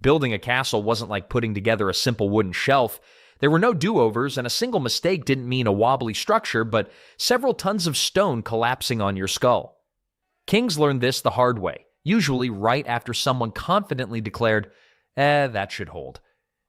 Building a castle wasn't like putting together a simple wooden shelf. There were no do-overs, and a single mistake didn't mean a wobbly structure, but several tons of stone collapsing on your skull. Kings learned this the hard way, usually right after someone confidently declared, that should hold.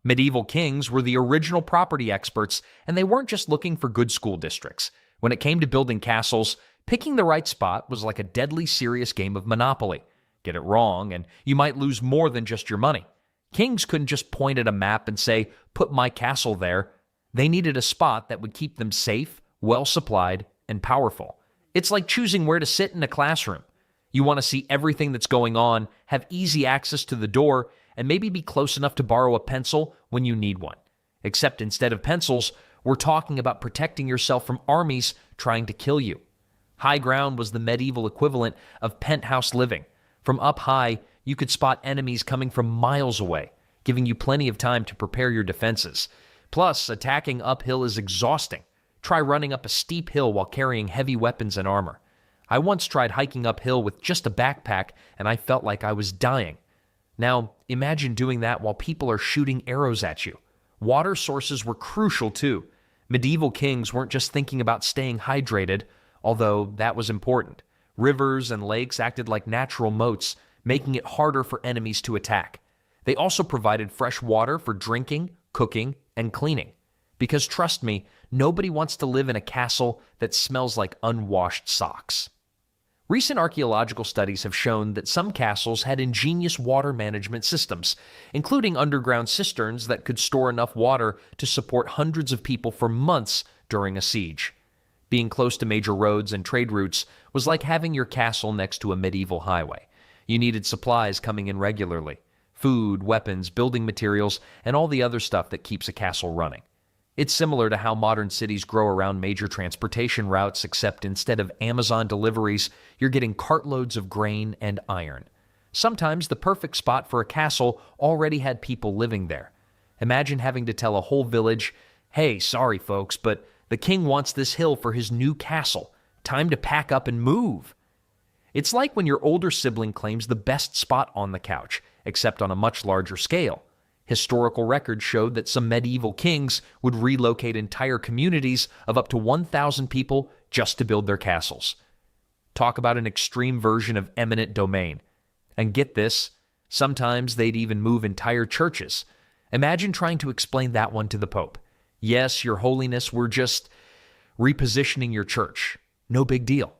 Medieval kings were the original property experts, and they weren't just looking for good school districts. When it came to building castles, picking the right spot was like a deadly serious game of Monopoly. Get it wrong, and you might lose more than just your money. Kings couldn't just point at a map and say, "Put my castle there." They needed a spot that would keep them safe, well-supplied, and powerful. It's like choosing where to sit in a classroom. You want to see everything that's going on, have easy access to the door, and maybe be close enough to borrow a pencil when you need one. Except instead of pencils, we're talking about protecting yourself from armies trying to kill you. High ground was the medieval equivalent of penthouse living. From up high, you could spot enemies coming from miles away, giving you plenty of time to prepare your defenses. Plus, attacking uphill is exhausting. Try running up a steep hill while carrying heavy weapons and armor. I once tried hiking uphill with just a backpack, and I felt like I was dying. Now, imagine doing that while people are shooting arrows at you. Water sources were crucial too. Medieval kings weren't just thinking about staying hydrated, although that was important. Rivers and lakes acted like natural moats, making it harder for enemies to attack. They also provided fresh water for drinking, cooking, and cleaning. Because trust me, nobody wants to live in a castle that smells like unwashed socks. Recent archaeological studies have shown that some castles had ingenious water management systems, including underground cisterns that could store enough water to support hundreds of people for months during a siege. Being close to major roads and trade routes was like having your castle next to a medieval highway. You needed supplies coming in regularly: food, weapons, building materials, and all the other stuff that keeps a castle running. It's similar to how modern cities grow around major transportation routes, except instead of Amazon deliveries, you're getting cartloads of grain and iron. Sometimes the perfect spot for a castle already had people living there. Imagine having to tell a whole village, "Hey, sorry folks, but the king wants this hill for his new castle. Time to pack up and move." It's like when your older sibling claims the best spot on the couch, except on a much larger scale. Historical records showed that some medieval kings would relocate entire communities of up to 1,000 people just to build their castles. Talk about an extreme version of eminent domain. And get this, sometimes they'd even move entire churches. Imagine trying to explain that one to the Pope. "Yes, Your Holiness, we're just repositioning your church. No big deal."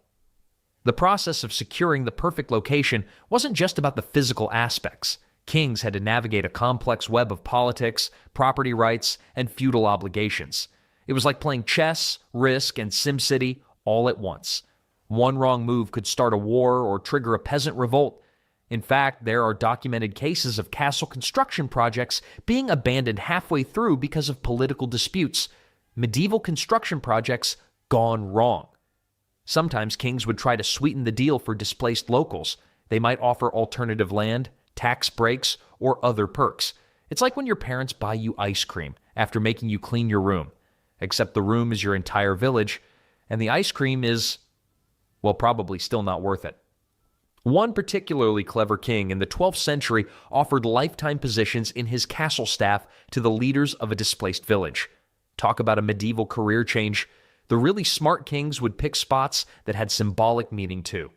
The process of securing the perfect location wasn't just about the physical aspects. Kings had to navigate a complex web of politics, property rights, and feudal obligations. It was like playing chess, Risk, and SimCity all at once. One wrong move could start a war or trigger a peasant revolt. In fact, there are documented cases of castle construction projects being abandoned halfway through because of political disputes. Medieval construction projects gone wrong. Sometimes kings would try to sweeten the deal for displaced locals. They might offer alternative land, tax breaks, or other perks. It's like when your parents buy you ice cream after making you clean your room. Except the room is your entire village, and the ice cream is, well, probably still not worth it. One particularly clever king in the 12th century offered lifetime positions in his castle staff to the leaders of a displaced village. Talk about a medieval career change. The really smart kings would pick spots that had symbolic meaning too.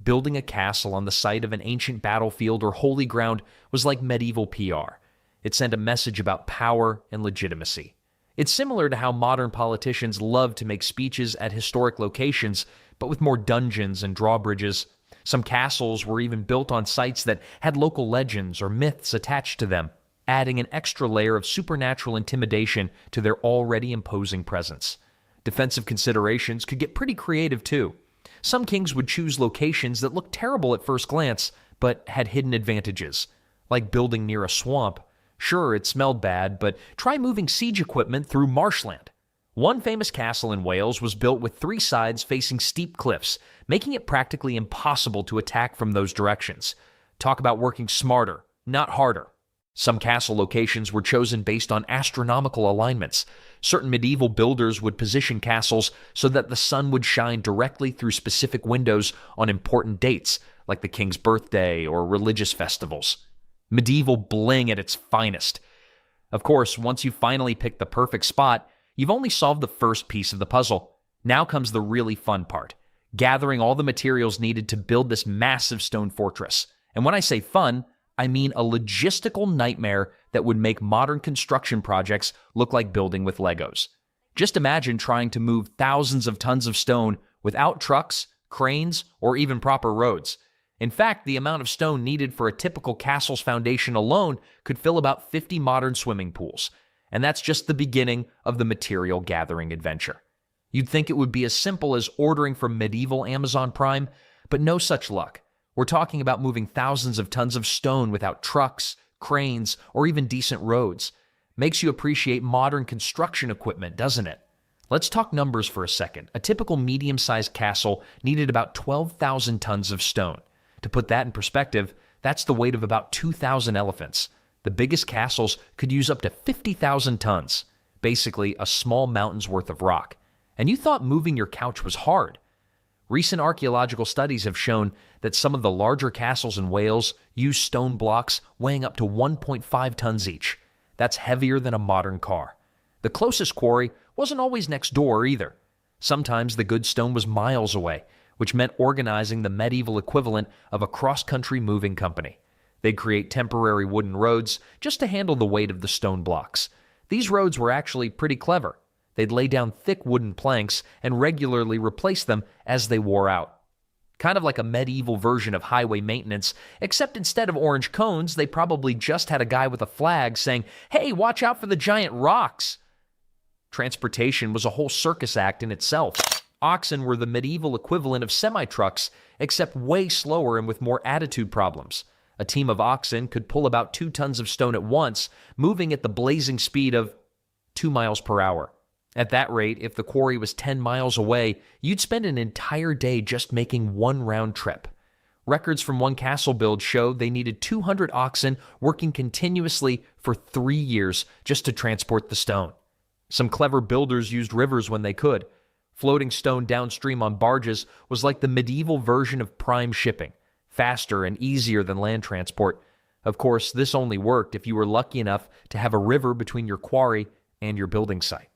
Building a castle on the site of an ancient battlefield or holy ground was like medieval PR. It sent a message about power and legitimacy. It's similar to how modern politicians love to make speeches at historic locations, but with more dungeons and drawbridges. Some castles were even built on sites that had local legends or myths attached to them, adding an extra layer of supernatural intimidation to their already imposing presence. Defensive considerations could get pretty creative too. Some kings would choose locations that looked terrible at first glance, but had hidden advantages, like building near a swamp. Sure, it smelled bad, but try moving siege equipment through marshland. One famous castle in Wales was built with 3 sides facing steep cliffs, making it practically impossible to attack from those directions. Talk about working smarter, not harder. Some castle locations were chosen based on astronomical alignments. Certain medieval builders would position castles so that the sun would shine directly through specific windows on important dates, like the king's birthday or religious festivals. Medieval bling at its finest. Of course, once you finally pick the perfect spot, you've only solved the first piece of the puzzle. Now comes the really fun part, gathering all the materials needed to build this massive stone fortress. And when I say fun, I mean a logistical nightmare that would make modern construction projects look like building with Legos. Just imagine trying to move thousands of tons of stone without trucks, cranes, or even proper roads. In fact, the amount of stone needed for a typical castle's foundation alone could fill about 50 modern swimming pools. And that's just the beginning of the material gathering adventure. You'd think it would be as simple as ordering from medieval Amazon Prime, but no such luck. We're talking about moving thousands of tons of stone without trucks, cranes, or even decent roads. Makes you appreciate modern construction equipment, doesn't it? Let's talk numbers for a second. A typical medium-sized castle needed about 12,000 tons of stone. To put that in perspective, that's the weight of about 2,000 elephants. The biggest castles could use up to 50,000 tons, basically a small mountain's worth of rock. And you thought moving your couch was hard. Recent archaeological studies have shown that some of the larger castles in Wales use stone blocks weighing up to 1.5 tons each. That's heavier than a modern car. The closest quarry wasn't always next door either. Sometimes the good stone was miles away, which meant organizing the medieval equivalent of a cross-country moving company. They'd create temporary wooden roads just to handle the weight of the stone blocks. These roads were actually pretty clever. They'd lay down thick wooden planks and regularly replace them as they wore out. Kind of like a medieval version of highway maintenance, except instead of orange cones, they probably just had a guy with a flag saying, "Hey, watch out for the giant rocks." Transportation was a whole circus act in itself. Oxen were the medieval equivalent of semi-trucks, except way slower and with more attitude problems. A team of oxen could pull about 2 tons of stone at once, moving at the blazing speed of 2 miles per hour. At that rate, if the quarry was 10 miles away, you'd spend an entire day just making one round trip. Records from one castle build show they needed 200 oxen working continuously for 3 years just to transport the stone. Some clever builders used rivers when they could. Floating stone downstream on barges was like the medieval version of prime shipping, faster and easier than land transport. Of course, this only worked if you were lucky enough to have a river between your quarry and your building site.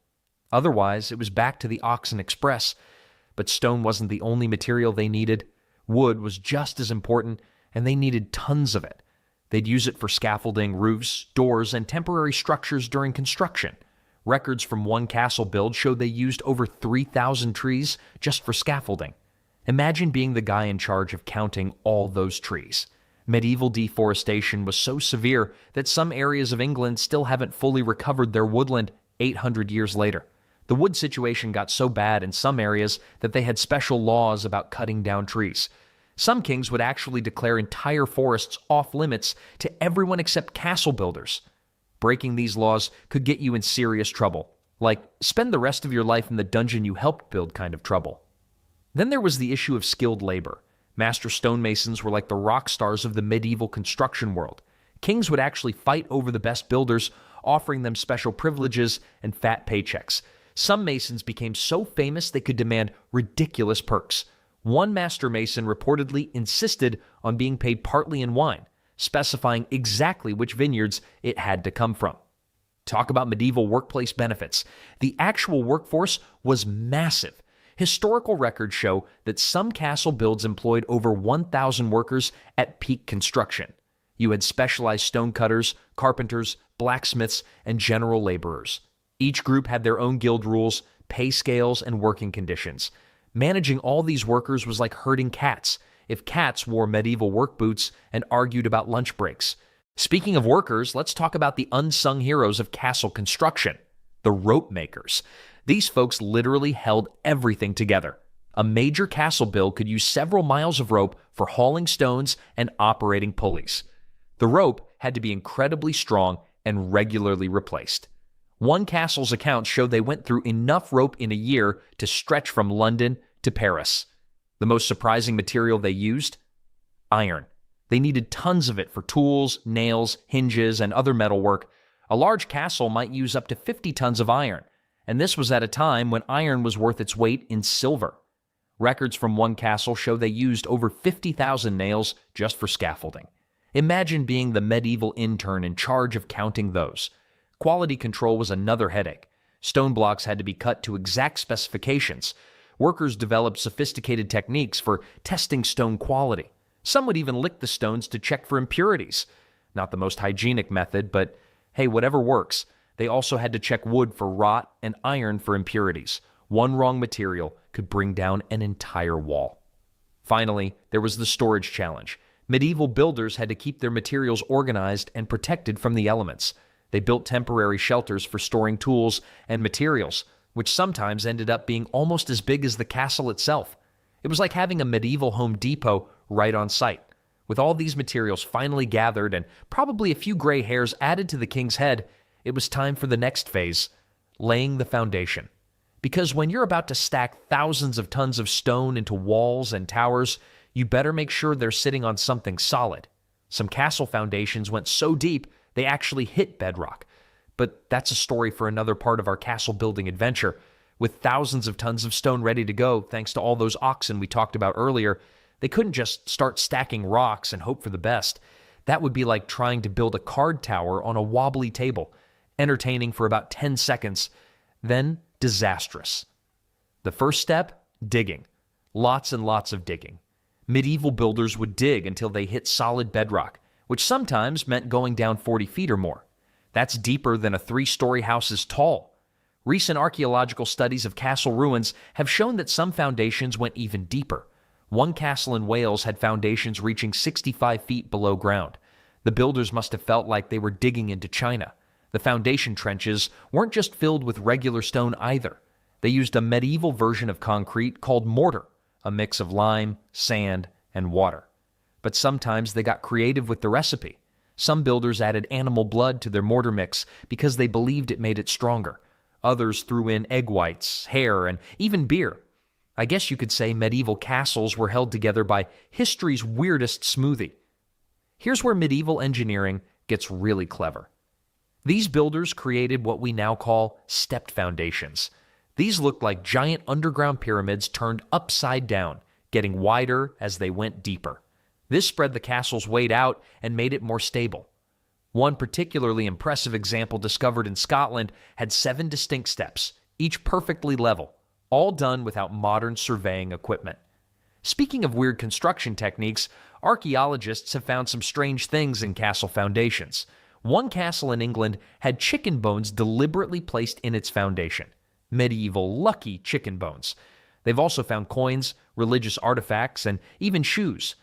Otherwise, it was back to the Oxen Express. But stone wasn't the only material they needed. Wood was just as important, and they needed tons of it. They'd use it for scaffolding, roofs, doors, and temporary structures during construction. Records from one castle build showed they used over 3,000 trees just for scaffolding. Imagine being the guy in charge of counting all those trees. Medieval deforestation was so severe that some areas of England still haven't fully recovered their woodland 800 years later. The wood situation got so bad in some areas that they had special laws about cutting down trees. Some kings would actually declare entire forests off limits to everyone except castle builders. Breaking these laws could get you in serious trouble, like spend the rest of your life in the dungeon you helped build kind of trouble. Then there was the issue of skilled labor. Master stonemasons were like the rock stars of the medieval construction world. Kings would actually fight over the best builders, offering them special privileges and fat paychecks. Some masons became so famous they could demand ridiculous perks. One master mason reportedly insisted on being paid partly in wine, specifying exactly which vineyards it had to come from. Talk about medieval workplace benefits. The actual workforce was massive. Historical records show that some castle builds employed over 1,000 workers at peak construction. You had specialized stonecutters, carpenters, blacksmiths, and general laborers. Each group had their own guild rules, pay scales, and working conditions. Managing all these workers was like herding cats, if cats wore medieval work boots and argued about lunch breaks. Speaking of workers, let's talk about the unsung heroes of castle construction, the rope makers. These folks literally held everything together. A major castle build could use several miles of rope for hauling stones and operating pulleys. The rope had to be incredibly strong and regularly replaced. One castle's accounts showed they went through enough rope in a year to stretch from London to Paris. The most surprising material they used? Iron. They needed tons of it for tools, nails, hinges, and other metalwork. A large castle might use up to 50 tons of iron, and this was at a time when iron was worth its weight in silver. Records from one castle show they used over 50,000 nails just for scaffolding. Imagine being the medieval intern in charge of counting those. Quality control was another headache. Stone blocks had to be cut to exact specifications. Workers developed sophisticated techniques for testing stone quality. Some would even lick the stones to check for impurities. Not the most hygienic method, but hey, whatever works. They also had to check wood for rot and iron for impurities. One wrong material could bring down an entire wall. Finally, there was the storage challenge. Medieval builders had to keep their materials organized and protected from the elements. They built temporary shelters for storing tools and materials, which sometimes ended up being almost as big as the castle itself. It was like having a medieval Home Depot right on site. With all these materials finally gathered and probably a few gray hairs added to the king's head, it was time for the next phase, laying the foundation. Because when you're about to stack thousands of tons of stone into walls and towers, you better make sure they're sitting on something solid. Some castle foundations went so deep they actually hit bedrock. But that's a story for another part of our castle building adventure. With thousands of tons of stone ready to go, thanks to all those oxen we talked about earlier, they couldn't just start stacking rocks and hope for the best. That would be like trying to build a card tower on a wobbly table, entertaining for about 10 seconds, then disastrous. The first step? Digging. Lots and lots of digging. Medieval builders would dig until they hit solid bedrock, which sometimes meant going down 40 feet or more. That's deeper than a 3-story house is tall. Recent archaeological studies of castle ruins have shown that some foundations went even deeper. One castle in Wales had foundations reaching 65 feet below ground. The builders must have felt like they were digging into China. The foundation trenches weren't just filled with regular stone either. They used a medieval version of concrete called mortar, a mix of lime, sand, and water. But sometimes they got creative with the recipe. Some builders added animal blood to their mortar mix because they believed it made it stronger. Others threw in egg whites, hair, and even beer. I guess you could say medieval castles were held together by history's weirdest smoothie. Here's where medieval engineering gets really clever. These builders created what we now call stepped foundations. These looked like giant underground pyramids turned upside down, getting wider as they went deeper. This spread the castle's weight out and made it more stable. One particularly impressive example discovered in Scotland had 7 distinct steps, each perfectly level, all done without modern surveying equipment. Speaking of weird construction techniques, archaeologists have found some strange things in castle foundations. One castle in England had chicken bones deliberately placed in its foundation. Medieval lucky chicken bones. They've also found coins, religious artifacts, and even shoes.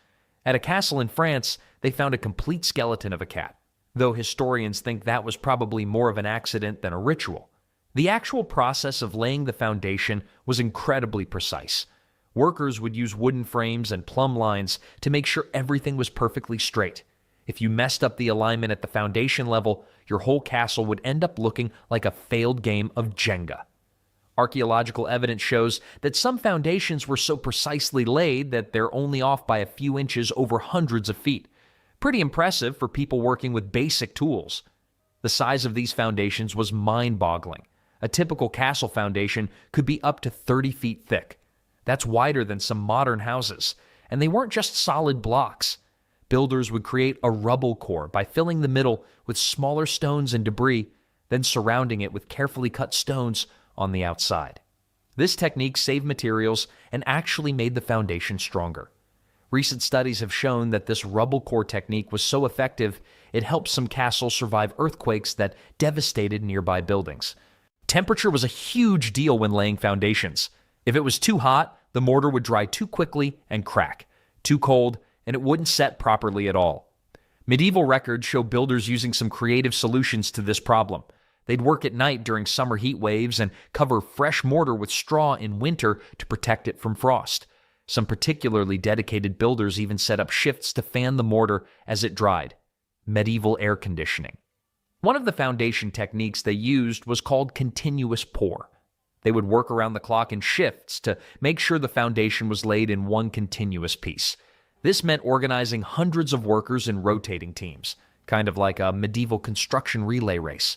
At a castle in France, they found a complete skeleton of a cat, though historians think that was probably more of an accident than a ritual. The actual process of laying the foundation was incredibly precise. Workers would use wooden frames and plumb lines to make sure everything was perfectly straight. If you messed up the alignment at the foundation level, your whole castle would end up looking like a failed game of Jenga. Archaeological evidence shows that some foundations were so precisely laid that they're only off by a few inches over hundreds of feet. Pretty impressive for people working with basic tools. The size of these foundations was mind-boggling. A typical castle foundation could be up to 30 feet thick. That's wider than some modern houses. And they weren't just solid blocks. Builders would create a rubble core by filling the middle with smaller stones and debris, then surrounding it with carefully cut stones on the outside. This technique saved materials and actually made the foundation stronger. Recent studies have shown that this rubble core technique was so effective, it helped some castles survive earthquakes that devastated nearby buildings. Temperature was a huge deal when laying foundations. If it was too hot, the mortar would dry too quickly and crack. Too cold, and it wouldn't set properly at all. Medieval records show builders using some creative solutions to this problem. They'd work at night during summer heat waves and cover fresh mortar with straw in winter to protect it from frost. Some particularly dedicated builders even set up shifts to fan the mortar as it dried. Medieval air conditioning. One of the foundation techniques they used was called continuous pour. They would work around the clock in shifts to make sure the foundation was laid in one continuous piece. This meant organizing hundreds of workers in rotating teams, kind of like a medieval construction relay race.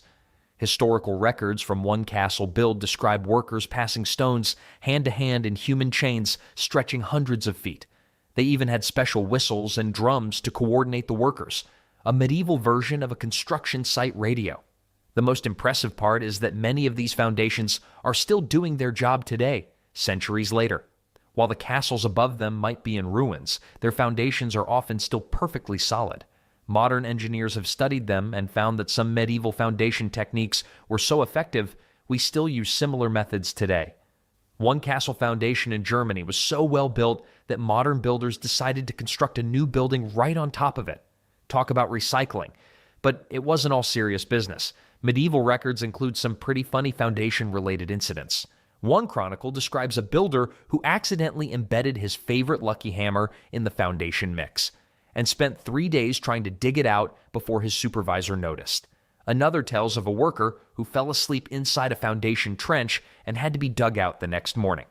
Historical records from one castle build describe workers passing stones hand to hand in human chains stretching hundreds of feet. They even had special whistles and drums to coordinate the workers, a medieval version of a construction site radio. The most impressive part is that many of these foundations are still doing their job today, centuries later. While the castles above them might be in ruins, their foundations are often still perfectly solid. Modern engineers have studied them and found that some medieval foundation techniques were so effective, we still use similar methods today. One castle foundation in Germany was so well built that modern builders decided to construct a new building right on top of it. Talk about recycling. But it wasn't all serious business. Medieval records include some pretty funny foundation-related incidents. One chronicle describes a builder who accidentally embedded his favorite lucky hammer in the foundation mix and spent 3 days trying to dig it out before his supervisor noticed. Another tells of a worker who fell asleep inside a foundation trench and had to be dug out the next morning.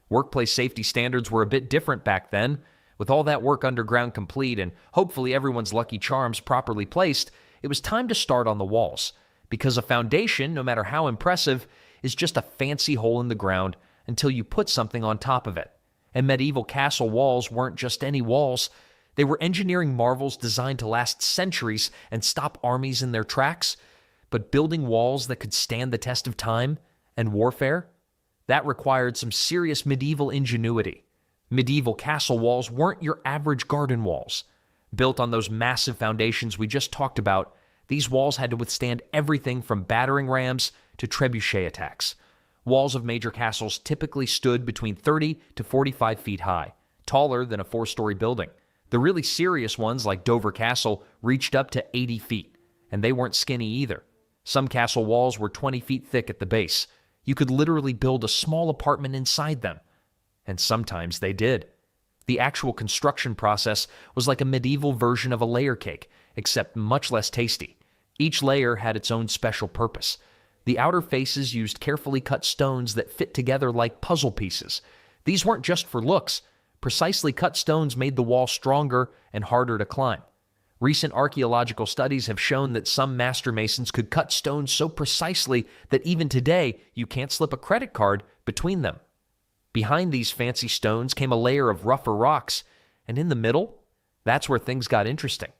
Workplace safety standards were a bit different back then. With all that work underground complete and hopefully everyone's lucky charms properly placed, it was time to start on the walls. Because a foundation, no matter how impressive, is just a fancy hole in the ground until you put something on top of it. And medieval castle walls weren't just any walls. They were engineering marvels designed to last centuries and stop armies in their tracks. But building walls that could stand the test of time and warfare, that required some serious medieval ingenuity. Medieval castle walls weren't your average garden walls. Built on those massive foundations we just talked about, these walls had to withstand everything from battering rams to trebuchet attacks. Walls of major castles typically stood between 30 to 45 feet high, taller than a 4-story building. The really serious ones, like Dover Castle, reached up to 80 feet, and they weren't skinny either. Some castle walls were 20 feet thick at the base. You could literally build a small apartment inside them. And sometimes they did. The actual construction process was like a medieval version of a layer cake, except much less tasty. Each layer had its own special purpose. The outer faces used carefully cut stones that fit together like puzzle pieces. These weren't just for looks. Precisely cut stones made the wall stronger and harder to climb. Recent archaeological studies have shown that some master masons could cut stones so precisely that even today you can't slip a credit card between them. Behind these fancy stones came a layer of rougher rocks, and in the middle, that's where things got interesting.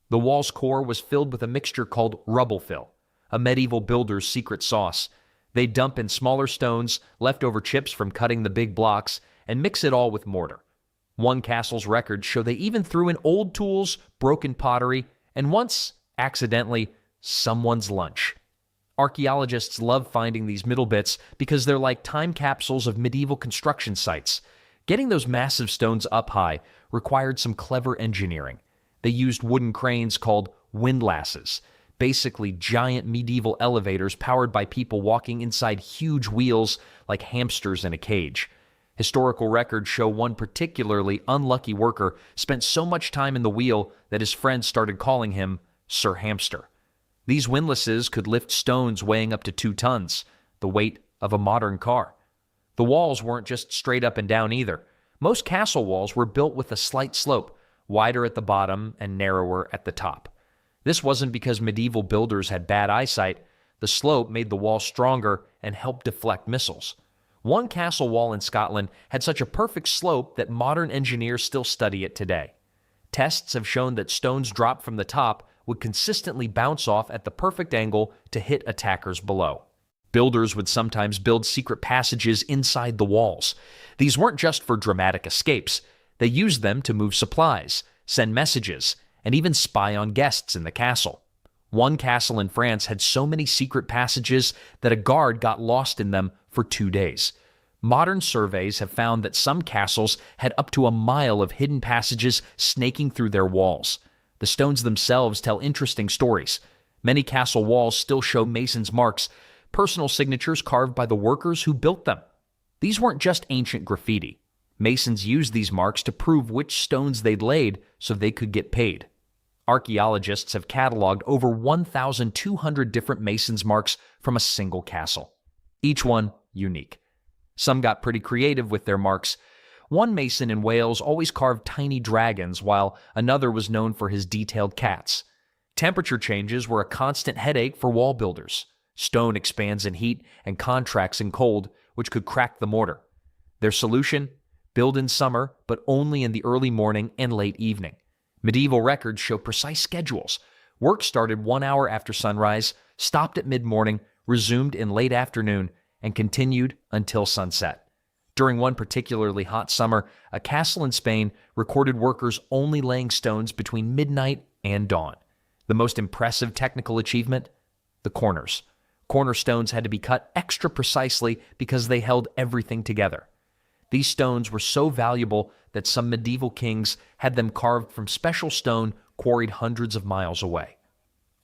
The wall's core was filled with a mixture called rubble fill, a medieval builder's secret sauce. They dump in smaller stones, leftover chips from cutting the big blocks, and mix it all with mortar. One castle's records show they even threw in old tools, broken pottery, and once, accidentally, someone's lunch. Archaeologists love finding these middle bits because they're like time capsules of medieval construction sites. Getting those massive stones up high required some clever engineering. They used wooden cranes called windlasses, basically giant medieval elevators powered by people walking inside huge wheels like hamsters in a cage. Historical records show one particularly unlucky worker spent so much time in the wheel that his friends started calling him Sir Hamster. These windlasses could lift stones weighing up to 2 tons, the weight of a modern car. The walls weren't just straight up and down either. Most castle walls were built with a slight slope, wider at the bottom and narrower at the top. This wasn't because medieval builders had bad eyesight. The slope made the wall stronger and helped deflect missiles. One castle wall in Scotland had such a perfect slope that modern engineers still study it today. Tests have shown that stones dropped from the top would consistently bounce off at the perfect angle to hit attackers below. Builders would sometimes build secret passages inside the walls. These weren't just for dramatic escapes. They used them to move supplies, send messages, and even spy on guests in the castle. One castle in France had so many secret passages that a guard got lost in them for 2 days. Modern surveys have found that some castles had up to a mile of hidden passages snaking through their walls. The stones themselves tell interesting stories. Many castle walls still show masons' marks, personal signatures carved by the workers who built them. These weren't just ancient graffiti. Masons used these marks to prove which stones they'd laid so they could get paid. Archaeologists have cataloged over 1,200 different masons' marks from a single castle. Each one unique. Some got pretty creative with their marks. One mason in Wales always carved tiny dragons, while another was known for his detailed cats. Temperature changes were a constant headache for wall builders. Stone expands in heat and contracts in cold, which could crack the mortar. Their solution? Build in summer, but only in the early morning and late evening. Medieval records show precise schedules. Work started 1 hour after sunrise, stopped at mid-morning, resumed in late afternoon, and continued until sunset. During one particularly hot summer, a castle in Spain recorded workers only laying stones between midnight and dawn. The most impressive technical achievement? The corners. Cornerstones had to be cut extra precisely because they held everything together. These stones were so valuable that some medieval kings had them carved from special stone quarried hundreds of miles away.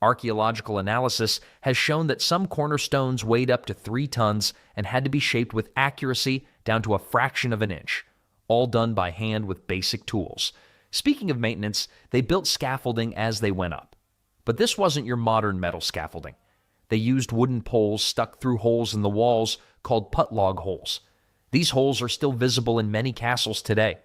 Archaeological analysis has shown that some cornerstones weighed up to 3 tons and had to be shaped with accuracy down to a fraction of an inch, all done by hand with basic tools. Speaking of maintenance, they built scaffolding as they went up. But this wasn't your modern metal scaffolding. They used wooden poles stuck through holes in the walls called putlog holes. These holes are still visible in many castles today.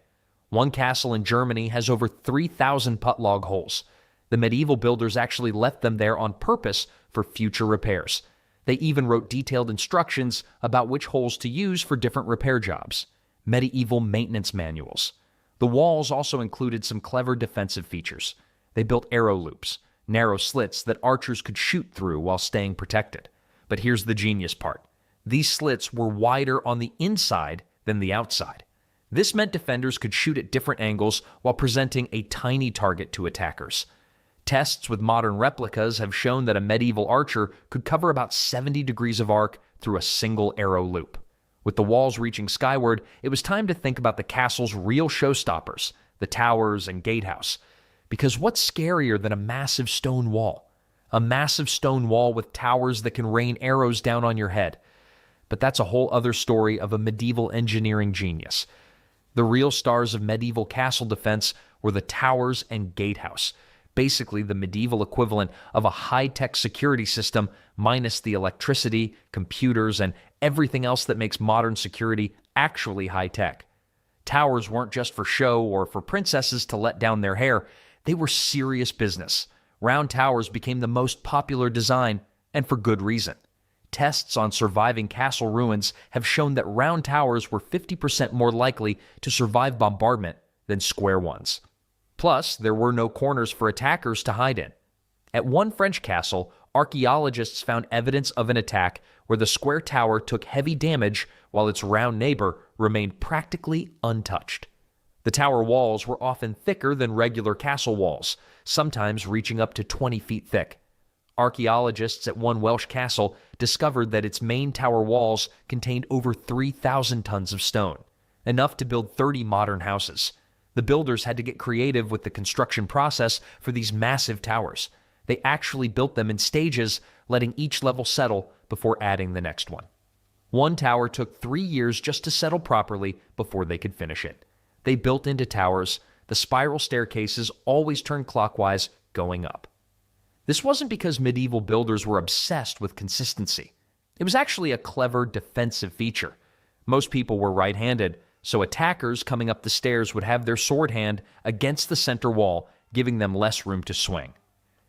One castle in Germany has over 3,000 putlog holes. The medieval builders actually left them there on purpose for future repairs. They even wrote detailed instructions about which holes to use for different repair jobs. Medieval maintenance manuals. The walls also included some clever defensive features. They built arrow loops, narrow slits that archers could shoot through while staying protected. But here's the genius part. These slits were wider on the inside than the outside. This meant defenders could shoot at different angles while presenting a tiny target to attackers. Tests with modern replicas have shown that a medieval archer could cover about 70 degrees of arc through a single arrow loop. With the walls reaching skyward, it was time to think about the castle's real showstoppers, the towers and gatehouse. Because what's scarier than a massive stone wall? A massive stone wall with towers that can rain arrows down on your head. But that's a whole other story of a medieval engineering genius. The real stars of medieval castle defense were the towers and gatehouse, basically the medieval equivalent of a high-tech security system minus the electricity, computers, and everything else that makes modern security actually high-tech. Towers weren't just for show or for princesses to let down their hair. They were serious business. Round towers became the most popular design, and for good reason. Tests on surviving castle ruins have shown that round towers were 50% more likely to survive bombardment than square ones. Plus, there were no corners for attackers to hide in. At one French castle, archaeologists found evidence of an attack where the square tower took heavy damage while its round neighbor remained practically untouched. The tower walls were often thicker than regular castle walls, sometimes reaching up to 20 feet thick. Archaeologists at one Welsh castle discovered that its main tower walls contained over 3,000 tons of stone, enough to build 30 modern houses. The builders had to get creative with the construction process for these massive towers. They actually built them in stages, letting each level settle before adding the next one. One tower took 3 years just to settle properly before they could finish it. They built into towers. The spiral staircases always turned clockwise, going up. This wasn't because medieval builders were obsessed with consistency. It was actually a clever defensive feature. Most people were right-handed, so attackers coming up the stairs would have their sword hand against the center wall, giving them less room to swing.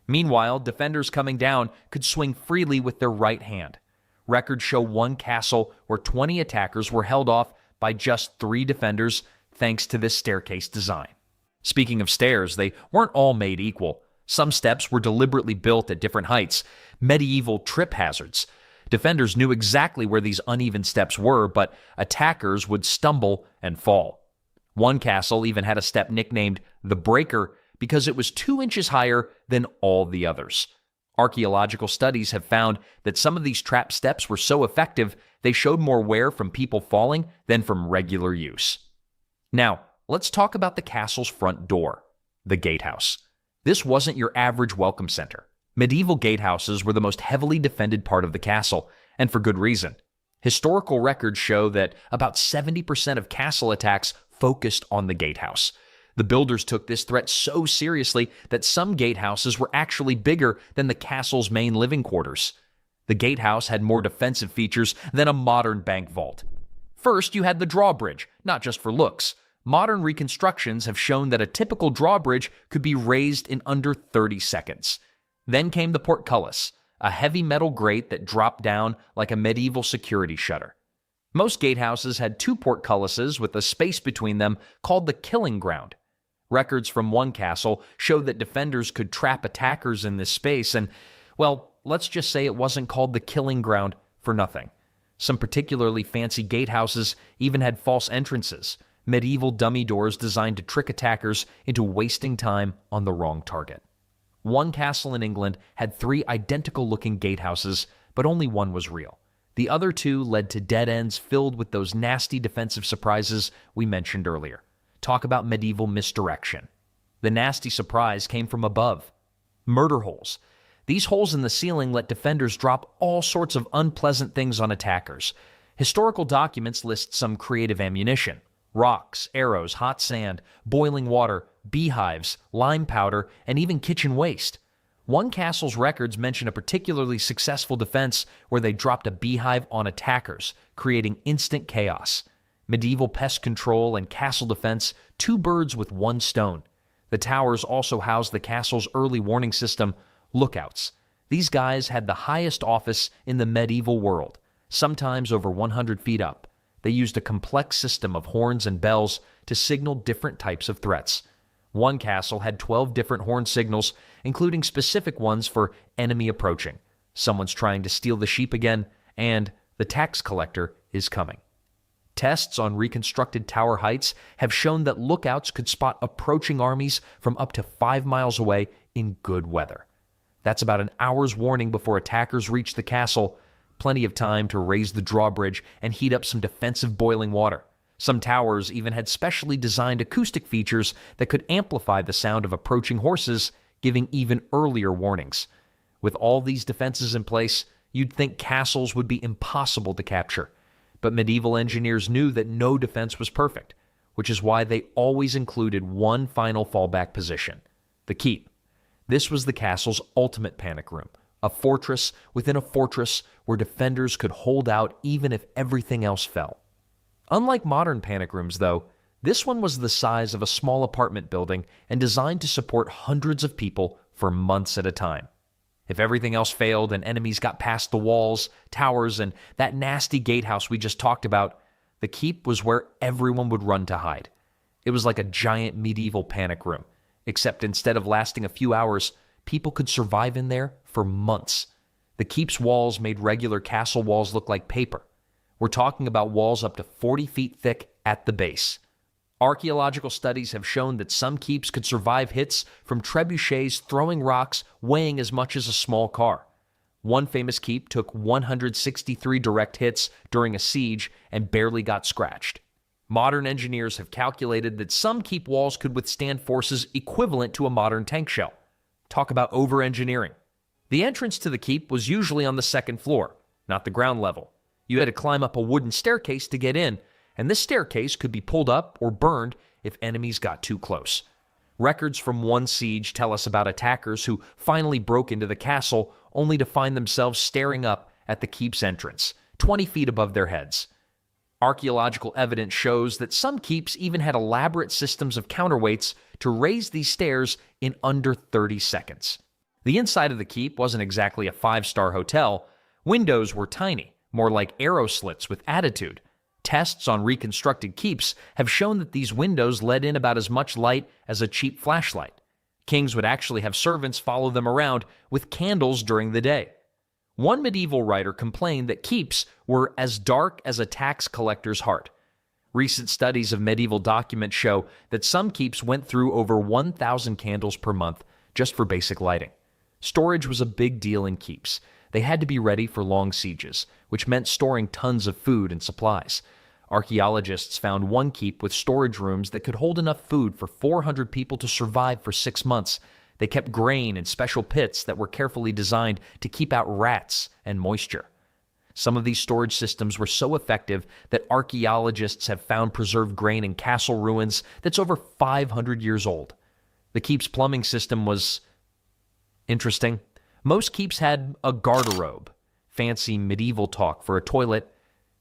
Meanwhile, defenders coming down could swing freely with their right hand. Records show one castle where 20 attackers were held off by just 3 defenders thanks to this staircase design. Speaking of stairs, they weren't all made equal. Some steps were deliberately built at different heights, medieval trip hazards. Defenders knew exactly where these uneven steps were, but attackers would stumble and fall. One castle even had a step nicknamed the Breaker because it was 2 inches higher than all the others. Archaeological studies have found that some of these trap steps were so effective they showed more wear from people falling than from regular use. Now, let's talk about the castle's front door, the gatehouse. This wasn't your average welcome center. Medieval gatehouses were the most heavily defended part of the castle, and for good reason. Historical records show that about 70% of castle attacks focused on the gatehouse. The builders took this threat so seriously that some gatehouses were actually bigger than the castle's main living quarters. The gatehouse had more defensive features than a modern bank vault. First, you had the drawbridge, not just for looks. Modern reconstructions have shown that a typical drawbridge could be raised in under 30 seconds. Then came the portcullis, a heavy metal grate that dropped down like a medieval security shutter. Most gatehouses had two portcullises with a space between them called the killing ground. Records from one castle show that defenders could trap attackers in this space, and, well, let's just say it wasn't called the killing ground for nothing. Some particularly fancy gatehouses even had false entrances, medieval dummy doors designed to trick attackers into wasting time on the wrong target. One castle in England had 3 identical-looking gatehouses, but only one was real. The other 2 led to dead ends filled with those nasty defensive surprises we mentioned earlier. Talk about medieval misdirection. The nasty surprise came from above. Murder holes. These holes in the ceiling let defenders drop all sorts of unpleasant things on attackers. Historical documents list some creative ammunition: rocks, arrows, hot sand, boiling water, beehives, lime powder, and even kitchen waste. One castle's records mention a particularly successful defense where they dropped a beehive on attackers, creating instant chaos. Medieval pest control and castle defense, 2 birds with 1 stone. The towers also housed the castle's early warning system, lookouts. These guys had the highest office in the medieval world, sometimes over 100 feet up. They used a complex system of horns and bells to signal different types of threats. One castle had 12 different horn signals, including specific ones for enemy approaching, someone's trying to steal the sheep again, and the tax collector is coming. Tests on reconstructed tower heights have shown that lookouts could spot approaching armies from up to 5 miles away in good weather. That's about an hour's warning before attackers reach the castle, plenty of time to raise the drawbridge and heat up some defensive boiling water. Some towers even had specially designed acoustic features that could amplify the sound of approaching horses, giving even earlier warnings. With all these defenses in place, you'd think castles would be impossible to capture. But medieval engineers knew that no defense was perfect, which is why they always included one final fallback position: the keep. This was the castle's ultimate panic room, a fortress within a fortress where defenders could hold out even if everything else fell. Unlike modern panic rooms, though, this one was the size of a small apartment building and designed to support hundreds of people for months at a time. If everything else failed and enemies got past the walls, towers, and that nasty gatehouse we just talked about, the keep was where everyone would run to hide. It was like a giant medieval panic room, except instead of lasting a few hours, people could survive in there for months. The keep's walls made regular castle walls look like paper. We're talking about walls up to 40 feet thick at the base. Archaeological studies have shown that some keeps could survive hits from trebuchets throwing rocks weighing as much as a small car. One famous keep took 163 direct hits during a siege and barely got scratched. Modern engineers have calculated that some keep walls could withstand forces equivalent to a modern tank shell. Talk about over-engineering. The entrance to the keep was usually on the second floor, not the ground level. You had to climb up a wooden staircase to get in, and this staircase could be pulled up or burned if enemies got too close. Records from one siege tell us about attackers who finally broke into the castle only to find themselves staring up at the keep's entrance, 20 feet above their heads. Archaeological evidence shows that some keeps even had elaborate systems of counterweights to raise these stairs in under 30 seconds. The inside of the keep wasn't exactly a 5-star hotel. Windows were tiny, more like arrow slits with attitude. Tests on reconstructed keeps have shown that these windows let in about as much light as a cheap flashlight. Kings would actually have servants follow them around with candles during the day. One medieval writer complained that keeps were as dark as a tax collector's heart. Recent studies of medieval documents show that some keeps went through over 1,000 candles per month just for basic lighting. Storage was a big deal in keeps. They had to be ready for long sieges, which meant storing tons of food and supplies. Archaeologists found one keep with storage rooms that could hold enough food for 400 people to survive for 6 months. They kept grain in special pits that were carefully designed to keep out rats and moisture. Some of these storage systems were so effective that archaeologists have found preserved grain in castle ruins that's over 500 years old. The keep's plumbing system was interesting. Most keeps had a garderobe, fancy medieval talk for a toilet.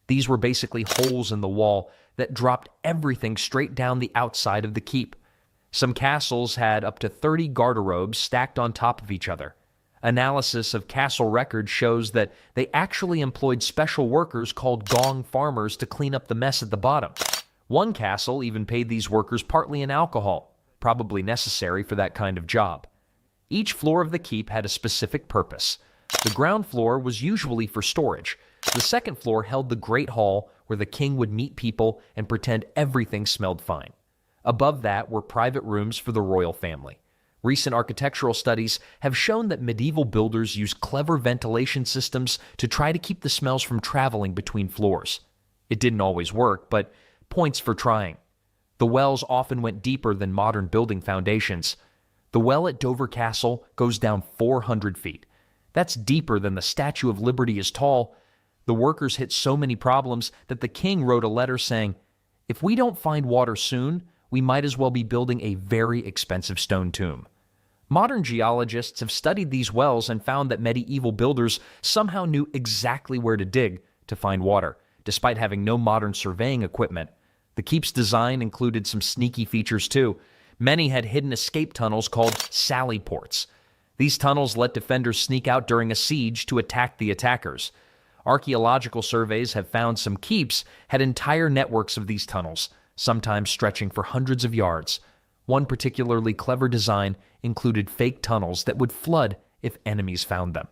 These were basically holes in the wall that dropped everything straight down the outside of the keep. Some castles had up to 30 garderobes stacked on top of each other. Analysis of castle records shows that they actually employed special workers called gong farmers to clean up the mess at the bottom. One castle even paid these workers partly in alcohol, probably necessary for that kind of job. Each floor of the keep had a specific purpose. The ground floor was usually for storage. The second floor held the Great Hall, where the king would meet people and pretend everything smelled fine. Above that were private rooms for the royal family. Recent architectural studies have shown that medieval builders used clever ventilation systems to try to keep the smells from traveling between floors. It didn't always work, but points for trying. The wells often went deeper than modern building foundations. The well at Dover Castle goes down 400 feet. That's deeper than the Statue of Liberty is tall. The workers hit so many problems that the king wrote a letter saying, "If we don't find water soon, we might as well be building a very expensive stone tomb." Modern geologists have studied these wells and found that medieval builders somehow knew exactly where to dig to find water, despite having no modern surveying equipment. The keep's design included some sneaky features too. Many had hidden escape tunnels called sally ports. These tunnels let defenders sneak out during a siege to attack the attackers. Archaeological surveys have found some keeps had entire networks of these tunnels, sometimes stretching for hundreds of yards. One particularly clever design included fake tunnels that would flood if enemies found them.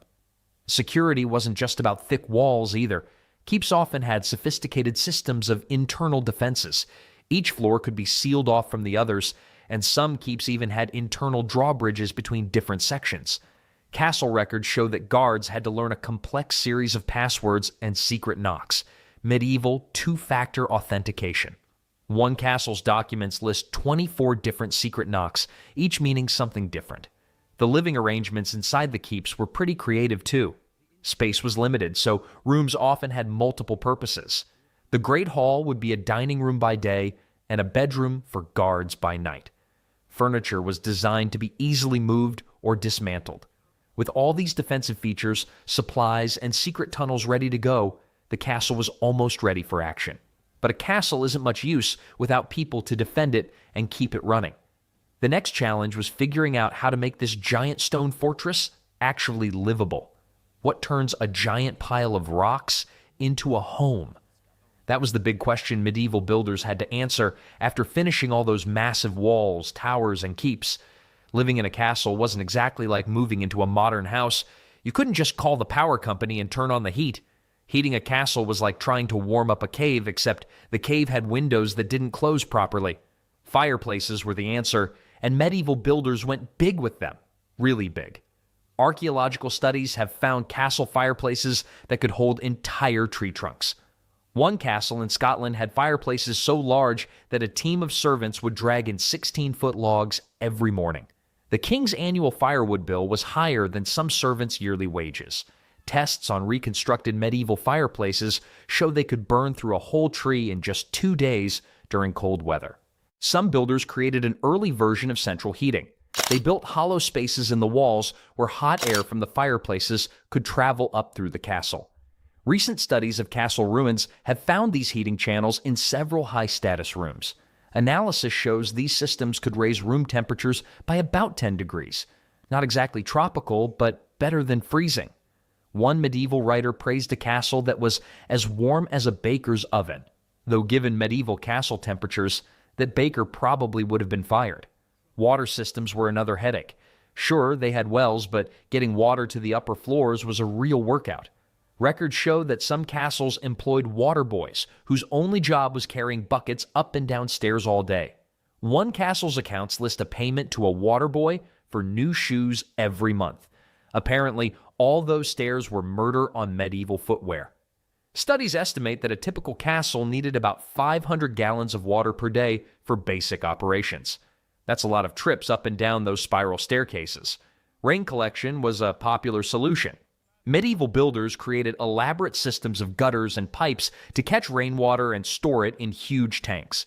Security wasn't just about thick walls either. Keeps often had sophisticated systems of internal defenses. Each floor could be sealed off from the others, and some keeps even had internal drawbridges between different sections. Castle records show that guards had to learn a complex series of passwords and secret knocks, medieval two-factor authentication. One castle's documents list 24 different secret knocks, each meaning something different. The living arrangements inside the keeps were pretty creative too. Space was limited, so rooms often had multiple purposes. The Great Hall would be a dining room by day and a bedroom for guards by night. Furniture was designed to be easily moved or dismantled. With all these defensive features, supplies, and secret tunnels ready to go, the castle was almost ready for action. But a castle isn't much use without people to defend it and keep it running. The next challenge was figuring out how to make this giant stone fortress actually livable. What turns a giant pile of rocks into a home? That was the big question medieval builders had to answer after finishing all those massive walls, towers, and keeps. Living in a castle wasn't exactly like moving into a modern house. You couldn't just call the power company and turn on the heat. Heating a castle was like trying to warm up a cave, except the cave had windows that didn't close properly. Fireplaces were the answer, and medieval builders went big with them. Really big. Archaeological studies have found castle fireplaces that could hold entire tree trunks. One castle in Scotland had fireplaces so large that a team of servants would drag in 16-foot logs every morning. The king's annual firewood bill was higher than some servants' yearly wages. Tests on reconstructed medieval fireplaces show they could burn through a whole tree in just 2 days during cold weather. Some builders created an early version of central heating. They built hollow spaces in the walls where hot air from the fireplaces could travel up through the castle. Recent studies of castle ruins have found these heating channels in several high-status rooms. Analysis shows these systems could raise room temperatures by about 10 degrees. Not exactly tropical, but better than freezing. One medieval writer praised a castle that was as warm as a baker's oven, though given medieval castle temperatures, that baker probably would have been fired. Water systems were another headache. Sure, they had wells, but getting water to the upper floors was a real workout. Records show that some castles employed water boys, whose only job was carrying buckets up and down stairs all day. One castle's accounts list a payment to a water boy for new shoes every month. Apparently, all those stairs were murder on medieval footwear. Studies estimate that a typical castle needed about 500 gallons of water per day for basic operations. That's a lot of trips up and down those spiral staircases. Rain collection was a popular solution. Medieval builders created elaborate systems of gutters and pipes to catch rainwater and store it in huge tanks.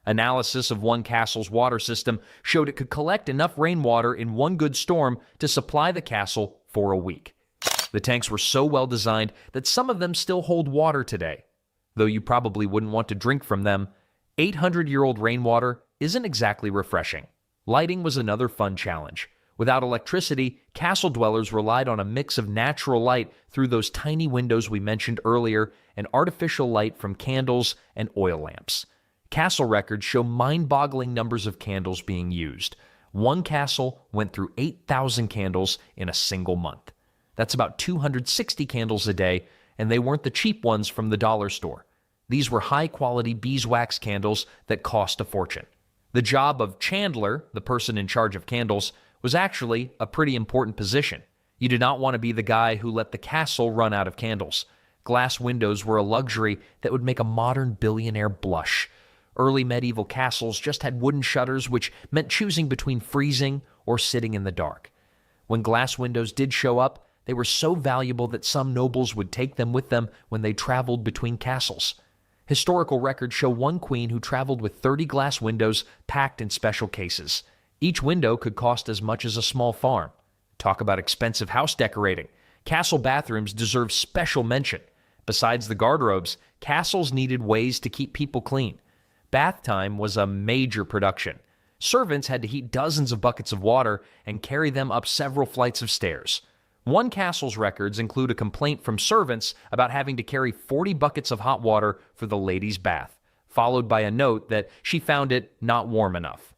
Analysis of one castle's water system showed it could collect enough rainwater in one good storm to supply the castle for a week. The tanks were so well designed that some of them still hold water today. Though you probably wouldn't want to drink from them, 800-year-old rainwater isn't exactly refreshing. Lighting was another fun challenge. Without electricity, castle dwellers relied on a mix of natural light through those tiny windows we mentioned earlier and artificial light from candles and oil lamps. Castle records show mind-boggling numbers of candles being used. One castle went through 8,000 candles in a single month. That's about 260 candles a day, and they weren't the cheap ones from the dollar store. These were high-quality beeswax candles that cost a fortune. The job of chandler, the person in charge of candles, was actually a pretty important position. You did not want to be the guy who let the castle run out of candles. Glass windows were a luxury that would make a modern billionaire blush. Early medieval castles just had wooden shutters, which meant choosing between freezing or sitting in the dark. When glass windows did show up, they were so valuable that some nobles would take them with them when they traveled between castles. Historical records show one queen who traveled with 30 glass windows packed in special cases. Each window could cost as much as a small farm. Talk about expensive house decorating. Castle bathrooms deserve special mention. Besides the garderobes, castles needed ways to keep people clean. Bath time was a major production. Servants had to heat dozens of buckets of water and carry them up several flights of stairs. One castle's records include a complaint from servants about having to carry 40 buckets of hot water for the lady's bath, followed by a note that she found it not warm enough.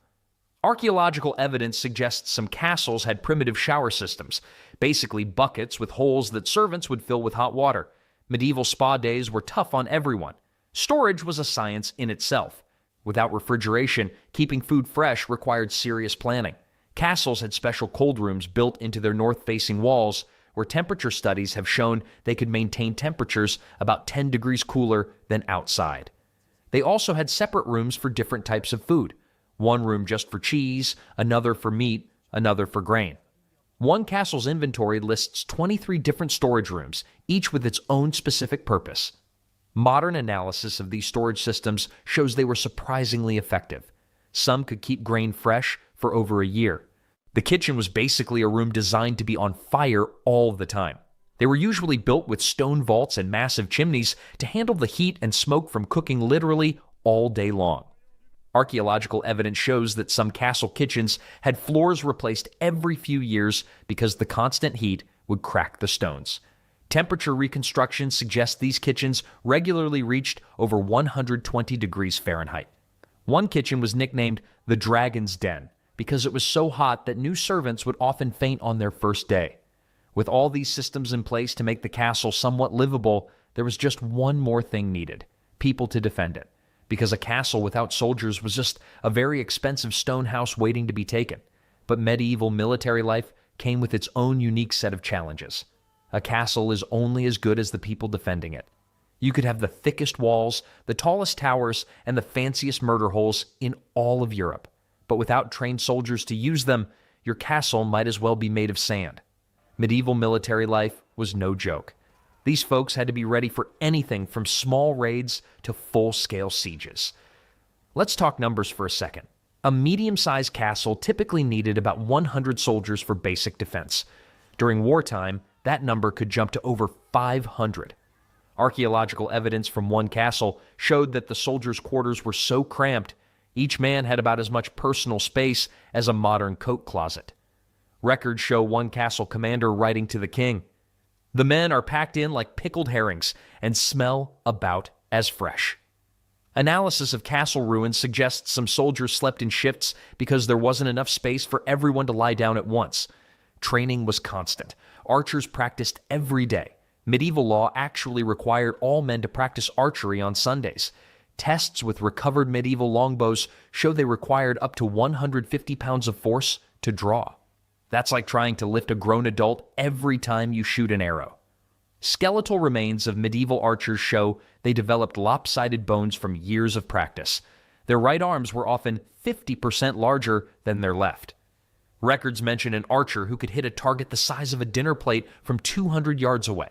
Archaeological evidence suggests some castles had primitive shower systems, basically buckets with holes that servants would fill with hot water. Medieval spa days were tough on everyone. Storage was a science in itself. Without refrigeration, keeping food fresh required serious planning. Castles had special cold rooms built into their north-facing walls, where temperature studies have shown they could maintain temperatures about 10 degrees cooler than outside. They also had separate rooms for different types of food. One room just for cheese, another for meat, another for grain. One castle's inventory lists 23 different storage rooms, each with its own specific purpose. Modern analysis of these storage systems shows they were surprisingly effective. Some could keep grain fresh for over a year. The kitchen was basically a room designed to be on fire all the time. They were usually built with stone vaults and massive chimneys to handle the heat and smoke from cooking literally all day long. Archaeological evidence shows that some castle kitchens had floors replaced every few years because the constant heat would crack the stones. Temperature reconstruction suggests these kitchens regularly reached over 120 degrees Fahrenheit. One kitchen was nicknamed the Dragon's Den because it was so hot that new servants would often faint on their first day. With all these systems in place to make the castle somewhat livable, there was just one more thing needed: people to defend it. Because a castle without soldiers was just a very expensive stone house waiting to be taken. But medieval military life came with its own unique set of challenges. A castle is only as good as the people defending it. You could have the thickest walls, the tallest towers, and the fanciest murder holes in all of Europe. But without trained soldiers to use them, your castle might as well be made of sand. Medieval military life was no joke. These folks had to be ready for anything from small raids to full-scale sieges. Let's talk numbers for a second. A medium-sized castle typically needed about 100 soldiers for basic defense. During wartime, that number could jump to over 500. Archaeological evidence from one castle showed that the soldiers' quarters were so cramped, each man had about as much personal space as a modern coat closet. Records show one castle commander writing to the king, "The men are packed in like pickled herrings and smell about as fresh." Analysis of castle ruins suggests some soldiers slept in shifts because there wasn't enough space for everyone to lie down at once. Training was constant. Archers practiced every day. Medieval law actually required all men to practice archery on Sundays. Tests with recovered medieval longbows show they required up to 150 pounds of force to draw. That's like trying to lift a grown adult every time you shoot an arrow. Skeletal remains of medieval archers show they developed lopsided bones from years of practice. Their right arms were often 50% larger than their left. Records mention an archer who could hit a target the size of a dinner plate from 200 yards away.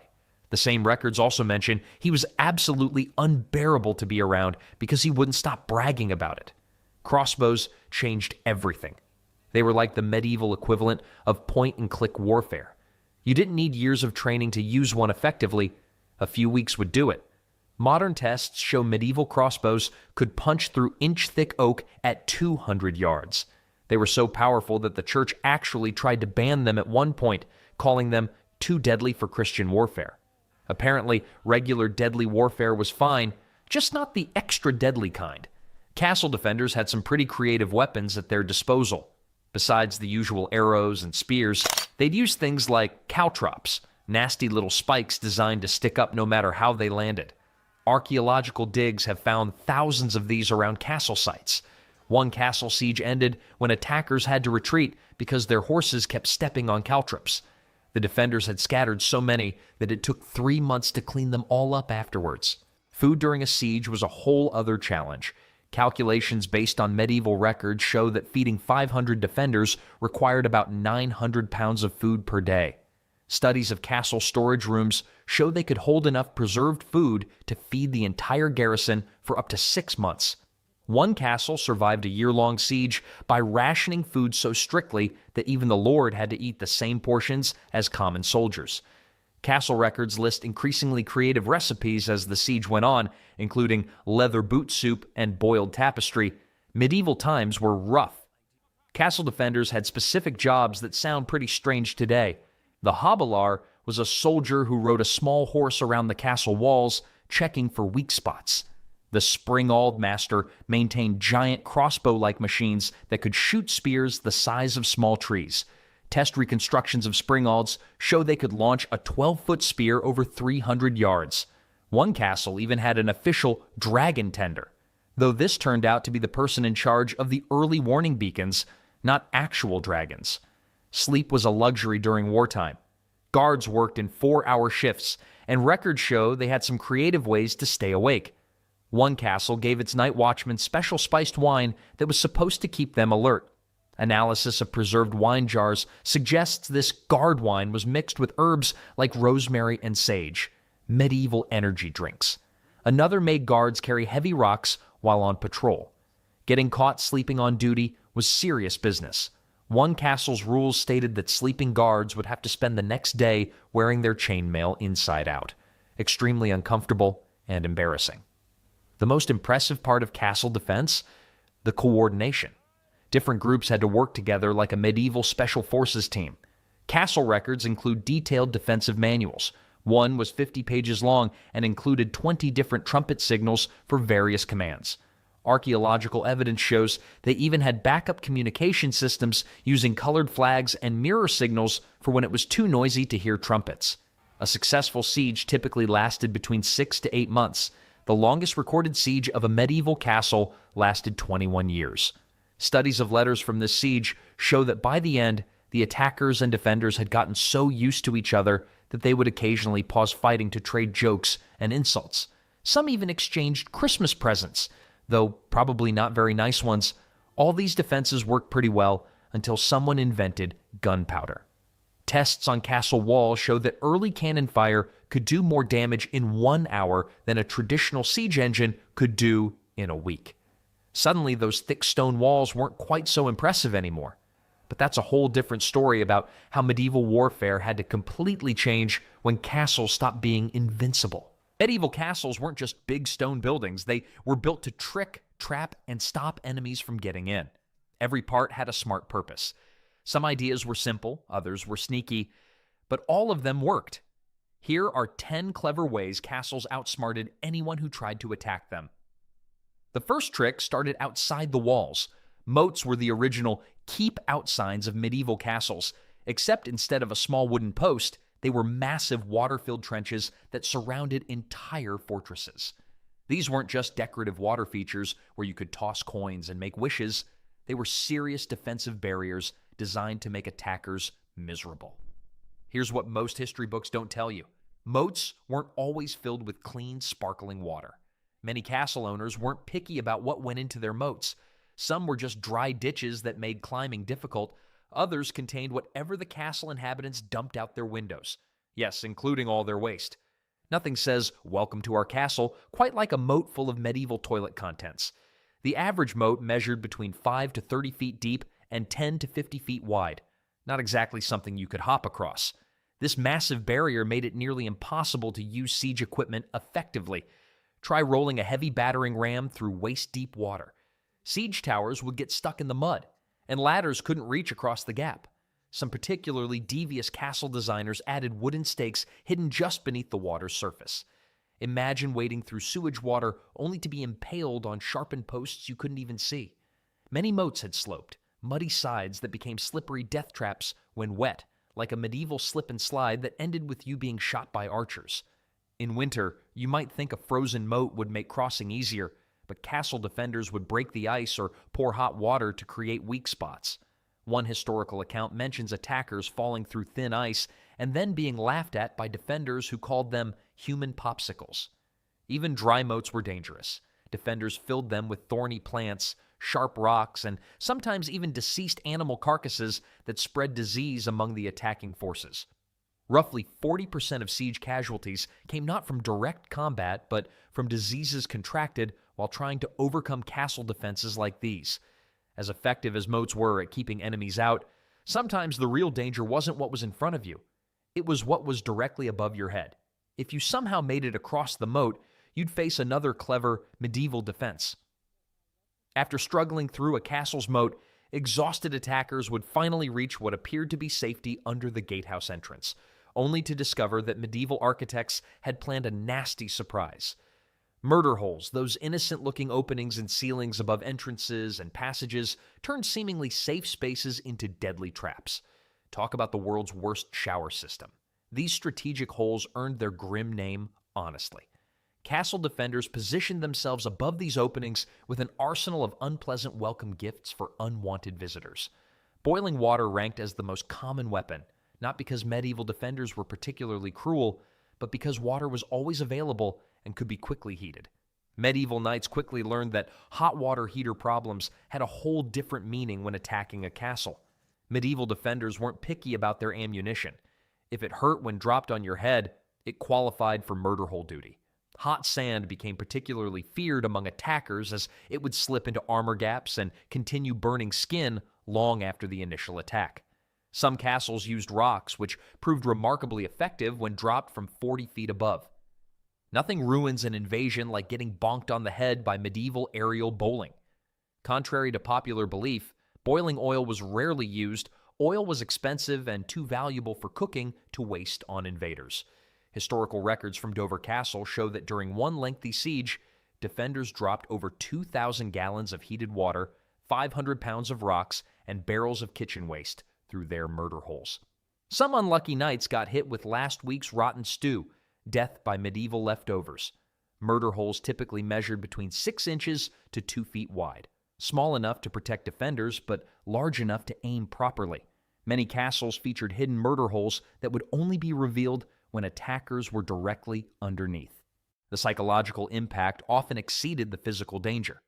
The same records also mention he was absolutely unbearable to be around because he wouldn't stop bragging about it. Crossbows changed everything. They were like the medieval equivalent of point-and-click warfare. You didn't need years of training to use one effectively. A few weeks would do it. Modern tests show medieval crossbows could punch through inch-thick oak at 200 yards. They were so powerful that the church actually tried to ban them at one point, calling them too deadly for Christian warfare. Apparently, regular deadly warfare was fine, just not the extra deadly kind. Castle defenders had some pretty creative weapons at their disposal. Besides the usual arrows and spears, they'd use things like caltrops, nasty little spikes designed to stick up no matter how they landed. Archaeological digs have found thousands of these around castle sites. One castle siege ended when attackers had to retreat because their horses kept stepping on caltrops. The defenders had scattered so many that it took 3 months to clean them all up afterwards. Food during a siege was a whole other challenge. Calculations based on medieval records show that feeding 500 defenders required about 900 pounds of food per day. Studies of castle storage rooms show they could hold enough preserved food to feed the entire garrison for up to 6 months. One castle survived a year-long siege by rationing food so strictly that even the lord had to eat the same portions as common soldiers. Castle records list increasingly creative recipes as the siege went on, including leather boot soup and boiled tapestry. Medieval times were rough. Castle defenders had specific jobs that sound pretty strange today. The hobilar was a soldier who rode a small horse around the castle walls, checking for weak spots. The spring-auld master maintained giant crossbow-like machines that could shoot spears the size of small trees. Test reconstructions of spring-aulds show they could launch a 12-foot spear over 300 yards. One castle even had an official dragon tender, though this turned out to be the person in charge of the early warning beacons, not actual dragons. Sleep was a luxury during wartime. Guards worked in 4-hour shifts, and records show they had some creative ways to stay awake. One castle gave its night watchmen special spiced wine that was supposed to keep them alert. Analysis of preserved wine jars suggests this guard wine was mixed with herbs like rosemary and sage, medieval energy drinks. Another made guards carry heavy rocks while on patrol. Getting caught sleeping on duty was serious business. One castle's rules stated that sleeping guards would have to spend the next day wearing their chainmail inside out. Extremely uncomfortable and embarrassing. The most impressive part of castle defense? The coordination. Different groups had to work together like a medieval special forces team. Castle records include detailed defensive manuals. One was 50 pages long and included 20 different trumpet signals for various commands. Archaeological evidence shows they even had backup communication systems using colored flags and mirror signals for when it was too noisy to hear trumpets. A successful siege typically lasted between 6 to 8 months. The longest recorded siege of a medieval castle lasted 21 years. Studies of letters from this siege show that by the end, the attackers and defenders had gotten so used to each other that they would occasionally pause fighting to trade jokes and insults. Some even exchanged Christmas presents, though probably not very nice ones. All these defenses worked pretty well until someone invented gunpowder. Tests on castle walls showed that early cannon fire could do more damage in 1 hour than a traditional siege engine could do in a week. Suddenly, those thick stone walls weren't quite so impressive anymore. But that's a whole different story about how medieval warfare had to completely change when castles stopped being invincible. Medieval castles weren't just big stone buildings. They were built to trick, trap, and stop enemies from getting in. Every part had a smart purpose. Some ideas were simple, others were sneaky, but all of them worked. Here are 10 clever ways castles outsmarted anyone who tried to attack them. The first trick started outside the walls. Moats were the original keep-out signs of medieval castles, except instead of a small wooden post, they were massive water-filled trenches that surrounded entire fortresses. These weren't just decorative water features where you could toss coins and make wishes. They were serious defensive barriers designed to make attackers miserable. Here's what most history books don't tell you. Moats weren't always filled with clean, sparkling water. Many castle owners weren't picky about what went into their moats. Some were just dry ditches that made climbing difficult. Others contained whatever the castle inhabitants dumped out their windows. Yes, including all their waste. Nothing says, "Welcome to our castle," quite like a moat full of medieval toilet contents. The average moat measured between 5 to 30 feet deep and 10 to 50 feet wide. Not exactly something you could hop across. This massive barrier made it nearly impossible to use siege equipment effectively. Try rolling a heavy battering ram through waist-deep water. Siege towers would get stuck in the mud. and ladders couldn't reach across the gap. Some particularly devious castle designers added wooden stakes hidden just beneath the water's surface. Imagine wading through sewage water only to be impaled on sharpened posts you couldn't even see. Many moats had sloped, muddy sides that became slippery death traps when wet, like a medieval slip and slide that ended with you being shot by archers. In winter, you might think a frozen moat would make crossing easier, but castle defenders would break the ice or pour hot water to create weak spots. One historical account mentions attackers falling through thin ice and then being laughed at by defenders who called them human popsicles. Even dry moats were dangerous. Defenders filled them with thorny plants, sharp rocks, and sometimes even deceased animal carcasses that spread disease among the attacking forces. Roughly 40% of siege casualties came not from direct combat, but from diseases contracted while trying to overcome castle defenses like these. As effective as moats were at keeping enemies out, sometimes the real danger wasn't what was in front of you. It was what was directly above your head. If you somehow made it across the moat, you'd face another clever medieval defense. After struggling through a castle's moat, exhausted attackers would finally reach what appeared to be safety under the gatehouse entrance, only to discover that medieval architects had planned a nasty surprise. Murder holes, those innocent-looking openings in ceilings above entrances and passages, turned seemingly safe spaces into deadly traps. Talk about the world's worst shower system. These strategic holes earned their grim name honestly. Castle defenders positioned themselves above these openings with an arsenal of unpleasant welcome gifts for unwanted visitors. Boiling water ranked as the most common weapon, not because medieval defenders were particularly cruel, but because water was always available and could be quickly heated. Medieval knights quickly learned that hot water heater problems had a whole different meaning when attacking a castle. Medieval defenders weren't picky about their ammunition. If it hurt when dropped on your head, it qualified for murder hole duty. Hot sand became particularly feared among attackers as it would slip into armor gaps and continue burning skin long after the initial attack. Some castles used rocks, which proved remarkably effective when dropped from 40 feet above. Nothing ruins an invasion like getting bonked on the head by medieval aerial bowling. Contrary to popular belief, boiling oil was rarely used. Oil was expensive and too valuable for cooking to waste on invaders. Historical records from Dover Castle show that during one lengthy siege, defenders dropped over 2,000 gallons of heated water, 500 pounds of rocks, and barrels of kitchen waste through their murder holes. Some unlucky knights got hit with last week's rotten stew, death by medieval leftovers. Murder holes typically measured between 6 inches to 2 feet wide, small enough to protect defenders, but large enough to aim properly. Many castles featured hidden murder holes that would only be revealed when attackers were directly underneath. The psychological impact often exceeded the physical danger.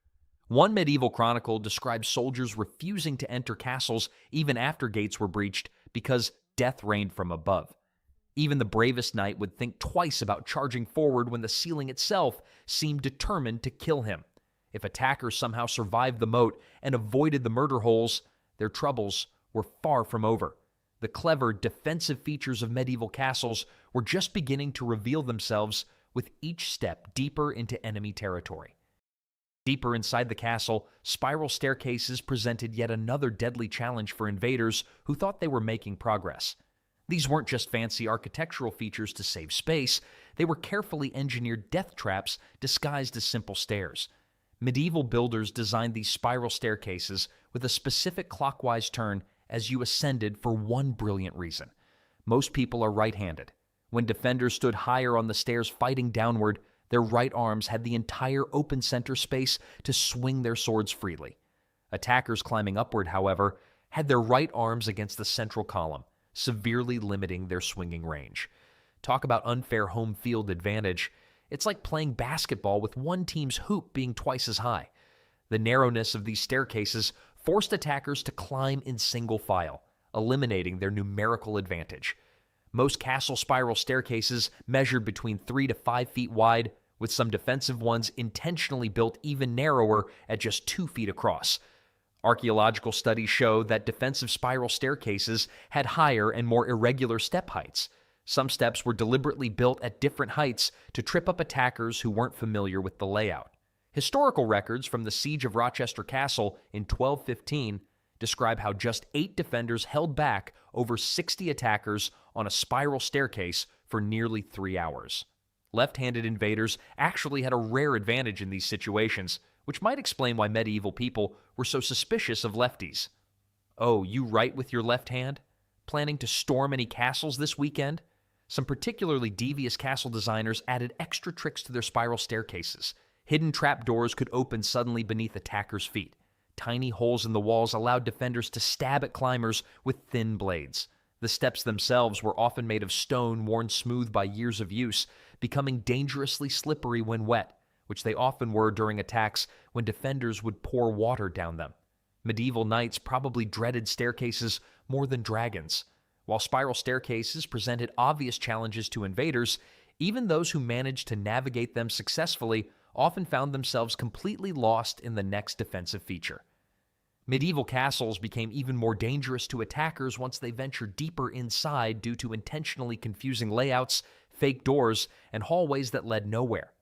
One medieval chronicle describes soldiers refusing to enter castles even after gates were breached because death reigned from above. Even the bravest knight would think twice about charging forward when the ceiling itself seemed determined to kill him. If attackers somehow survived the moat and avoided the murder holes, their troubles were far from over. The clever defensive features of medieval castles were just beginning to reveal themselves with each step deeper into enemy territory. Deeper inside the castle, spiral staircases presented yet another deadly challenge for invaders who thought they were making progress. These weren't just fancy architectural features to save space, they were carefully engineered death traps disguised as simple stairs. Medieval builders designed these spiral staircases with a specific clockwise turn as you ascended for one brilliant reason. Most people are right-handed. When defenders stood higher on the stairs fighting downward, their right arms had the entire open center space to swing their swords freely. Attackers climbing upward, however, had their right arms against the central column, severely limiting their swinging range. Talk about unfair home field advantage. It's like playing basketball with one team's hoop being twice as high. The narrowness of these staircases forced attackers to climb in single file, eliminating their numerical advantage. Most castle spiral staircases measured between 3 to 5 feet wide, with some defensive ones intentionally built even narrower at just 2 feet across. Archaeological studies show that defensive spiral staircases had higher and more irregular step heights. Some steps were deliberately built at different heights to trip up attackers who weren't familiar with the layout. Historical records from the siege of Rochester Castle in 1215 describe how just 8 defenders held back over 60 attackers on a spiral staircase for nearly 3 hours. Left-handed invaders actually had a rare advantage in these situations, which might explain why medieval people were so suspicious of lefties. Oh, you write with your left hand? Planning to storm any castles this weekend? Some particularly devious castle designers added extra tricks to their spiral staircases. Hidden trapdoors could open suddenly beneath attackers' feet. Tiny holes in the walls allowed defenders to stab at climbers with thin blades. The steps themselves were often made of stone worn smooth by years of use, becoming dangerously slippery when wet, which they often were during attacks when defenders would pour water down them. Medieval knights probably dreaded staircases more than dragons. While spiral staircases presented obvious challenges to invaders, even those who managed to navigate them successfully often found themselves completely lost in the next defensive feature. Medieval castles became even more dangerous to attackers once they ventured deeper inside due to intentionally confusing layouts, fake doors, and hallways that led nowhere.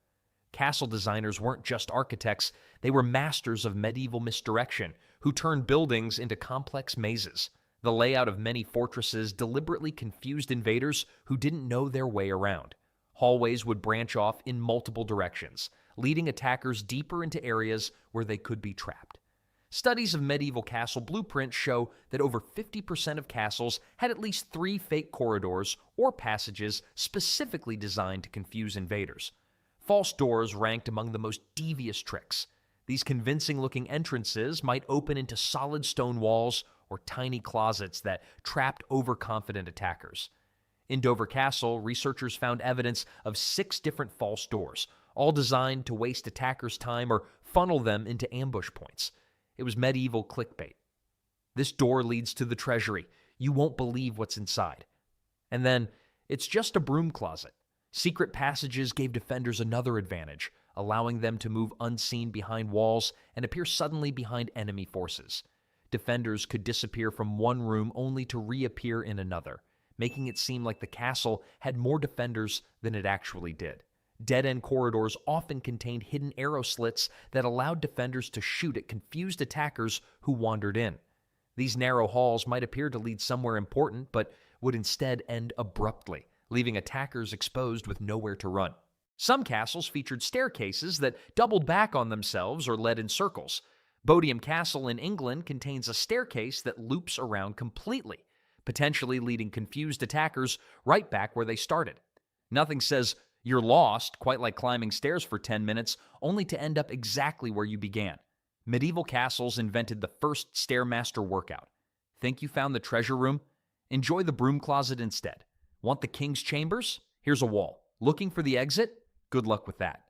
Castle designers weren't just architects, they were masters of medieval misdirection, who turned buildings into complex mazes. The layout of many fortresses deliberately confused invaders who didn't know their way around. Hallways would branch off in multiple directions, leading attackers deeper into areas where they could be trapped. Studies of medieval castle blueprints show that over 50% of castles had at least 3 fake corridors or passages specifically designed to confuse invaders. False doors ranked among the most devious tricks. These convincing-looking entrances might open into solid stone walls or tiny closets that trapped overconfident attackers. In Dover Castle, researchers found evidence of 6 different false doors, all designed to waste attackers' time or funnel them into ambush points. It was medieval clickbait. This door leads to the treasury. You won't believe what's inside. And then, it's just a broom closet. Secret passages gave defenders another advantage, allowing them to move unseen behind walls and appear suddenly behind enemy forces. Defenders could disappear from one room only to reappear in another, making it seem like the castle had more defenders than it actually did. Dead-end corridors often contained hidden arrow slits that allowed defenders to shoot at confused attackers who wandered in. These narrow halls might appear to lead somewhere important, but would instead end abruptly, leaving attackers exposed with nowhere to run. Some castles featured staircases that doubled back on themselves or led in circles. Bodiam Castle in England contains a staircase that loops around completely, potentially leading confused attackers right back where they started. Nothing says you're lost quite like climbing stairs for 10 minutes, only to end up exactly where you began. Medieval castles invented the first Stairmaster workout. Think you found the treasure room? Enjoy the broom closet instead. Want the king's chambers? Here's a wall. Looking for the exit? Good luck with that.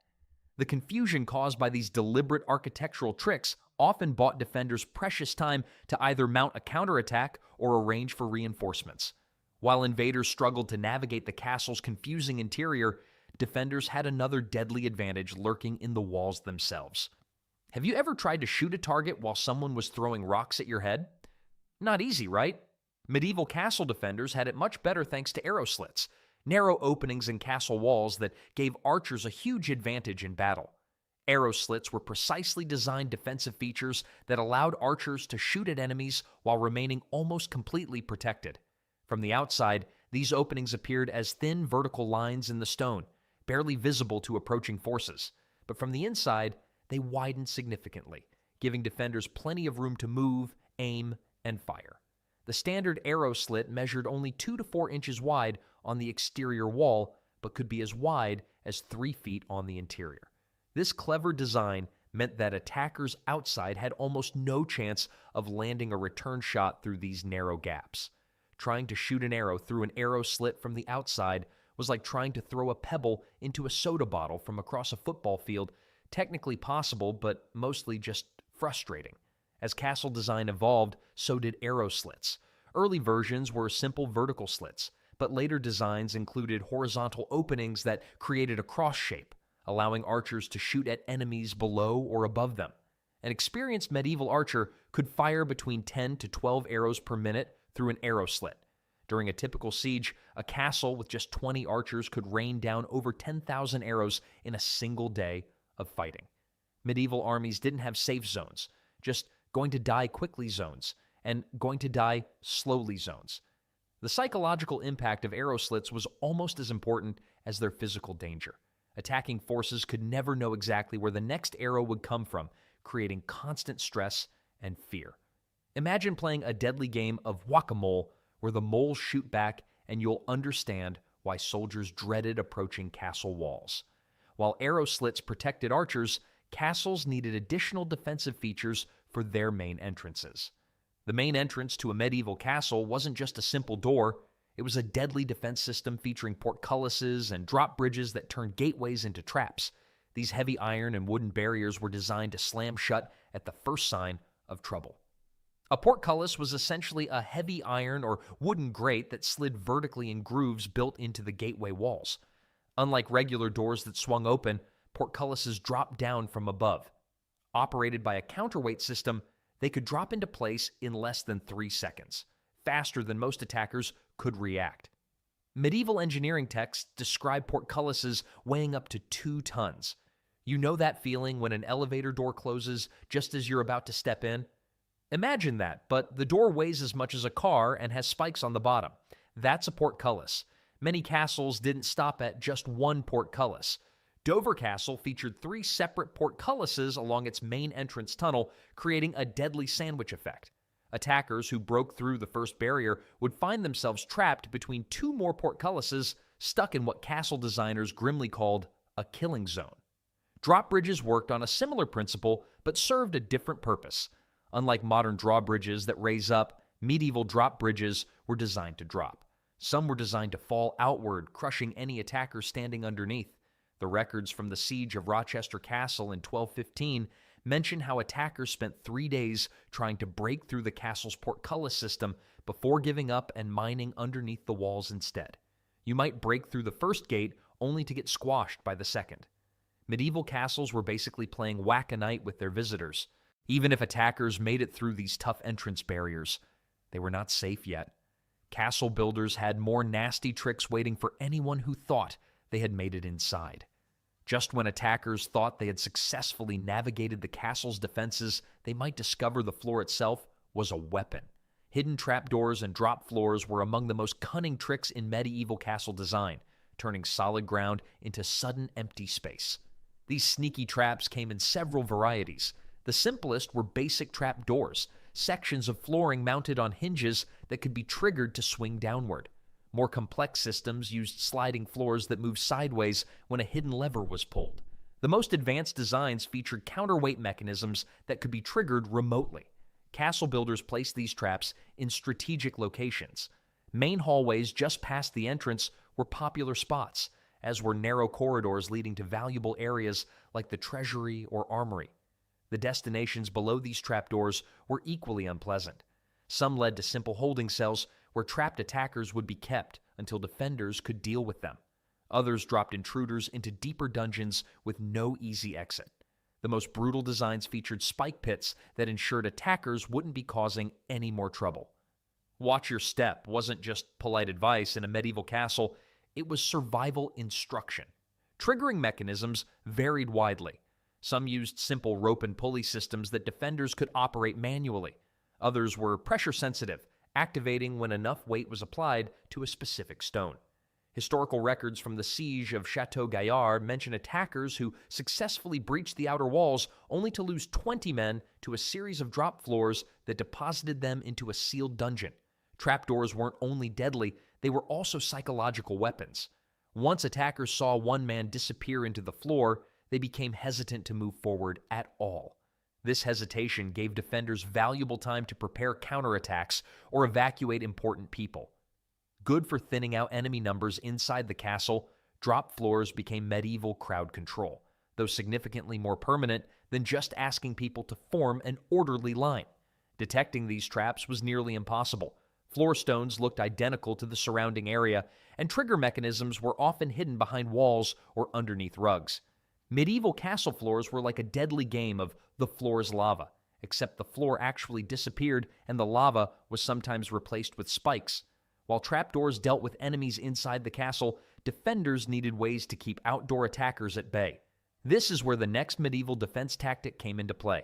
The confusion caused by these deliberate architectural tricks often bought defenders precious time to either mount a counterattack or arrange for reinforcements. While invaders struggled to navigate the castle's confusing interior, defenders had another deadly advantage lurking in the walls themselves. Have you ever tried to shoot a target while someone was throwing rocks at your head? Not easy, right? Medieval castle defenders had it much better thanks to arrow slits, narrow openings in castle walls that gave archers a huge advantage in battle. Arrow slits were precisely designed defensive features that allowed archers to shoot at enemies while remaining almost completely protected. From the outside, these openings appeared as thin vertical lines in the stone, barely visible to approaching forces. But from the inside, they widened significantly, giving defenders plenty of room to move, aim, and fire. The standard arrow slit measured only 2 to 4 inches wide on the exterior wall, but could be as wide as 3 feet on the interior. This clever design meant that attackers outside had almost no chance of landing a return shot through these narrow gaps. Trying to shoot an arrow through an arrow slit from the outside was like trying to throw a pebble into a soda bottle from across a football field, technically possible, but mostly just frustrating. As castle design evolved, so did arrow slits. Early versions were simple vertical slits, but later designs included horizontal openings that created a cross shape, allowing archers to shoot at enemies below or above them. An experienced medieval archer could fire between 10 to 12 arrows per minute through an arrow slit. During a typical siege, a castle with just 20 archers could rain down over 10,000 arrows in a single day of fighting. Medieval armies didn't have safe zones, just going to die quickly zones, and going to die slowly zones. The psychological impact of arrow slits was almost as important as their physical danger. Attacking forces could never know exactly where the next arrow would come from, creating constant stress and fear. Imagine playing a deadly game of whack-a-mole where the moles shoot back and you'll understand why soldiers dreaded approaching castle walls. While arrow slits protected archers, castles needed additional defensive features for their main entrances. The main entrance to a medieval castle wasn't just a simple door, it was a deadly defense system featuring portcullises and drop bridges that turned gateways into traps. These heavy iron and wooden barriers were designed to slam shut at the first sign of trouble. A portcullis was essentially a heavy iron or wooden grate that slid vertically in grooves built into the gateway walls. Unlike regular doors that swung open, portcullises dropped down from above. Operated by a counterweight system, they could drop into place in less than 3 seconds, faster than most attackers could react. Medieval engineering texts describe portcullises weighing up to 2 tons. You know that feeling when an elevator door closes just as you're about to step in? Imagine that, but the door weighs as much as a car and has spikes on the bottom. That's a portcullis. Many castles didn't stop at just one portcullis. Dover Castle featured 3 separate portcullises along its main entrance tunnel, creating a deadly sandwich effect. Attackers who broke through the first barrier would find themselves trapped between 2 more portcullises, stuck in what castle designers grimly called a killing zone. Drop bridges worked on a similar principle, but served a different purpose. Unlike modern drawbridges that raise up, medieval drop bridges were designed to drop. Some were designed to fall outward, crushing any attacker standing underneath. The records from the siege of Rochester Castle in 1215 mention how attackers spent 3 days trying to break through the castle's portcullis system before giving up and mining underneath the walls instead. You might break through the first gate only to get squashed by the second. Medieval castles were basically playing whack-a-night with their visitors. Even if attackers made it through these tough entrance barriers, they were not safe yet. Castle builders had more nasty tricks waiting for anyone who thought they had made it inside. Just when attackers thought they had successfully navigated the castle's defenses, they might discover the floor itself was a weapon. Hidden trapdoors and drop floors were among the most cunning tricks in medieval castle design, turning solid ground into sudden empty space. These sneaky traps came in several varieties. The simplest were basic trap doors, sections of flooring mounted on hinges that could be triggered to swing downward. More complex systems used sliding floors that moved sideways when a hidden lever was pulled. The most advanced designs featured counterweight mechanisms that could be triggered remotely. Castle builders placed these traps in strategic locations. Main hallways just past the entrance were popular spots, as were narrow corridors leading to valuable areas like the treasury or armory. The destinations below these trapdoors were equally unpleasant. Some led to simple holding cells where trapped attackers would be kept until defenders could deal with them. Others dropped intruders into deeper dungeons with no easy exit. The most brutal designs featured spike pits that ensured attackers wouldn't be causing any more trouble. Watch your step wasn't just polite advice in a medieval castle, it was survival instruction. Triggering mechanisms varied widely. Some used simple rope and pulley systems that defenders could operate manually. Others were pressure-sensitive, activating when enough weight was applied to a specific stone. Historical records from the siege of Chateau Gaillard mention attackers who successfully breached the outer walls only to lose 20 men to a series of drop floors that deposited them into a sealed dungeon. Trapdoors weren't only deadly, they were also psychological weapons. Once attackers saw one man disappear into the floor, they became hesitant to move forward at all. This hesitation gave defenders valuable time to prepare counterattacks or evacuate important people. Good for thinning out enemy numbers inside the castle, drop floors became medieval crowd control, though significantly more permanent than just asking people to form an orderly line. Detecting these traps was nearly impossible. Floor stones looked identical to the surrounding area, and trigger mechanisms were often hidden behind walls or underneath rugs. Medieval castle floors were like a deadly game of the floor's lava, except the floor actually disappeared and the lava was sometimes replaced with spikes. While trapdoors dealt with enemies inside the castle, defenders needed ways to keep outdoor attackers at bay. This is where the next medieval defense tactic came into play: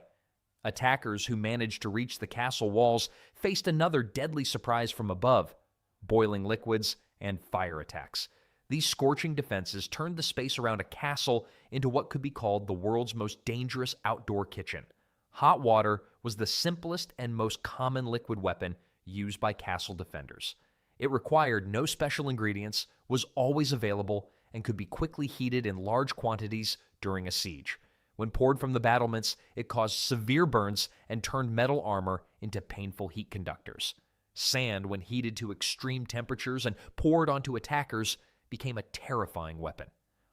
Attackers who managed to reach the castle walls faced another deadly surprise from above: boiling liquids and fire attacks. These scorching defenses turned the space around a castle into what could be called the world's most dangerous outdoor kitchen. Hot water was the simplest and most common liquid weapon used by castle defenders. It required no special ingredients, was always available, and could be quickly heated in large quantities during a siege. When poured from the battlements, it caused severe burns and turned metal armor into painful heat conductors. Sand, when heated to extreme temperatures and poured onto attackers, became a terrifying weapon.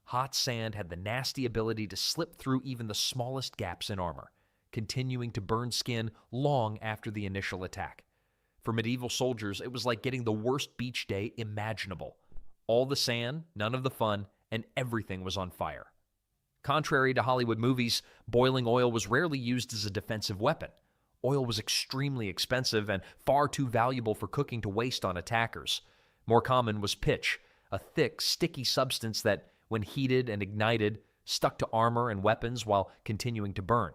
Hot sand had the nasty ability to slip through even the smallest gaps in armor, continuing to burn skin long after the initial attack. For medieval soldiers, it was like getting the worst beach day imaginable. All the sand, none of the fun, and everything was on fire. Contrary to Hollywood movies, boiling oil was rarely used as a defensive weapon. Oil was extremely expensive and far too valuable for cooking to waste on attackers. More common was pitch, a thick, sticky substance that, when heated and ignited, stuck to armor and weapons while continuing to burn.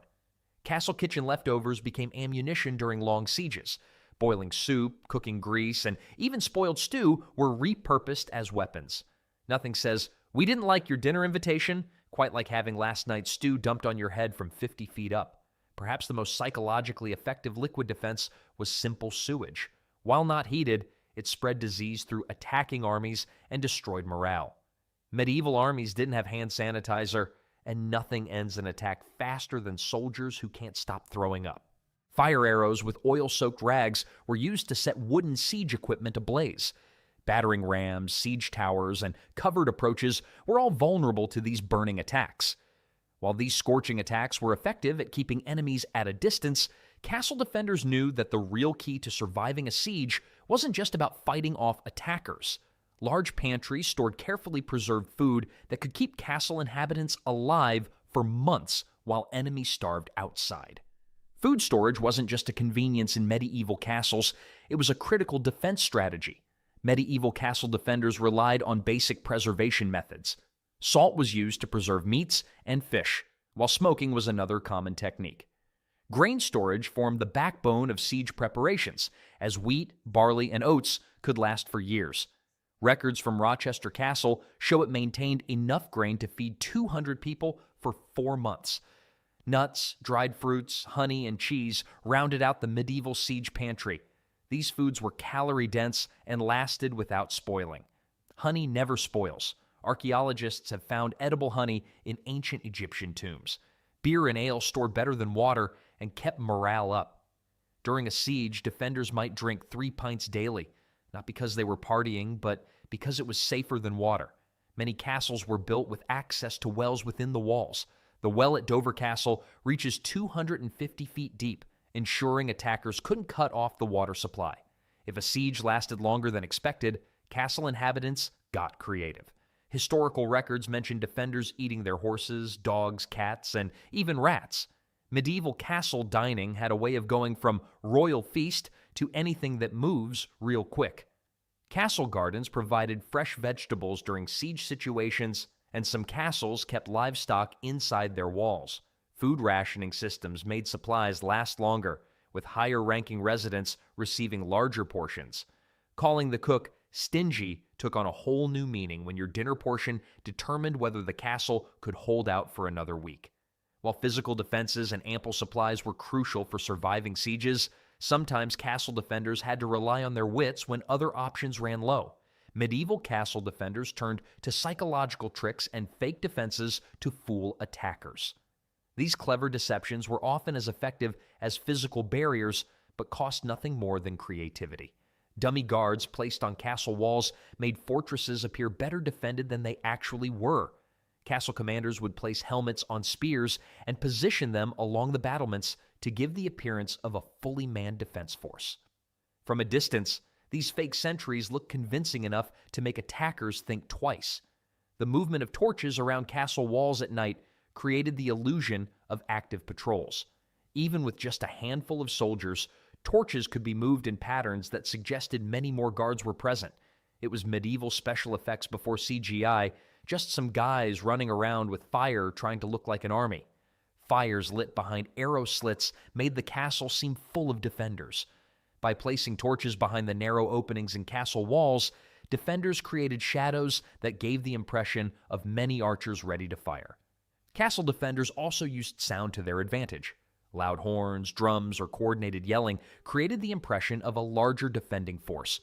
Castle kitchen leftovers became ammunition during long sieges. Boiling soup, cooking grease, and even spoiled stew were repurposed as weapons. Nothing says, "We didn't like your dinner invitation," quite like having last night's stew dumped on your head from 50 feet up. Perhaps the most psychologically effective liquid defense was simple sewage. While not heated, it spread disease through attacking armies and destroyed morale. Medieval armies didn't have hand sanitizer, and nothing ends an attack faster than soldiers who can't stop throwing up. Fire arrows with oil-soaked rags were used to set wooden siege equipment ablaze. Battering rams, siege towers, and covered approaches were all vulnerable to these burning attacks. While these scorching attacks were effective at keeping enemies at a distance, castle defenders knew that the real key to surviving a siege wasn't just about fighting off attackers. Large pantries stored carefully preserved food that could keep castle inhabitants alive for months while enemies starved outside. Food storage wasn't just a convenience in medieval castles, it was a critical defense strategy. Medieval castle defenders relied on basic preservation methods. Salt was used to preserve meats and fish, while smoking was another common technique. Grain storage formed the backbone of siege preparations, as wheat, barley, and oats could last for years. Records from Rochester Castle show it maintained enough grain to feed 200 people for 4 months. Nuts, dried fruits, honey, and cheese rounded out the medieval siege pantry. These foods were calorie-dense and lasted without spoiling. Honey never spoils. Archaeologists have found edible honey in ancient Egyptian tombs. Beer and ale stored better than water and kept morale up. During a siege, defenders might drink 3 pints daily, not because they were partying, but because it was safer than water. Many castles were built with access to wells within the walls. The well at Dover Castle reaches 250 feet deep, ensuring attackers couldn't cut off the water supply. If a siege lasted longer than expected, castle inhabitants got creative. Historical records mention defenders eating their horses, dogs, cats, and even rats. Medieval castle dining had a way of going from royal feast to anything that moves real quick. Castle gardens provided fresh vegetables during siege situations, and some castles kept livestock inside their walls. Food rationing systems made supplies last longer, with higher-ranking residents receiving larger portions. Calling the cook stingy took on a whole new meaning when your dinner portion determined whether the castle could hold out for another week. While physical defenses and ample supplies were crucial for surviving sieges, sometimes castle defenders had to rely on their wits when other options ran low. Medieval castle defenders turned to psychological tricks and fake defenses to fool attackers. These clever deceptions were often as effective as physical barriers, but cost nothing more than creativity. Dummy guards placed on castle walls made fortresses appear better defended than they actually were. Castle commanders would place helmets on spears and position them along the battlements to give the appearance of a fully manned defense force. From a distance, these fake sentries looked convincing enough to make attackers think twice. The movement of torches around castle walls at night created the illusion of active patrols. Even with just a handful of soldiers, torches could be moved in patterns that suggested many more guards were present. It was medieval special effects before CGI, just some guys running around with fire trying to look like an army. fires lit behind arrow slits made the castle seem full of defenders. By placing torches behind the narrow openings in castle walls, defenders created shadows that gave the impression of many archers ready to fire. Castle defenders also used sound to their advantage. Loud horns, drums, or coordinated yelling created the impression of a larger defending force.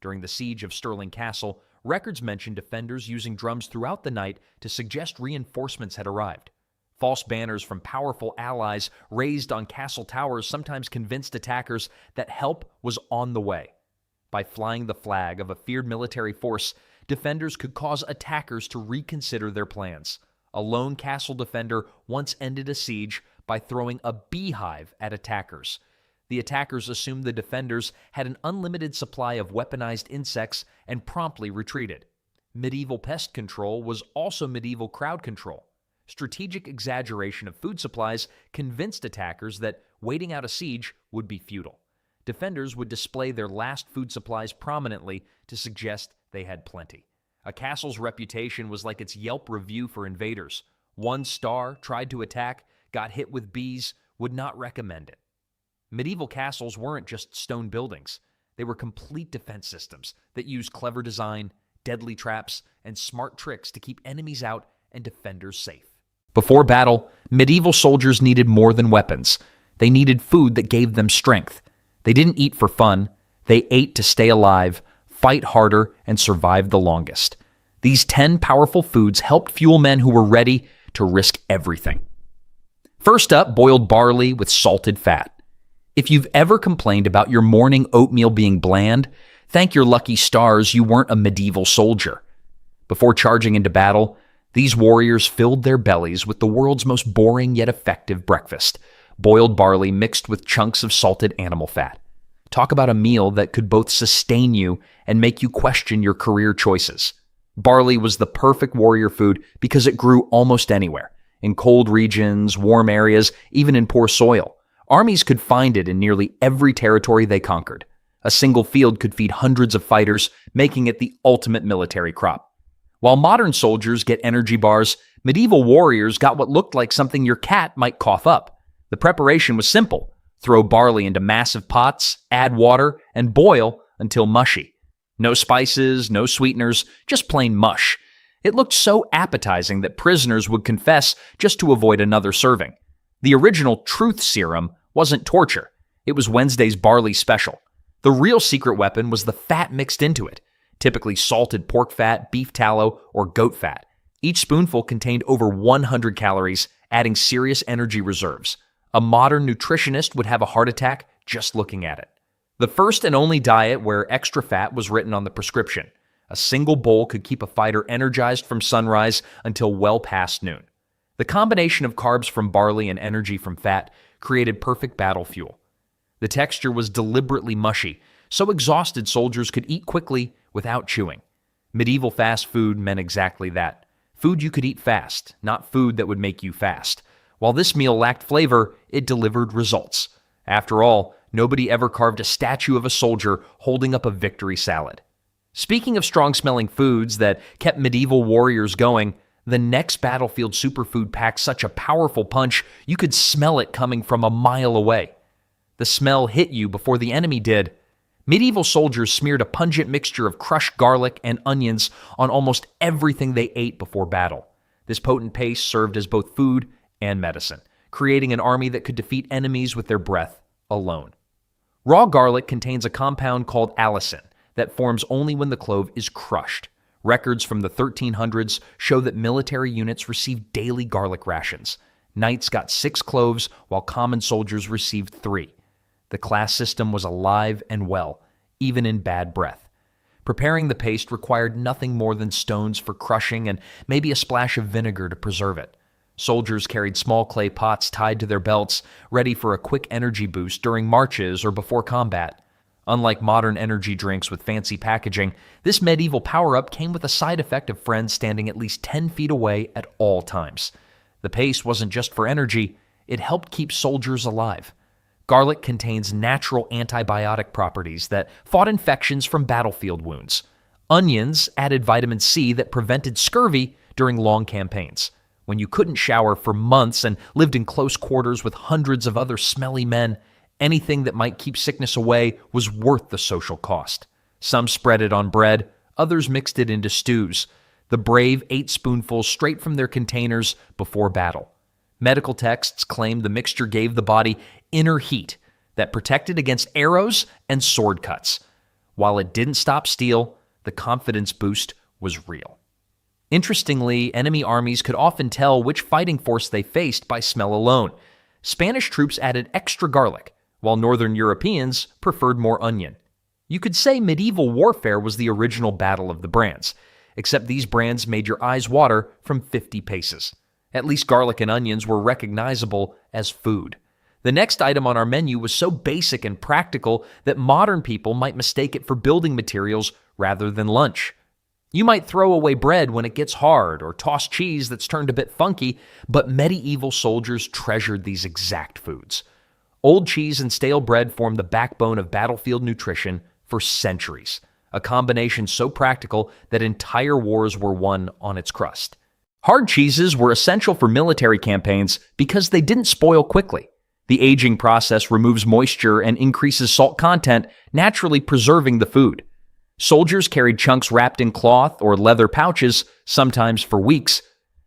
During the siege of Stirling Castle, records mention defenders using drums throughout the night to suggest reinforcements had arrived. False banners from powerful allies raised on castle towers sometimes convinced attackers that help was on the way. By flying the flag of a feared military force, defenders could cause attackers to reconsider their plans. A lone castle defender once ended a siege by throwing a beehive at attackers. The attackers assumed the defenders had an unlimited supply of weaponized insects and promptly retreated. Medieval pest control was also medieval crowd control. Strategic exaggeration of food supplies convinced attackers that waiting out a siege would be futile. Defenders would display their last food supplies prominently to suggest they had plenty. A castle's reputation was like its Yelp review for invaders. 1 star, tried to attack, got hit with bees, would not recommend it. Medieval castles weren't just stone buildings. They were complete defense systems that used clever design, deadly traps, and smart tricks to keep enemies out and defenders safe. Before battle, medieval soldiers needed more than weapons. They needed food that gave them strength. They didn't eat for fun. They ate to stay alive, fight harder, and survive the longest. These 10 powerful foods helped fuel men who were ready to risk everything. First up, boiled barley with salted fat. If you've ever complained about your morning oatmeal being bland, thank your lucky stars you weren't a medieval soldier. Before charging into battle, these warriors filled their bellies with the world's most boring yet effective breakfast, boiled barley mixed with chunks of salted animal fat. Talk about a meal that could both sustain you and make you question your career choices. Barley was the perfect warrior food because it grew almost anywhere, in cold regions, warm areas, even in poor soil. Armies could find it in nearly every territory they conquered. A single field could feed hundreds of fighters, making it the ultimate military crop. While modern soldiers get energy bars, medieval warriors got what looked like something your cat might cough up. The preparation was simple. Throw barley into massive pots, add water, and boil until mushy. No spices, no sweeteners, just plain mush. It looked so appetizing that prisoners would confess just to avoid another serving. The original truth serum wasn't torture. It was Wednesday's barley special. The real secret weapon was the fat mixed into it. Typically salted pork fat, beef tallow, or goat fat. Each spoonful contained over 100 calories, adding serious energy reserves. A modern nutritionist would have a heart attack just looking at it. The first and only diet where extra fat was written on the prescription. A single bowl could keep a fighter energized from sunrise until well past noon. The combination of carbs from barley and energy from fat created perfect battle fuel. The texture was deliberately mushy, so exhausted soldiers could eat quickly without chewing. Medieval fast food meant exactly that. Food you could eat fast, not food that would make you fast. While this meal lacked flavor, it delivered results. After all, nobody ever carved a statue of a soldier holding up a victory salad. Speaking of strong-smelling foods that kept medieval warriors going, the next battlefield superfood packed such a powerful punch you could smell it coming from a mile away. The smell hit you before the enemy did. Medieval soldiers smeared a pungent mixture of crushed garlic and onions on almost everything they ate before battle. This potent paste served as both food and medicine, creating an army that could defeat enemies with their breath alone. Raw garlic contains a compound called allicin that forms only when the clove is crushed. Records from the 1300s show that military units received daily garlic rations. Knights got 6 cloves, while common soldiers received 3. The class system was alive and well, even in bad breath. Preparing the paste required nothing more than stones for crushing and maybe a splash of vinegar to preserve it. Soldiers carried small clay pots tied to their belts, ready for a quick energy boost during marches or before combat. Unlike modern energy drinks with fancy packaging, this medieval power-up came with a side effect of friends standing at least 10 feet away at all times. The paste wasn't just for energy, it helped keep soldiers alive. Garlic contains natural antibiotic properties that fought infections from battlefield wounds. Onions added vitamin C that prevented scurvy during long campaigns. When you couldn't shower for months and lived in close quarters with hundreds of other smelly men, anything that might keep sickness away was worth the social cost. Some spread it on bread, others mixed it into stews. The brave ate spoonfuls straight from their containers before battle. Medical texts claimed the mixture gave the body inner heat that protected against arrows and sword cuts. While it didn't stop steel, the confidence boost was real. Interestingly, enemy armies could often tell which fighting force they faced by smell alone. Spanish troops added extra garlic, while Northern Europeans preferred more onion. You could say medieval warfare was the original battle of the brands, except these brands made your eyes water from 50 paces. At least garlic and onions were recognizable as food. The next item on our menu was so basic and practical that modern people might mistake it for building materials rather than lunch. You might throw away bread when it gets hard or toss cheese that's turned a bit funky, but medieval soldiers treasured these exact foods. Old cheese and stale bread formed the backbone of battlefield nutrition for centuries, a combination so practical that entire wars were won on its crust. Hard cheeses were essential for military campaigns because they didn't spoil quickly. The aging process removes moisture and increases salt content, naturally preserving the food. Soldiers carried chunks wrapped in cloth or leather pouches, sometimes for weeks.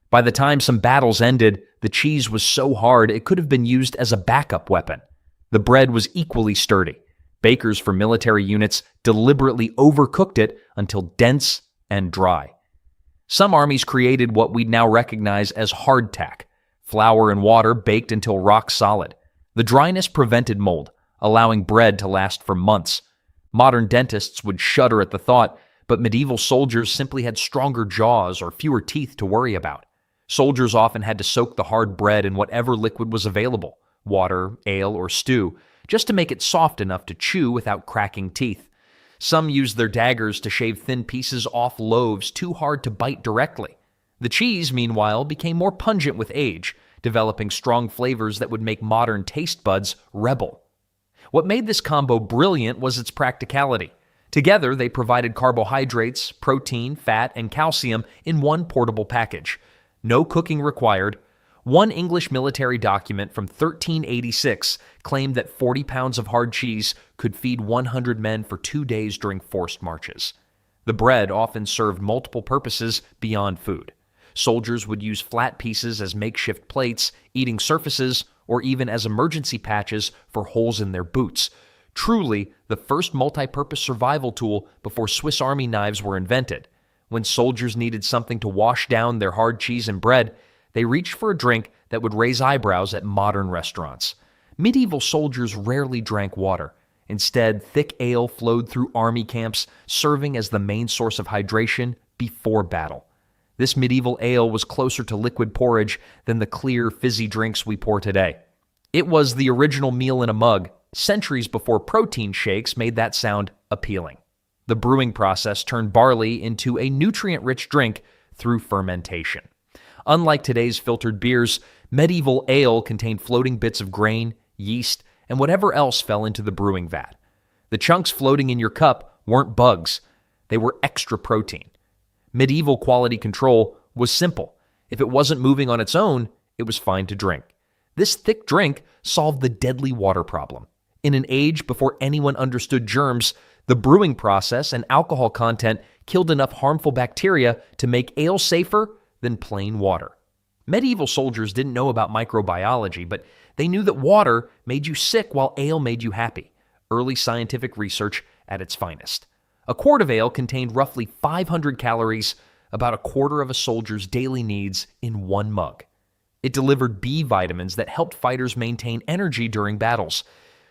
By the time some battles ended, the cheese was so hard it could have been used as a backup weapon. The bread was equally sturdy. Bakers for military units deliberately overcooked it until dense and dry. Some armies created what we now recognize as hardtack, flour and water baked until rock solid. The dryness prevented mold, allowing bread to last for months. Modern dentists would shudder at the thought, but medieval soldiers simply had stronger jaws or fewer teeth to worry about. Soldiers often had to soak the hard bread in whatever liquid was available, water, ale, or stew, just to make it soft enough to chew without cracking teeth. Some used their daggers to shave thin pieces off loaves too hard to bite directly. The cheese, meanwhile, became more pungent with age, developing strong flavors that would make modern taste buds rebel. What made this combo brilliant was its practicality. Together, they provided carbohydrates, protein, fat, and calcium in one portable package. No cooking required. One English military document from 1386 claimed that 40 pounds of hard cheese could feed 100 men for 2 days during forced marches. The bread often served multiple purposes beyond food. Soldiers would use flat pieces as makeshift plates, eating surfaces, or even as emergency patches for holes in their boots. Truly, the first multi-purpose survival tool before Swiss Army knives were invented. When soldiers needed something to wash down their hard cheese and bread, they reached for a drink that would raise eyebrows at modern restaurants. Medieval soldiers rarely drank water. Instead, thick ale flowed through army camps, serving as the main source of hydration before battle. This medieval ale was closer to liquid porridge than the clear, fizzy drinks we pour today. It was the original meal in a mug, centuries before protein shakes made that sound appealing. The brewing process turned barley into a nutrient-rich drink through fermentation. Unlike today's filtered beers, medieval ale contained floating bits of grain, yeast, and whatever else fell into the brewing vat. The chunks floating in your cup weren't bugs. They were extra protein. Medieval quality control was simple. If it wasn't moving on its own, it was fine to drink. This thick drink solved the deadly water problem. In an age before anyone understood germs, the brewing process and alcohol content killed enough harmful bacteria to make ale safer than plain water. Medieval soldiers didn't know about microbiology, but they knew that water made you sick while ale made you happy. Early scientific research at its finest. A quart of ale contained roughly 500 calories, about a quarter of a soldier's daily needs in one mug. It delivered B vitamins that helped fighters maintain energy during battles.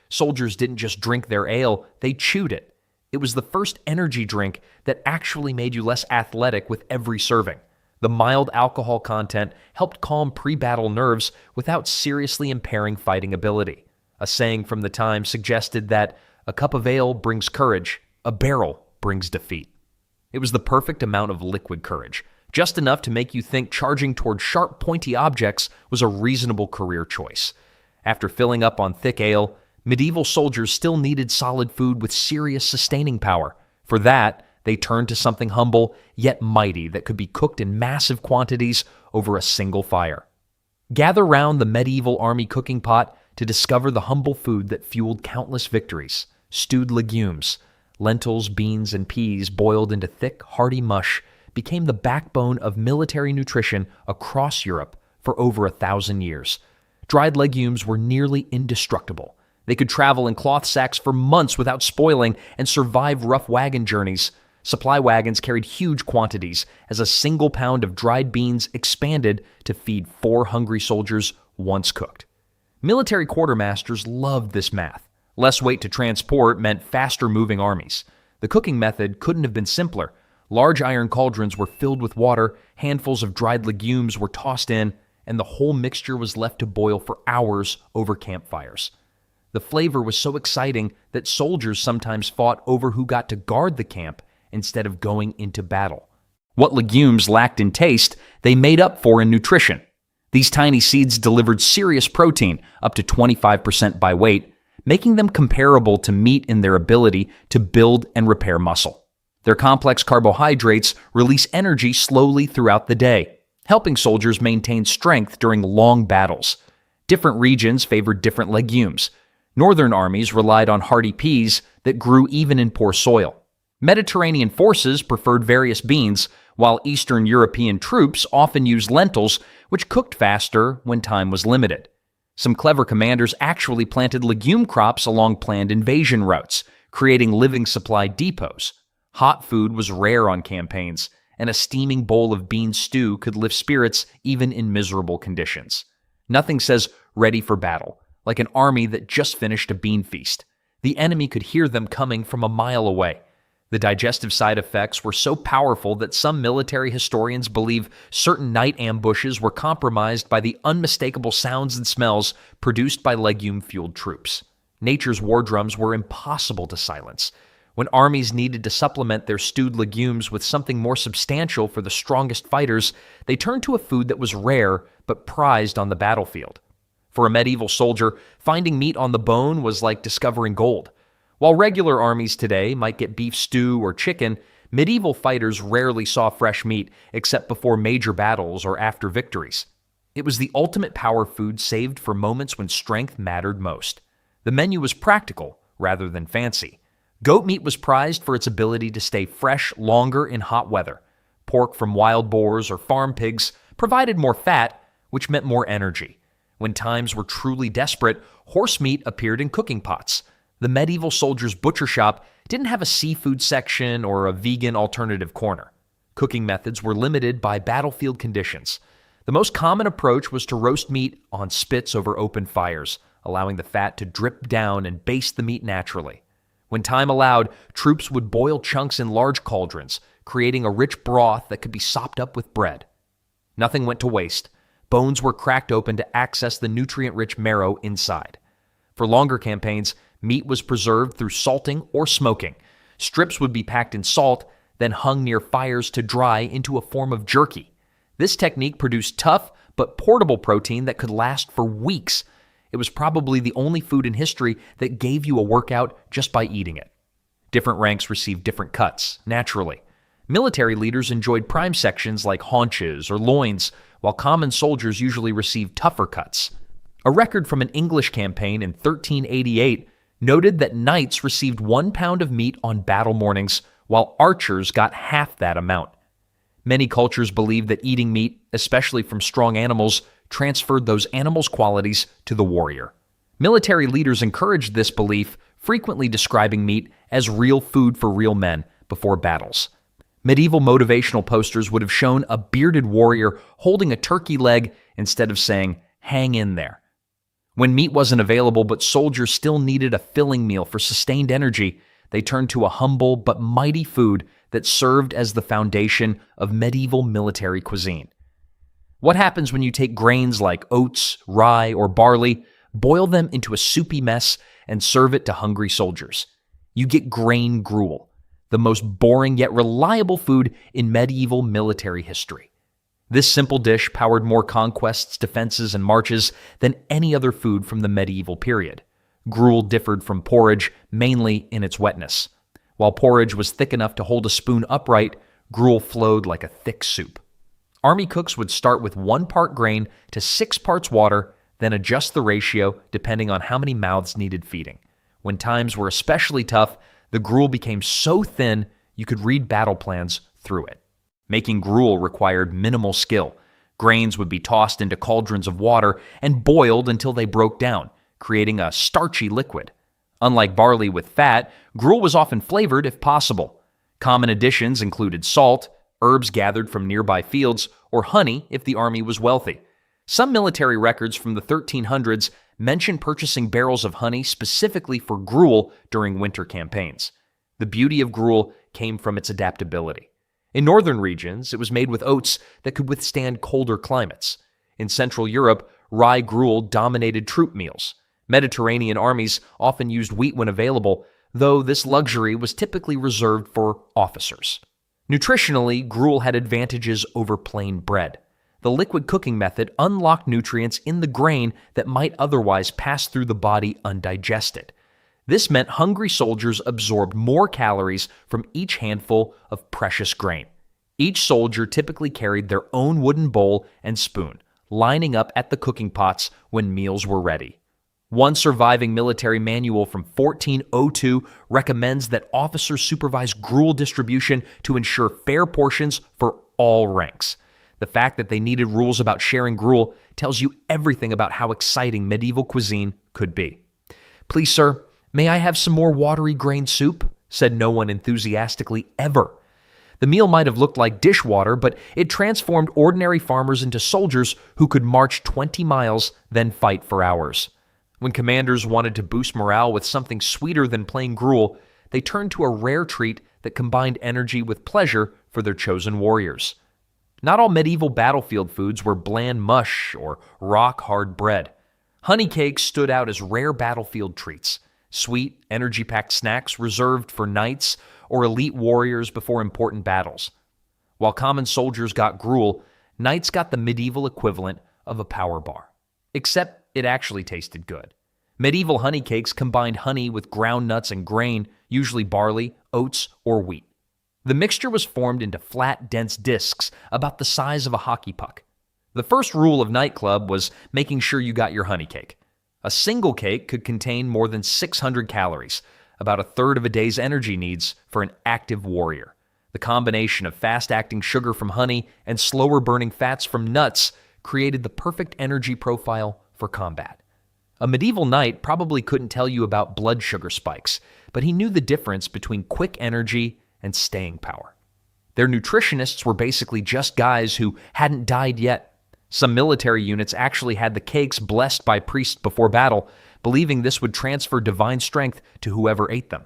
Soldiers didn't just drink their ale, they chewed it. It was the first energy drink that actually made you less athletic with every serving. The mild alcohol content helped calm pre-battle nerves without seriously impairing fighting ability. A saying from the time suggested that a cup of ale brings courage, a barrel brings defeat. It was the perfect amount of liquid courage, just enough to make you think charging toward sharp, pointy objects was a reasonable career choice. After filling up on thick ale, medieval soldiers still needed solid food with serious sustaining power. For that, they turned to something humble yet mighty that could be cooked in massive quantities over a single fire. Gather round the medieval army cooking pot to discover the humble food that fueled countless victories: stewed legumes. Lentils, beans, and peas boiled into thick, hearty mush became the backbone of military nutrition across Europe for over 1,000 years. Dried legumes were nearly indestructible. They could travel in cloth sacks for months without spoiling and survive rough wagon journeys. Supply wagons carried huge quantities as a single pound of dried beans expanded to feed 4 hungry soldiers once cooked. Military quartermasters loved this math. Less weight to transport meant faster-moving armies. The cooking method couldn't have been simpler. Large iron cauldrons were filled with water, handfuls of dried legumes were tossed in, and the whole mixture was left to boil for hours over campfires. The flavor was so exciting that soldiers sometimes fought over who got to guard the camp instead of going into battle. What legumes lacked in taste, they made up for in nutrition. These tiny seeds delivered serious protein, up to 25% by weight, making them comparable to meat in their ability to build and repair muscle. Their complex carbohydrates release energy slowly throughout the day, helping soldiers maintain strength during long battles. Different regions favored different legumes. Northern armies relied on hardy peas that grew even in poor soil. Mediterranean forces preferred various beans, while Eastern European troops often used lentils, which cooked faster when time was limited. Some clever commanders actually planted legume crops along planned invasion routes, creating living supply depots. Hot food was rare on campaigns, and a steaming bowl of bean stew could lift spirits even in miserable conditions. Nothing says ready for battle like an army that just finished a bean feast. The enemy could hear them coming from a mile away. The digestive side effects were so powerful that some military historians believe certain night ambushes were compromised by the unmistakable sounds and smells produced by legume-fueled troops. Nature's war drums were impossible to silence. When armies needed to supplement their stewed legumes with something more substantial for the strongest fighters, they turned to a food that was rare but prized on the battlefield. For a medieval soldier, finding meat on the bone was like discovering gold. While regular armies today might get beef stew or chicken, medieval fighters rarely saw fresh meat except before major battles or after victories. It was the ultimate power food saved for moments when strength mattered most. The menu was practical rather than fancy. Goat meat was prized for its ability to stay fresh longer in hot weather. Pork from wild boars or farm pigs provided more fat, which meant more energy. When times were truly desperate, horse meat appeared in cooking pots. The medieval soldier's butcher shop didn't have a seafood section or a vegan alternative corner. Cooking methods were limited by battlefield conditions. The most common approach was to roast meat on spits over open fires, allowing the fat to drip down and baste the meat naturally. When time allowed, troops would boil chunks in large cauldrons, creating a rich broth that could be sopped up with bread. Nothing went to waste. Bones were cracked open to access the nutrient-rich marrow inside. For longer campaigns, meat was preserved through salting or smoking. Strips would be packed in salt, then hung near fires to dry into a form of jerky. This technique produced tough but portable protein that could last for weeks. It was probably the only food in history that gave you a workout just by eating it. Different ranks received different cuts, naturally. Military leaders enjoyed prime sections like haunches or loins, while common soldiers usually received tougher cuts. A record from an English campaign in 1388 noted that knights received 1 pound of meat on battle mornings, while archers got half that amount. Many cultures believed that eating meat, especially from strong animals, transferred those animals' qualities to the warrior. Military leaders encouraged this belief, frequently describing meat as real food for real men before battles. Medieval motivational posters would have shown a bearded warrior holding a turkey leg instead of saying, "Hang in there." When meat wasn't available but soldiers still needed a filling meal for sustained energy, they turned to a humble but mighty food that served as the foundation of medieval military cuisine. What happens when you take grains like oats, rye, or barley, boil them into a soupy mess, and serve it to hungry soldiers? You get grain gruel, the most boring yet reliable food in medieval military history. This simple dish powered more conquests, defenses, and marches than any other food from the medieval period. Gruel differed from porridge mainly in its wetness. While porridge was thick enough to hold a spoon upright, gruel flowed like a thick soup. Army cooks would start with 1 part grain to 6 parts water, then adjust the ratio depending on how many mouths needed feeding. When times were especially tough, the gruel became so thin you could read battle plans through it. Making gruel required minimal skill. Grains would be tossed into cauldrons of water and boiled until they broke down, creating a starchy liquid. Unlike barley with fat, gruel was often flavored if possible. Common additions included salt, herbs gathered from nearby fields, or honey if the army was wealthy. Some military records from the 1300s mention purchasing barrels of honey specifically for gruel during winter campaigns. The beauty of gruel came from its adaptability. In northern regions, it was made with oats that could withstand colder climates. In Central Europe, rye gruel dominated troop meals. Mediterranean armies often used wheat when available, though this luxury was typically reserved for officers. Nutritionally, gruel had advantages over plain bread. The liquid cooking method unlocked nutrients in the grain that might otherwise pass through the body undigested. This meant hungry soldiers absorbed more calories from each handful of precious grain. Each soldier typically carried their own wooden bowl and spoon, lining up at the cooking pots when meals were ready. One surviving military manual from 1402 recommends that officers supervise gruel distribution to ensure fair portions for all ranks. The fact that they needed rules about sharing gruel tells you everything about how exciting medieval cuisine could be. "Please, sir, may I have some more watery grain soup?" said no one enthusiastically ever. The meal might have looked like dishwater, but it transformed ordinary farmers into soldiers who could march 20 miles, then fight for hours. When commanders wanted to boost morale with something sweeter than plain gruel, they turned to a rare treat that combined energy with pleasure for their chosen warriors. Not all medieval battlefield foods were bland mush or rock-hard bread. Honey cakes stood out as rare battlefield treats, sweet, energy-packed snacks reserved for knights or elite warriors before important battles. While common soldiers got gruel, knights got the medieval equivalent of a power bar. Except it actually tasted good. Medieval honey cakes combined honey with ground nuts and grain, usually barley, oats, or wheat. The mixture was formed into flat, dense discs about the size of a hockey puck. The first rule of nightclub was making sure you got your honey cake. A single cake could contain more than 600 calories, about a third of a day's energy needs for an active warrior. The combination of fast-acting sugar from honey and slower-burning fats from nuts created the perfect energy profile for combat. A medieval knight probably couldn't tell you about blood sugar spikes, but he knew the difference between quick energy and staying power. Their nutritionists were basically just guys who hadn't died yet. Some military units actually had the cakes blessed by priests before battle, believing this would transfer divine strength to whoever ate them.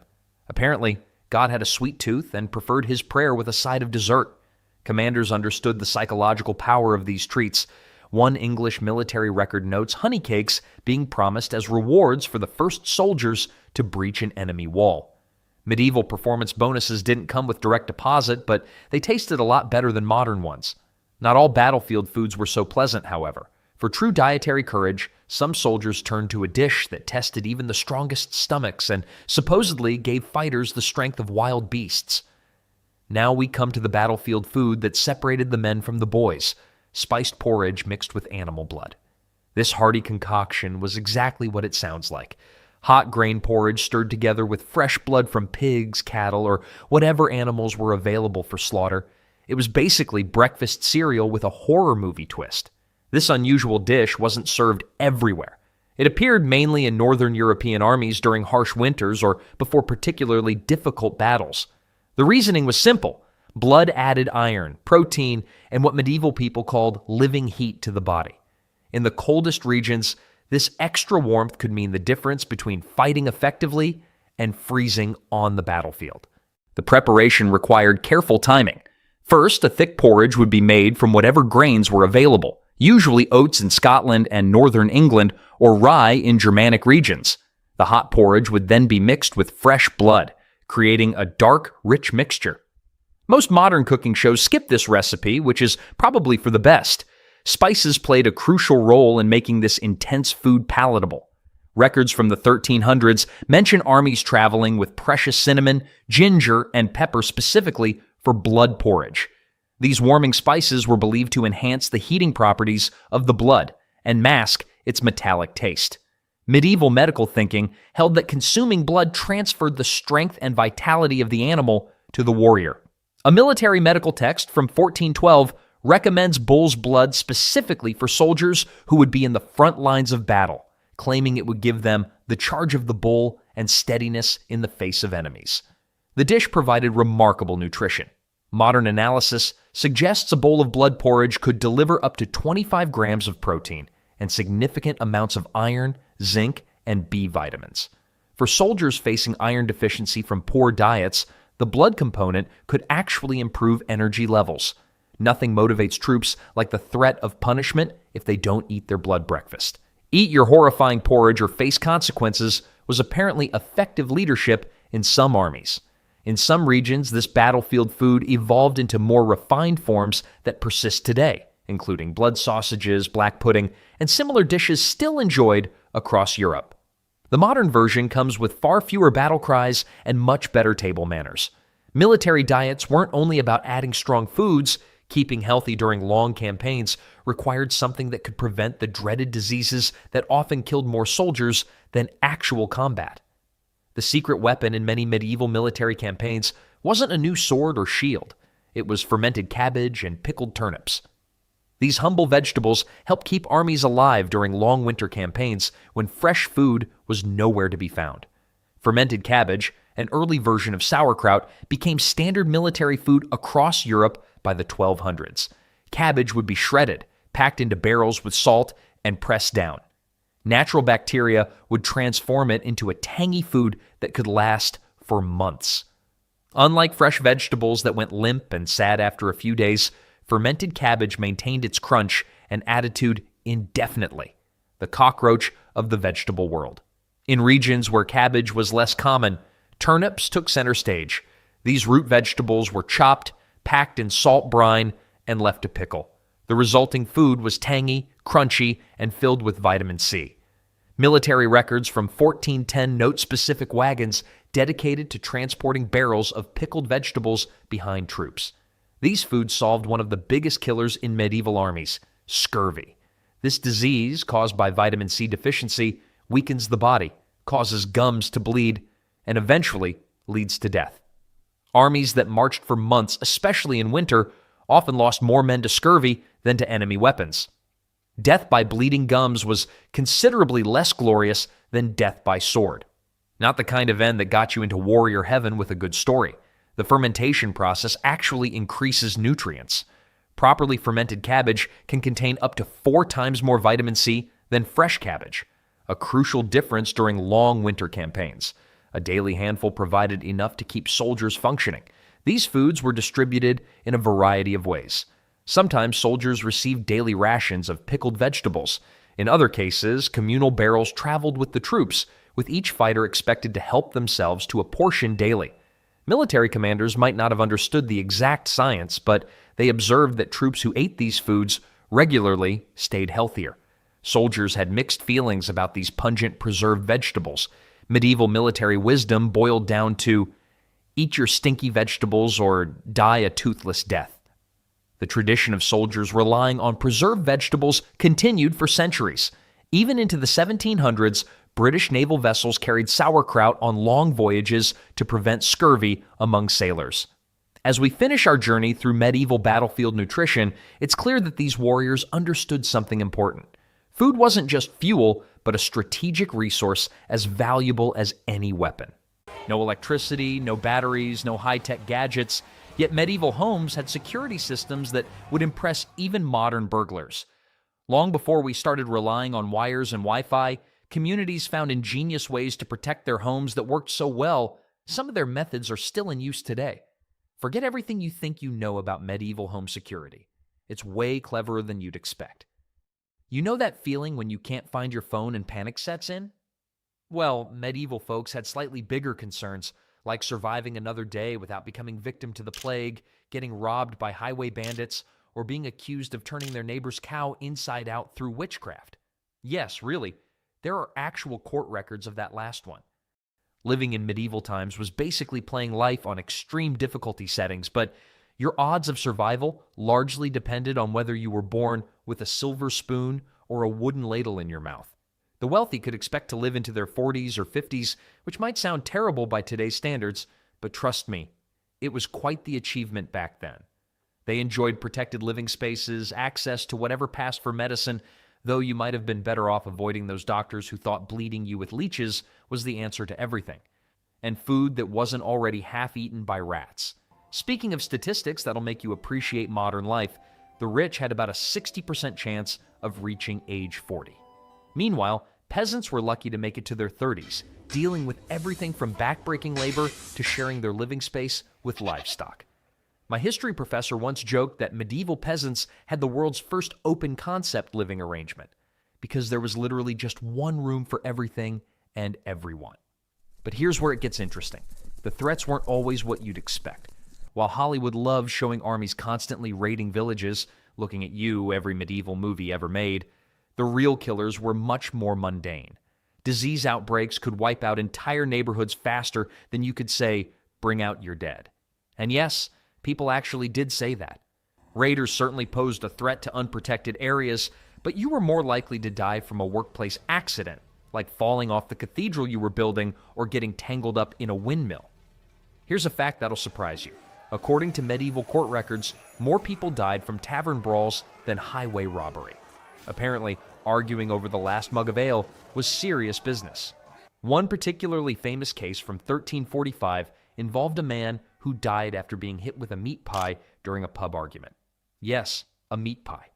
Apparently, God had a sweet tooth and preferred his prayer with a side of dessert. Commanders understood the psychological power of these treats. One English military record notes honey cakes being promised as rewards for the first soldiers to breach an enemy wall. Medieval performance bonuses didn't come with direct deposit, but they tasted a lot better than modern ones. Not all battlefield foods were so pleasant, however. For true dietary courage, some soldiers turned to a dish that tested even the strongest stomachs and supposedly gave fighters the strength of wild beasts. Now we come to the battlefield food that separated the men from the boys: spiced porridge mixed with animal blood. This hearty concoction was exactly what it sounds like. Hot grain porridge stirred together with fresh blood from pigs, cattle, or whatever animals were available for slaughter. It was basically breakfast cereal with a horror movie twist. This unusual dish wasn't served everywhere. It appeared mainly in northern European armies during harsh winters or before particularly difficult battles. The reasoning was simple. Blood added iron, protein, and what medieval people called living heat to the body. In the coldest regions, this extra warmth could mean the difference between fighting effectively and freezing on the battlefield. The preparation required careful timing. First, a thick porridge would be made from whatever grains were available, usually oats in Scotland and northern England, or rye in Germanic regions. The hot porridge would then be mixed with fresh blood, creating a dark, rich mixture. Most modern cooking shows skip this recipe, which is probably for the best. Spices played a crucial role in making this intense food palatable. Records from the 1300s mention armies traveling with precious cinnamon, ginger, and pepper specifically for blood porridge. These warming spices were believed to enhance the heating properties of the blood and mask its metallic taste. Medieval medical thinking held that consuming blood transferred the strength and vitality of the animal to the warrior. A military medical text from 1412 recommends bull's blood specifically for soldiers who would be in the front lines of battle, claiming it would give them the charge of the bull and steadiness in the face of enemies. The dish provided remarkable nutrition. Modern analysis suggests a bowl of blood porridge could deliver up to 25 grams of protein and significant amounts of iron, zinc, and B vitamins. For soldiers facing iron deficiency from poor diets, the blood component could actually improve energy levels. Nothing motivates troops like the threat of punishment if they don't eat their blood breakfast. Eat your horrifying porridge or face consequences was apparently effective leadership in some armies. In some regions, this battlefield food evolved into more refined forms that persist today, including blood sausages, black pudding, and similar dishes still enjoyed across Europe. The modern version comes with far fewer battle cries and much better table manners. Military diets weren't only about adding strong foods. Keeping healthy during long campaigns required something that could prevent the dreaded diseases that often killed more soldiers than actual combat. The secret weapon in many medieval military campaigns wasn't a new sword or shield. It was fermented cabbage and pickled turnips. These humble vegetables helped keep armies alive during long winter campaigns when fresh food was nowhere to be found. Fermented cabbage, an early version of sauerkraut, became standard military food across Europe by the 1200s. Cabbage would be shredded, packed into barrels with salt, and pressed down. Natural bacteria would transform it into a tangy food that could last for months. Unlike fresh vegetables that went limp and sad after a few days, fermented cabbage maintained its crunch and attitude indefinitely, the cockroach of the vegetable world. In regions where cabbage was less common, turnips took center stage. These root vegetables were chopped, packed in salt brine, and left to pickle. The resulting food was tangy, crunchy, and filled with vitamin C. Military records from 1410 note specific wagons dedicated to transporting barrels of pickled vegetables behind troops. These foods solved one of the biggest killers in medieval armies, scurvy. This disease, caused by vitamin C deficiency, weakens the body, causes gums to bleed, and eventually leads to death. Armies that marched for months, especially in winter, often lost more men to scurvy than to enemy weapons. Death by bleeding gums was considerably less glorious than death by sword. Not the kind of end that got you into warrior heaven with a good story. The fermentation process actually increases nutrients. Properly fermented cabbage can contain up to 4 times more vitamin C than fresh cabbage, a crucial difference during long winter campaigns. A daily handful provided enough to keep soldiers functioning. These foods were distributed in a variety of ways. Sometimes soldiers received daily rations of pickled vegetables. In other cases, communal barrels traveled with the troops, with each fighter expected to help themselves to a portion daily. Military commanders might not have understood the exact science, but they observed that troops who ate these foods regularly stayed healthier. Soldiers had mixed feelings about these pungent preserved vegetables. Medieval military wisdom boiled down to, eat your stinky vegetables or die a toothless death. The tradition of soldiers relying on preserved vegetables continued for centuries. Even into the 1700s, British naval vessels carried sauerkraut on long voyages to prevent scurvy among sailors. As we finish our journey through medieval battlefield nutrition, it's clear that these warriors understood something important. Food wasn't just fuel, but a strategic resource as valuable as any weapon. No electricity, no batteries, no high-tech gadgets, yet medieval homes had security systems that would impress even modern burglars. Long before we started relying on wires and Wi-Fi, communities found ingenious ways to protect their homes that worked so well, some of their methods are still in use today. Forget everything you think you know about medieval home security. It's way cleverer than you'd expect. You know that feeling when you can't find your phone and panic sets in? Well, medieval folks had slightly bigger concerns, like surviving another day without becoming victim to the plague, getting robbed by highway bandits, or being accused of turning their neighbor's cow inside out through witchcraft. Yes, really, There are actual court records of that last one. Living in medieval times was basically playing life on extreme difficulty settings, but your odds of survival largely depended on whether you were born with a silver spoon or a wooden ladle in your mouth. The wealthy could expect to live into their 40s or 50s, which might sound terrible by today's standards, but trust me, it was quite the achievement back then. They enjoyed protected living spaces, access to whatever passed for medicine, though you might have been better off avoiding those doctors who thought bleeding you with leeches was the answer to everything, and food that wasn't already half-eaten by rats. Speaking of statistics that'll make you appreciate modern life, the rich had about a 60% chance of reaching age 40. Meanwhile, peasants were lucky to make it to their 30s, dealing with everything from backbreaking labor to sharing their living space with livestock. My history professor once joked that medieval peasants had the world's first open concept living arrangement, because there was literally just one room for everything and everyone. But here's where it gets interesting. The threats weren't always what you'd expect. While Hollywood loves showing armies constantly raiding villages, looking at you, every medieval movie ever made, the real killers were much more mundane. Disease outbreaks could wipe out entire neighborhoods faster than you could say, "Bring out your dead." And yes, people actually did say that. Raiders certainly posed a threat to unprotected areas, but you were more likely to die from a workplace accident, like falling off the cathedral you were building or getting tangled up in a windmill. Here's a fact that'll surprise you. According to medieval court records, more people died from tavern brawls than highway robbery. Apparently, arguing over the last mug of ale was serious business. One particularly famous case from 1345 involved a man who died after being hit with a meat pie during a pub argument. Yes, a meat pie.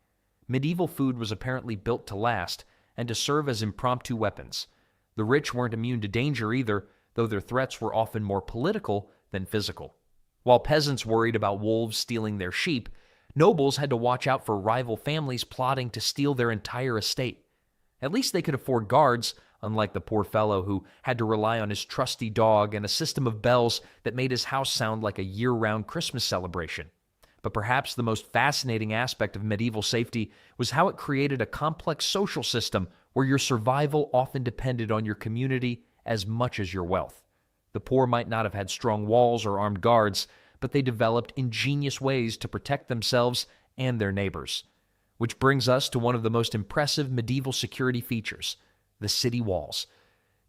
Medieval food was apparently built to last and to serve as impromptu weapons. The rich weren't immune to danger either, though their threats were often more political than physical. While peasants worried about wolves stealing their sheep, nobles had to watch out for rival families plotting to steal their entire estate. At least they could afford guards, unlike the poor fellow who had to rely on his trusty dog and a system of bells that made his house sound like a year-round Christmas celebration. But perhaps the most fascinating aspect of medieval safety was how it created a complex social system where your survival often depended on your community as much as your wealth. The poor might not have had strong walls or armed guards, but they developed ingenious ways to protect themselves and their neighbors. Which brings us to one of the most impressive medieval security features, the city walls.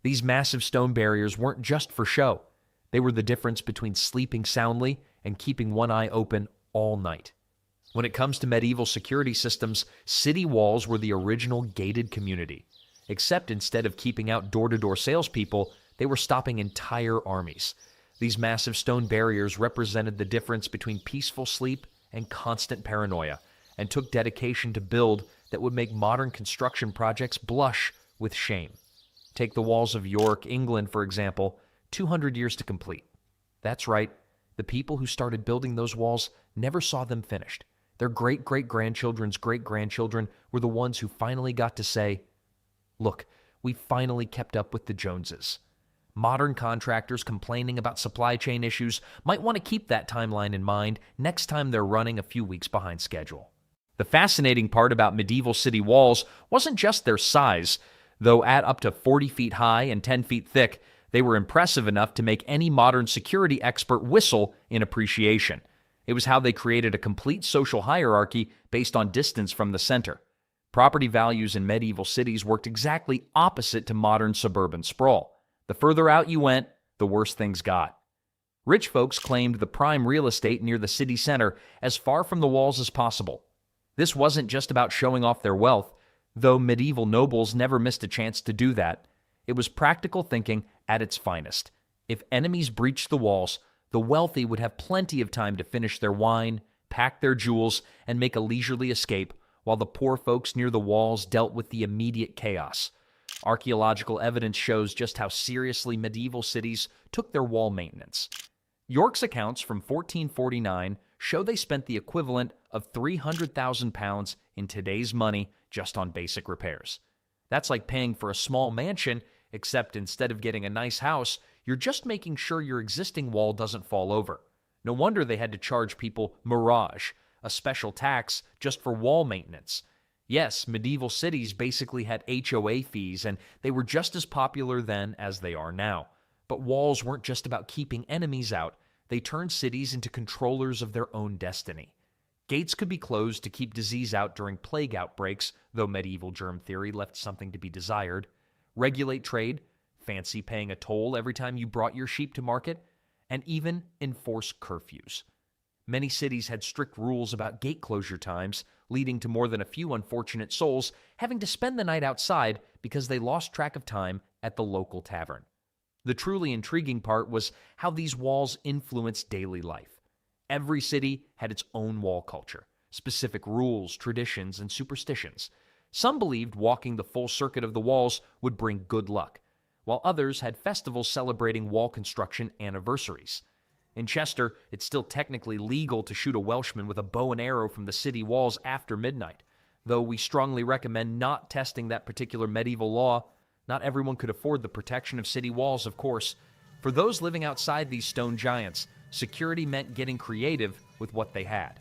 These massive stone barriers weren't just for show. They were the difference between sleeping soundly and keeping one eye open all night. When it comes to medieval security systems, city walls were the original gated community. Except instead of keeping out door-to-door salespeople, they were stopping entire armies. These massive stone barriers represented the difference between peaceful sleep and constant paranoia, and took dedication to build that would make modern construction projects blush with shame. Take the walls of York, England, for example, 200 years to complete. That's right, the people who started building those walls never saw them finished. Their great-great-grandchildren's great-grandchildren were the ones who finally got to say, "Look, we finally kept up with the Joneses." Modern contractors complaining about supply chain issues might want to keep that timeline in mind next time they're running a few weeks behind schedule. The fascinating part about medieval city walls wasn't just their size, though at up to 40 feet high and 10 feet thick, they were impressive enough to make any modern security expert whistle in appreciation. It was how they created a complete social hierarchy based on distance from the center. Property values in medieval cities worked exactly opposite to modern suburban sprawl. The further out you went, the worse things got. Rich folks claimed the prime real estate near the city center as far from the walls as possible. This wasn't just about showing off their wealth, though medieval nobles never missed a chance to do that. It was practical thinking at its finest. If enemies breached the walls, the wealthy would have plenty of time to finish their wine, pack their jewels, and make a leisurely escape, while the poor folks near the walls dealt with the immediate chaos. Archaeological evidence shows just how seriously medieval cities took their wall maintenance. York's accounts from 1449 show they spent the equivalent of £300,000 in today's money just on basic repairs. That's like paying for a small mansion, except instead of getting a nice house, you're just making sure your existing wall doesn't fall over. No wonder they had to charge people mirage, a special tax just for wall maintenance. Yes, medieval cities basically had HOA fees, and they were just as popular then as they are now. But walls weren't just about keeping enemies out, they turned cities into controllers of their own destiny. Gates could be closed to keep disease out during plague outbreaks, though medieval germ theory left something to be desired. Regulate trade, fancy paying a toll every time you brought your sheep to market, and even enforce curfews. Many cities had strict rules about gate closure times, leading to more than a few unfortunate souls having to spend the night outside because they lost track of time at the local tavern. The truly intriguing part was how these walls influenced daily life. Every city had its own wall culture, specific rules, traditions, and superstitions. Some believed walking the full circuit of the walls would bring good luck, while others had festivals celebrating wall construction anniversaries. In Chester, it's still technically legal to shoot a Welshman with a bow and arrow from the city walls after midnight, though we strongly recommend not testing that particular medieval law. Not everyone could afford the protection of city walls, of course. For those living outside these stone giants, security meant getting creative with what they had.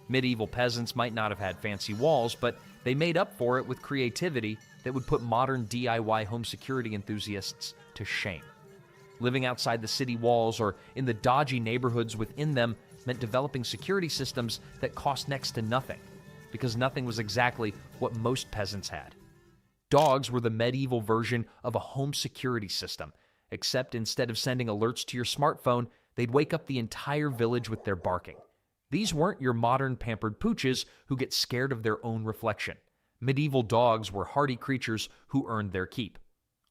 Medieval peasants might not have had fancy walls, but they made up for it with creativity that would put modern DIY home security enthusiasts to shame. Living outside the city walls or in the dodgy neighborhoods within them meant developing security systems that cost next to nothing, because nothing was exactly what most peasants had. Dogs were the medieval version of a home security system, except instead of sending alerts to your smartphone, they'd wake up the entire village with their barking. These weren't your modern pampered pooches who get scared of their own reflection. Medieval dogs were hardy creatures who earned their keep.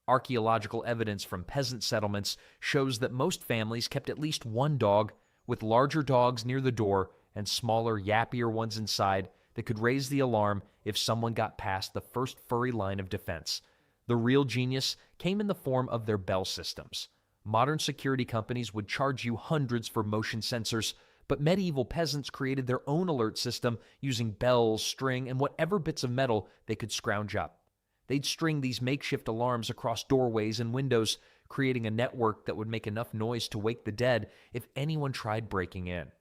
Archaeological evidence from peasant settlements shows that most families kept at least one dog, with larger dogs near the door and smaller, yappier ones inside that could raise the alarm if someone got past the first furry line of defense. The real genius came in the form of their bell systems. Modern security companies would charge you hundreds for motion sensors, but medieval peasants created their own alert system using bells, string, and whatever bits of metal they could scrounge up. They'd string these makeshift alarms across doorways and windows, creating a network that would make enough noise to wake the dead if anyone tried breaking in.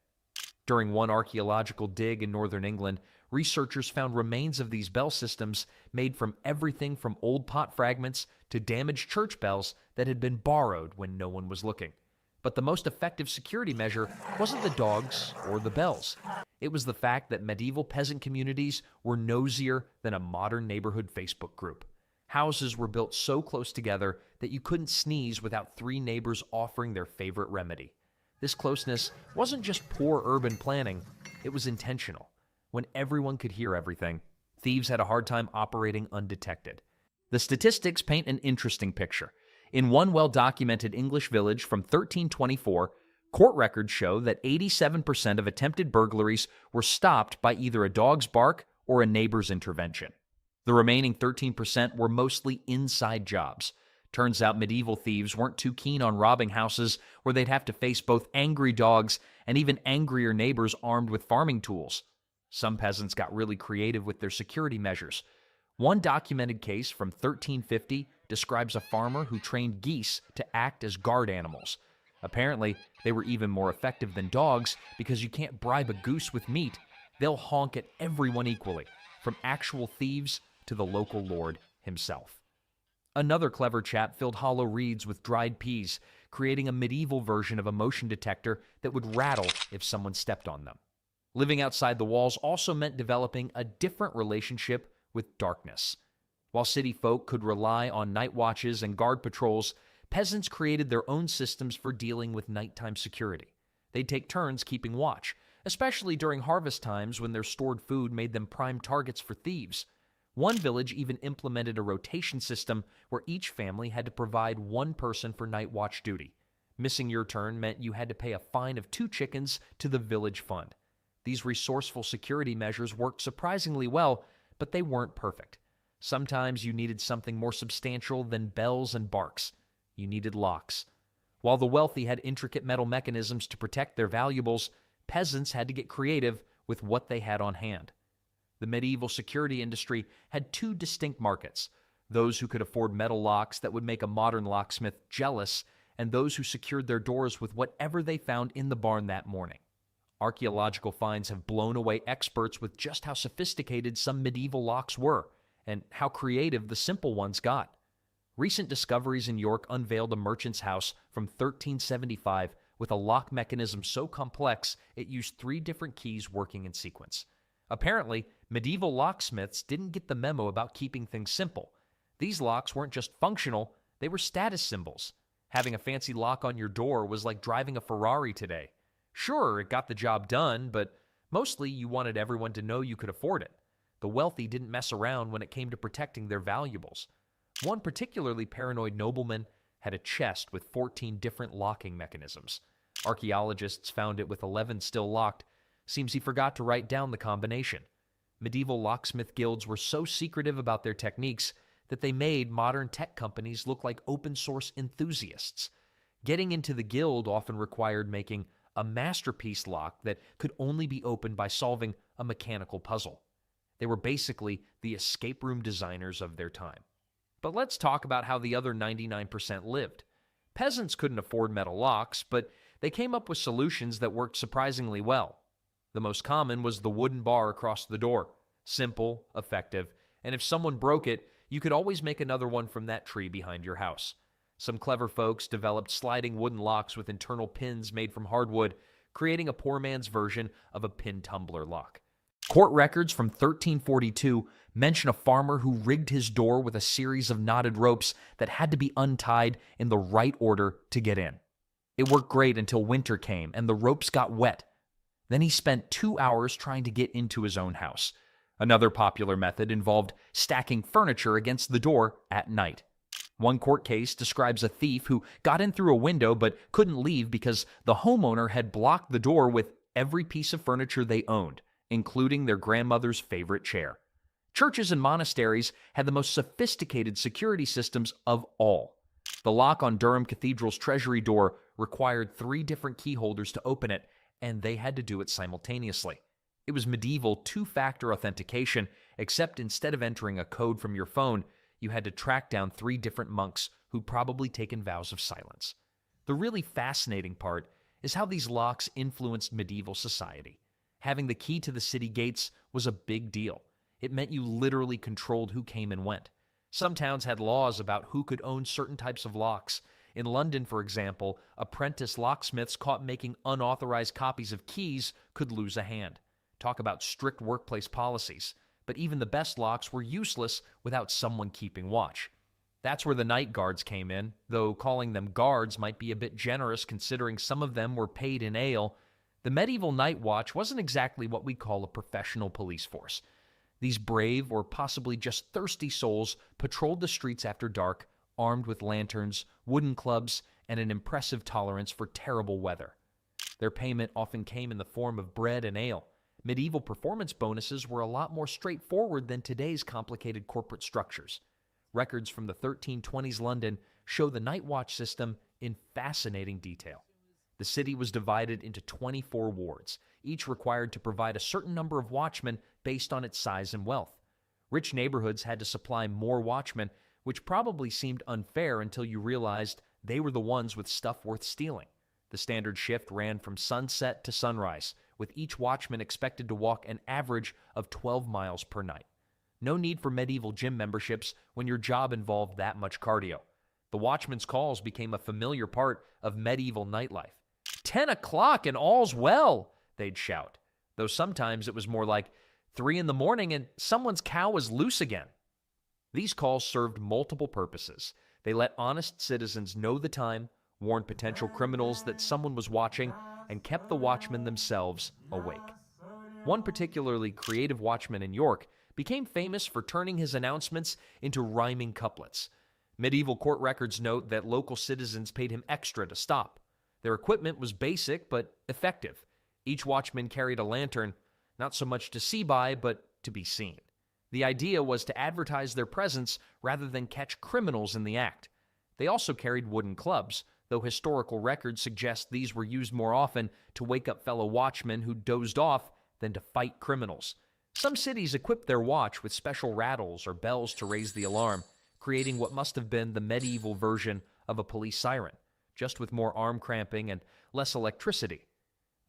During one archaeological dig in northern England, researchers found remains of these bell systems made from everything from old pot fragments to damaged church bells that had been borrowed when no one was looking. But the most effective security measure wasn't the dogs or the bells. It was the fact that medieval peasant communities were nosier than a modern neighborhood Facebook group. Houses were built so close together that you couldn't sneeze without three neighbors offering their favorite remedy. This closeness wasn't just poor urban planning, it was intentional. When everyone could hear everything, thieves had a hard time operating undetected. The statistics paint an interesting picture. In one well-documented English village from 1324, court records show that 87% of attempted burglaries were stopped by either a dog's bark or a neighbor's intervention. The remaining 13% were mostly inside jobs. Turns out medieval thieves weren't too keen on robbing houses where they'd have to face both angry dogs and even angrier neighbors armed with farming tools. Some peasants got really creative with their security measures. One documented case from 1350 describes a farmer who trained geese to act as guard animals. Apparently, they were even more effective than dogs because you can't bribe a goose with meat. They'll honk at everyone equally, from actual thieves to the local lord himself. Another clever chap filled hollow reeds with dried peas, creating a medieval version of a motion detector that would rattle if someone stepped on them. Living outside the walls also meant developing a different relationship with darkness. While city folk could rely on night watches and guard patrols, peasants created their own systems for dealing with nighttime security. They'd take turns keeping watch, especially during harvest times when their stored food made them prime targets for thieves. One village even implemented a rotation system where each family had to provide one person for night watch duty. Missing your turn meant you had to pay a fine of 2 chickens to the village fund. These resourceful security measures worked surprisingly well, but they weren't perfect. Sometimes you needed something more substantial than bells and barks. You needed locks. While the wealthy had intricate metal mechanisms to protect their valuables, peasants had to get creative with what they had on hand. The medieval security industry had 2 distinct markets: those who could afford metal locks that would make a modern locksmith jealous, and those who secured their doors with whatever they found in the barn that morning. Archaeological finds have blown away experts with just how sophisticated some medieval locks were and how creative the simple ones got. Recent discoveries in York unveiled a merchant's house from 1375 with a lock mechanism so complex it used 3 different keys working in sequence. Apparently, medieval locksmiths didn't get the memo about keeping things simple. These locks weren't just functional, they were status symbols. Having a fancy lock on your door was like driving a Ferrari today. Sure, it got the job done, but mostly you wanted everyone to know you could afford it. The wealthy didn't mess around when it came to protecting their valuables. One particularly paranoid nobleman had a chest with 14 different locking mechanisms. Archaeologists found it with 11 still locked. Seems he forgot to write down the combination. Medieval locksmith guilds were so secretive about their techniques that they made modern tech companies look like open-source enthusiasts. Getting into the guild often required making a masterpiece lock that could only be opened by solving a mechanical puzzle. They were basically the escape room designers of their time. But let's talk about how the other 99% lived. Peasants couldn't afford metal locks, but they came up with solutions that worked surprisingly well. The most common was the wooden bar across the door. Simple, effective, and if someone broke it, you could always make another one from that tree behind your house. Some clever folks developed sliding wooden locks with internal pins made from hardwood, creating a poor man's version of a pin tumbler lock. Court records from 1342 mention a farmer who rigged his door with a series of knotted ropes that had to be untied in the right order to get in. It worked great until winter came and the ropes got wet. Then he spent 2 hours trying to get into his own house. Another popular method involved stacking furniture against the door at night. One court case describes a thief who got in through a window but couldn't leave because the homeowner had blocked the door with every piece of furniture they owned, including their grandmother's favorite chair. Churches and monasteries had the most sophisticated security systems of all. The lock on Durham Cathedral's treasury door required 3 different key holders to open it, and they had to do it simultaneously. It was medieval 2-factor authentication, except instead of entering a code from your phone, you had to track down 3 different monks who'd probably taken vows of silence. The really fascinating part is how these locks influenced medieval society. Having the key to the city gates was a big deal. It meant you literally controlled who came and went. Some towns had laws about who could own certain types of locks. In London, for example, apprentice locksmiths caught making unauthorized copies of keys could lose a hand. Talk about strict workplace policies. But even the best locks were useless without someone keeping watch. That's where the night guards came in, though calling them guards might be a bit generous considering some of them were paid in ale. The medieval night watch wasn't exactly what we call a professional police force. These brave or possibly just thirsty souls patrolled the streets after dark, armed with lanterns, wooden clubs, and an impressive tolerance for terrible weather. Their payment often came in the form of bread and ale. Medieval performance bonuses were a lot more straightforward than today's complicated corporate structures. Records from the 1320s London show the night watch system in fascinating detail. The city was divided into 24 wards, each required to provide a certain number of watchmen based on its size and wealth. Rich neighborhoods had to supply more watchmen, which probably seemed unfair until you realized they were the ones with stuff worth stealing. The standard shift ran from sunset to sunrise, with each watchman expected to walk an average of 12 miles per night. No need for medieval gym memberships when your job involved that much cardio. The watchman's calls became a familiar part of medieval nightlife. 10 o'clock and all's well, they'd shout, though sometimes it was more like 3 in the morning and someone's cow is loose again. These calls served multiple purposes. They let honest citizens know the time, warned potential criminals that someone was watching, and kept the watchmen themselves awake. One particularly creative watchman in York became famous for turning his announcements into rhyming couplets. Medieval court records note that local citizens paid him extra to stop. Their equipment was basic but effective. Each watchman carried a lantern, not so much to see by, but to be seen. The idea was to advertise their presence rather than catch criminals in the act. They also carried wooden clubs, though historical records suggest these were used more often to wake up fellow watchmen who dozed off than to fight criminals. Some cities equipped their watch with special rattles or bells to raise the alarm, creating what must have been the medieval version of a police siren, just with more arm cramping and less electricity.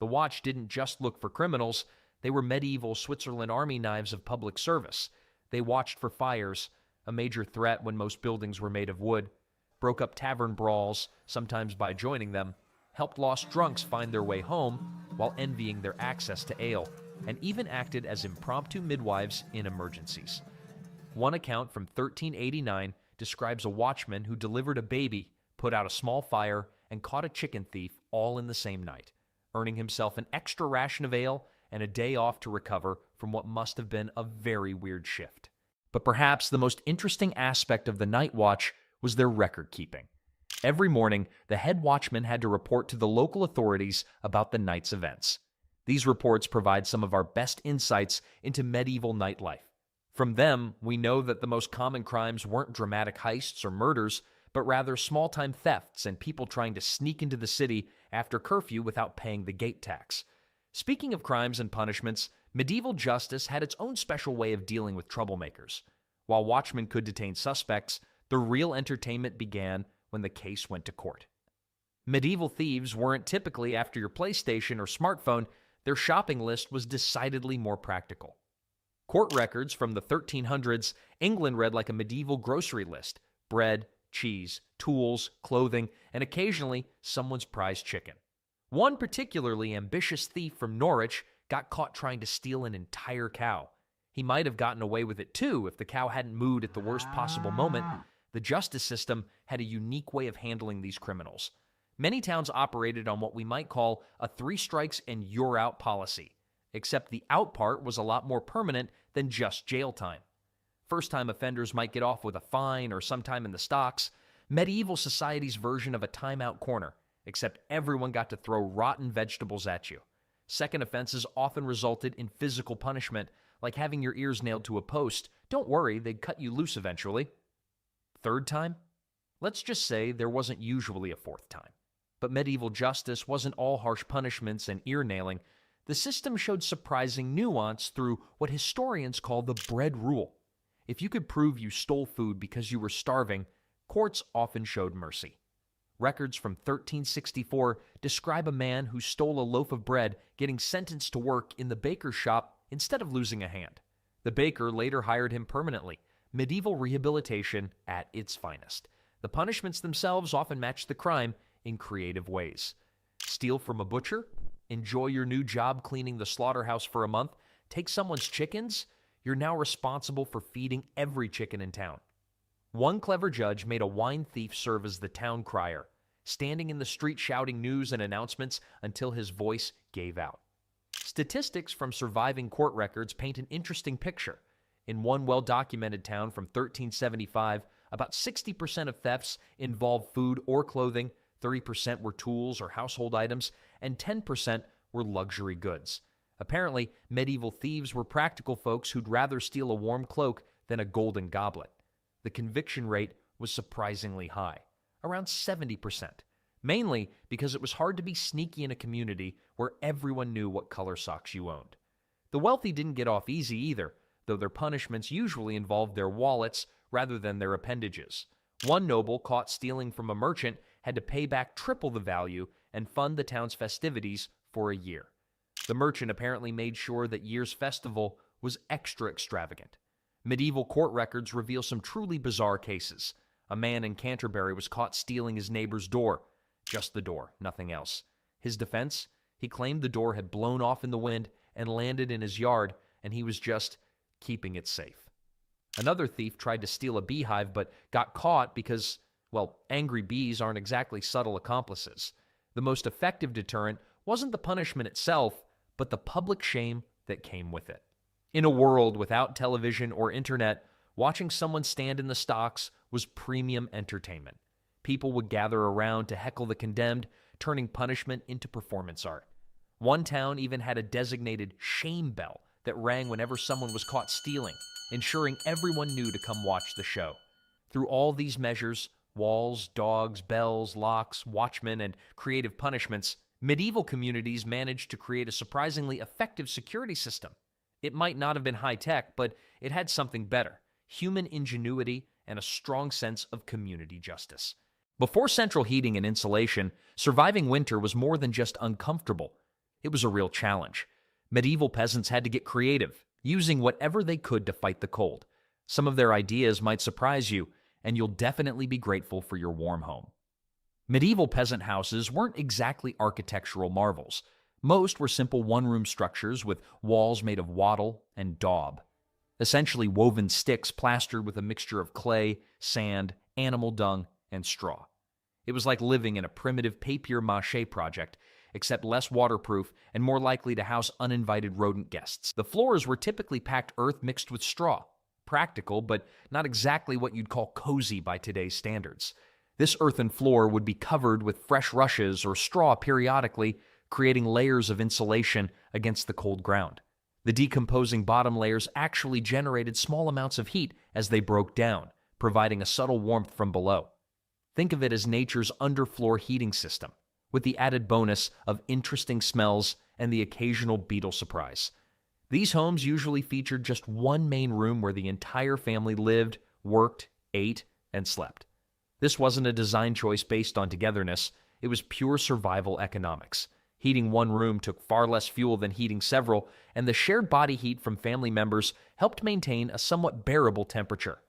The watch didn't just look for criminals, they were medieval Switzerland army knives of public service. They watched for fires, a major threat when most buildings were made of wood, broke up tavern brawls, sometimes by joining them, helped lost drunks find their way home while envying their access to ale, and even acted as impromptu midwives in emergencies. One account from 1389 describes a watchman who delivered a baby, put out a small fire, and caught a chicken thief all in the same night, earning himself an extra ration of ale and a day off to recover from what must have been a very weird shift. But perhaps the most interesting aspect of the night watch was their record keeping. Every morning, the head watchman had to report to the local authorities about the night's events. These reports provide some of our best insights into medieval nightlife. From them, we know that the most common crimes weren't dramatic heists or murders, but rather small-time thefts and people trying to sneak into the city after curfew without paying the gate tax. Speaking of crimes and punishments, medieval justice had its own special way of dealing with troublemakers. While watchmen could detain suspects, the real entertainment began when the case went to court. Medieval thieves weren't typically after your PlayStation or smartphone. Their shopping list was decidedly more practical. Court records from the 1300s, England read like a medieval grocery list: bread, cheese, tools, clothing, and occasionally someone's prized chicken. One particularly ambitious thief from Norwich got caught trying to steal an entire cow. He might have gotten away with it too if the cow hadn't mooed at the worst possible moment. The justice system had a unique way of handling these criminals. Many towns operated on what we might call a 3 strikes and you're out policy, except the out part was a lot more permanent than just jail time. First-time offenders might get off with a fine or some time in the stocks. Medieval society's version of a timeout corner, except everyone got to throw rotten vegetables at you. Second offenses often resulted in physical punishment, like having your ears nailed to a post. Don't worry, they'd cut you loose eventually. Third time? Let's just say there wasn't usually a fourth time. But medieval justice wasn't all harsh punishments and ear nailing. The system showed surprising nuance through what historians call the bread rule. If you could prove you stole food because you were starving, courts often showed mercy. Records from 1364 describe a man who stole a loaf of bread getting sentenced to work in the baker's shop instead of losing a hand. The baker later hired him permanently. Medieval rehabilitation at its finest. The punishments themselves often matched the crime in creative ways. Steal from a butcher? Enjoy your new job cleaning the slaughterhouse for a month? Take someone's chickens? You're now responsible for feeding every chicken in town. One clever judge made a wine thief serve as the town crier, standing in the street shouting news and announcements until his voice gave out. Statistics from surviving court records paint an interesting picture. In one well-documented town from 1375, about 60% of thefts involved food or clothing, 30% were tools or household items, and 10% were luxury goods. Apparently, medieval thieves were practical folks who'd rather steal a warm cloak than a golden goblet. The conviction rate was surprisingly high, around 70%, mainly because it was hard to be sneaky in a community where everyone knew what color socks you owned. The wealthy didn't get off easy either, though their punishments usually involved their wallets rather than their appendages. One noble caught stealing from a merchant had to pay back triple the value and fund the town's festivities for a year. The merchant apparently made sure that year's festival was extra extravagant. Medieval court records reveal some truly bizarre cases. A man in Canterbury was caught stealing his neighbor's door. Just the door, nothing else. His defense? He claimed the door had blown off in the wind and landed in his yard, and he was just keeping it safe. Another thief tried to steal a beehive but got caught because, well, angry bees aren't exactly subtle accomplices. The most effective deterrent wasn't the punishment itself, but the public shame that came with it. In a world without television or internet, watching someone stand in the stocks was premium entertainment. People would gather around to heckle the condemned, turning punishment into performance art. One town even had a designated shame bell that rang whenever someone was caught stealing, ensuring everyone knew to come watch the show. Through all these measures, walls, dogs, bells, locks, watchmen, and creative punishments, medieval communities managed to create a surprisingly effective security system. It might not have been high-tech, but it had something better: human ingenuity and a strong sense of community justice. Before central heating and insulation, surviving winter was more than just uncomfortable. It was a real challenge. Medieval peasants had to get creative, using whatever they could to fight the cold. Some of their ideas might surprise you, and you'll definitely be grateful for your warm home. Medieval peasant houses weren't exactly architectural marvels. Most were simple one-room structures with walls made of wattle and daub, essentially woven sticks plastered with a mixture of clay, sand, animal dung, and straw. It was like living in a primitive papier-mâché project, except less waterproof and more likely to house uninvited rodent guests. The floors were typically packed earth mixed with straw. Practical, but not exactly what you'd call cozy by today's standards. This earthen floor would be covered with fresh rushes or straw periodically, creating layers of insulation against the cold ground. The decomposing bottom layers actually generated small amounts of heat as they broke down, providing a subtle warmth from below. Think of it as nature's underfloor heating system, with the added bonus of interesting smells and the occasional beetle surprise. These homes usually featured just one main room where the entire family lived, worked, ate, and slept. This wasn't a design choice based on togetherness, it was pure survival economics. Heating one room took far less fuel than heating several, and the shared body heat from family members helped maintain a somewhat bearable temperature.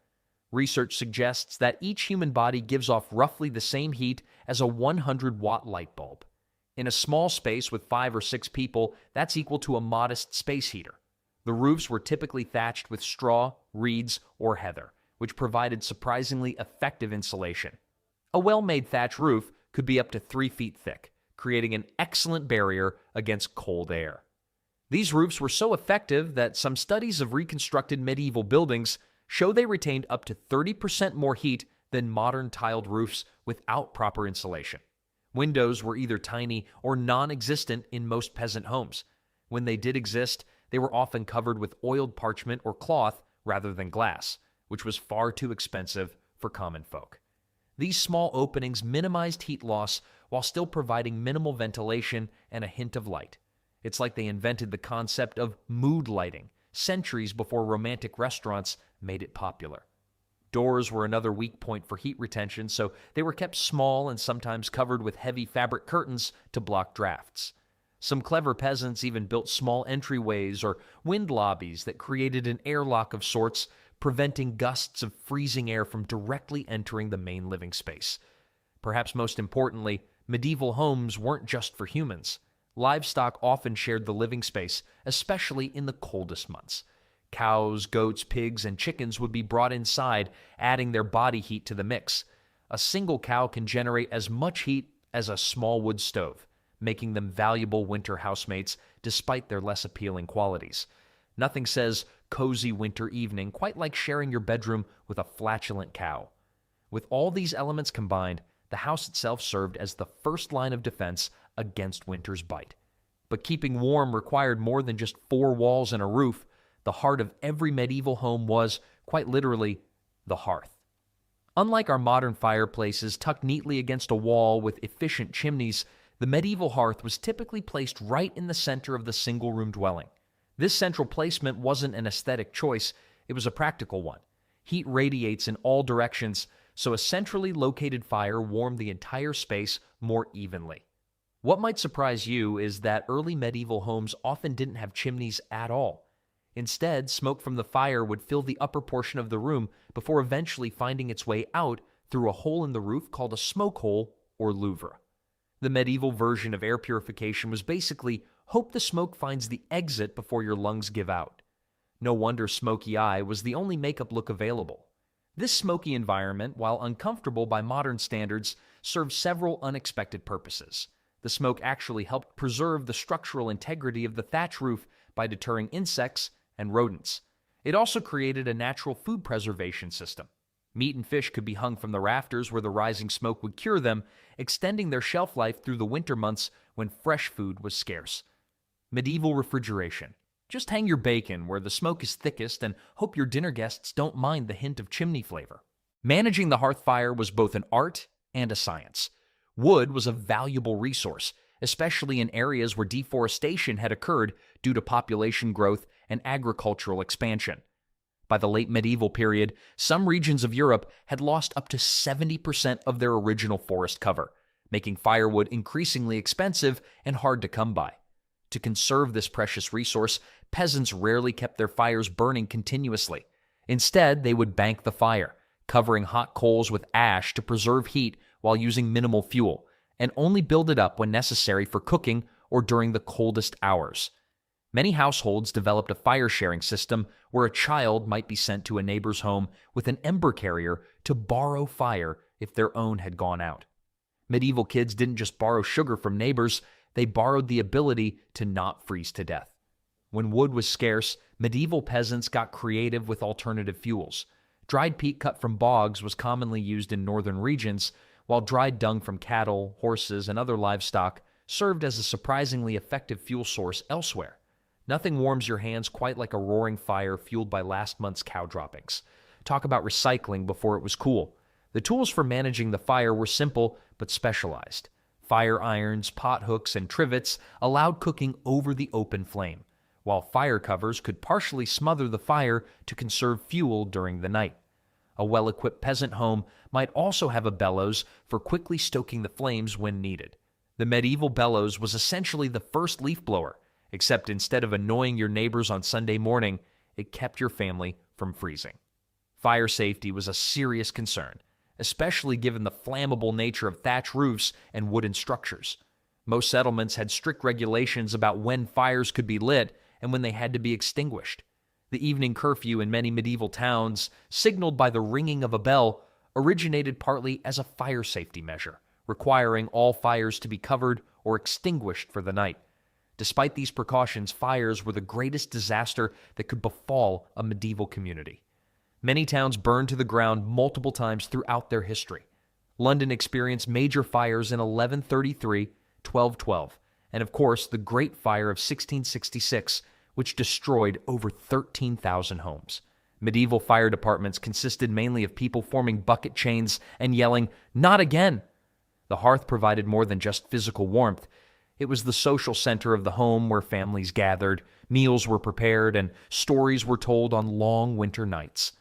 Research suggests that each human body gives off roughly the same heat as a 100-watt light bulb. In a small space with 5 or 6 people, that's equal to a modest space heater. The roofs were typically thatched with straw, reeds, or heather, which provided surprisingly effective insulation. A well-made thatch roof could be up to 3 feet thick, creating an excellent barrier against cold air. These roofs were so effective that some studies of reconstructed medieval buildings show they retained up to 30% more heat than modern tiled roofs without proper insulation. Windows were either tiny or non-existent in most peasant homes. When they did exist, they were often covered with oiled parchment or cloth rather than glass, which was far too expensive for common folk. These small openings minimized heat loss while still providing minimal ventilation and a hint of light. It's like they invented the concept of mood lighting centuries before romantic restaurants made it popular. Doors were another weak point for heat retention, so they were kept small and sometimes covered with heavy fabric curtains to block drafts. Some clever peasants even built small entryways or wind lobbies that created an airlock of sorts, preventing gusts of freezing air from directly entering the main living space. Perhaps most importantly, medieval homes weren't just for humans. Livestock often shared the living space, especially in the coldest months. Cows, goats, pigs, and chickens would be brought inside, adding their body heat to the mix. A single cow can generate as much heat as a small wood stove, making them valuable winter housemates despite their less appealing qualities. Nothing says cozy winter evening quite like sharing your bedroom with a flatulent cow. With all these elements combined, the house itself served as the first line of defense against winter's bite. But keeping warm required more than just 4 walls and a roof. The heart of every medieval home was, quite literally, the hearth. Unlike our modern fireplaces tucked neatly against a wall with efficient chimneys, the medieval hearth was typically placed right in the center of the single-room dwelling. This central placement wasn't an aesthetic choice, it was a practical one. Heat radiates in all directions, so a centrally located fire warmed the entire space more evenly. What might surprise you is that early medieval homes often didn't have chimneys at all. Instead, smoke from the fire would fill the upper portion of the room before eventually finding its way out through a hole in the roof called a smoke hole or louvre. The medieval version of air purification was basically hope the smoke finds the exit before your lungs give out. No wonder smoky eye was the only makeup look available. This smoky environment, while uncomfortable by modern standards, served several unexpected purposes. The smoke actually helped preserve the structural integrity of the thatch roof by deterring insects and rodents. It also created a natural food preservation system. Meat and fish could be hung from the rafters where the rising smoke would cure them, extending their shelf life through the winter months when fresh food was scarce. Medieval refrigeration. Just hang your bacon where the smoke is thickest and hope your dinner guests don't mind the hint of chimney flavor. Managing the hearth fire was both an art and a science. Wood was a valuable resource, especially in areas where deforestation had occurred due to population growth and agricultural expansion. By the late medieval period, some regions of Europe had lost up to 70% of their original forest cover, making firewood increasingly expensive and hard to come by. To conserve this precious resource, peasants rarely kept their fires burning continuously. Instead, they would bank the fire, covering hot coals with ash to preserve heat while using minimal fuel, and only build it up when necessary for cooking or during the coldest hours. Many households developed a fire-sharing system where a child might be sent to a neighbor's home with an ember carrier to borrow fire if their own had gone out. Medieval kids didn't just borrow sugar from neighbors, they borrowed the ability to not freeze to death. When wood was scarce, medieval peasants got creative with alternative fuels. Dried peat cut from bogs was commonly used in northern regions, while dried dung from cattle, horses, and other livestock served as a surprisingly effective fuel source elsewhere. Nothing warms your hands quite like a roaring fire fueled by last month's cow droppings. Talk about recycling before it was cool. The tools for managing the fire were simple but specialized. Fire irons, pot hooks, and trivets allowed cooking over the open flame, while fire covers could partially smother the fire to conserve fuel during the night. A well-equipped peasant home might also have a bellows for quickly stoking the flames when needed. The medieval bellows was essentially the first leaf blower, except instead of annoying your neighbors on Sunday morning, it kept your family from freezing. Fire safety was a serious concern, especially given the flammable nature of thatch roofs and wooden structures. Most settlements had strict regulations about when fires could be lit and when they had to be extinguished. The evening curfew in many medieval towns, signaled by the ringing of a bell, originated partly as a fire safety measure, requiring all fires to be covered or extinguished for the night. Despite these precautions, fires were the greatest disaster that could befall a medieval community. Many towns burned to the ground multiple times throughout their history. London experienced major fires in 1133, 1212, and of course the Great Fire of 1666, which destroyed over 13,000 homes. Medieval fire departments consisted mainly of people forming bucket chains and yelling, "Not again!" The hearth provided more than just physical warmth. It was the social center of the home where families gathered, meals were prepared, and stories were told on long winter nights.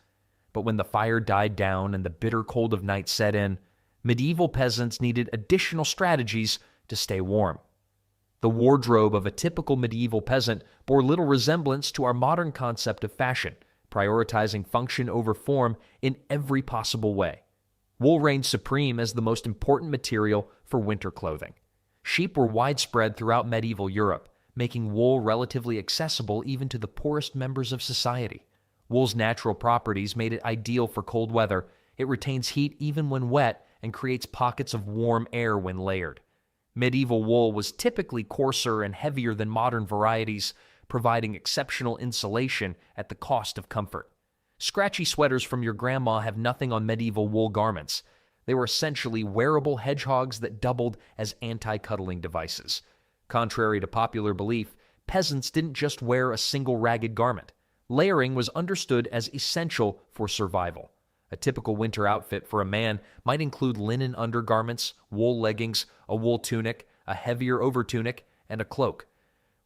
But when the fire died down and the bitter cold of night set in, medieval peasants needed additional strategies to stay warm. The wardrobe of a typical medieval peasant bore little resemblance to our modern concept of fashion, prioritizing function over form in every possible way. Wool reigned supreme as the most important material for winter clothing. Sheep were widespread throughout medieval Europe, making wool relatively accessible even to the poorest members of society. Wool's natural properties made it ideal for cold weather. It retains heat even when wet and creates pockets of warm air when layered. Medieval wool was typically coarser and heavier than modern varieties, providing exceptional insulation at the cost of comfort. Scratchy sweaters from your grandma have nothing on medieval wool garments. They were essentially wearable hedgehogs that doubled as anti-cuddling devices. Contrary to popular belief, peasants didn't just wear a single ragged garment. Layering was understood as essential for survival. A typical winter outfit for a man might include linen undergarments, wool leggings, a wool tunic, a heavier overtunic, and a cloak.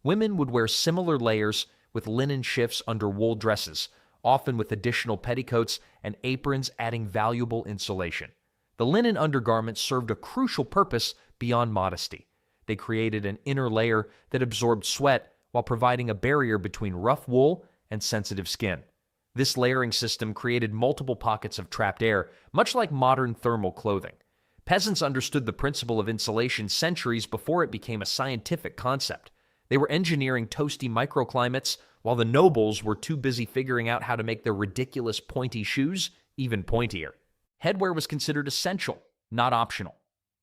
Women would wear similar layers with linen shifts under wool dresses, often with additional petticoats and aprons adding valuable insulation. The linen undergarments served a crucial purpose beyond modesty. They created an inner layer that absorbed sweat while providing a barrier between rough wool and sensitive skin. This layering system created multiple pockets of trapped air, much like modern thermal clothing. Peasants understood the principle of insulation centuries before it became a scientific concept. They were engineering toasty microclimates, while the nobles were too busy figuring out how to make their ridiculous pointy shoes even pointier. Headwear was considered essential, not optional.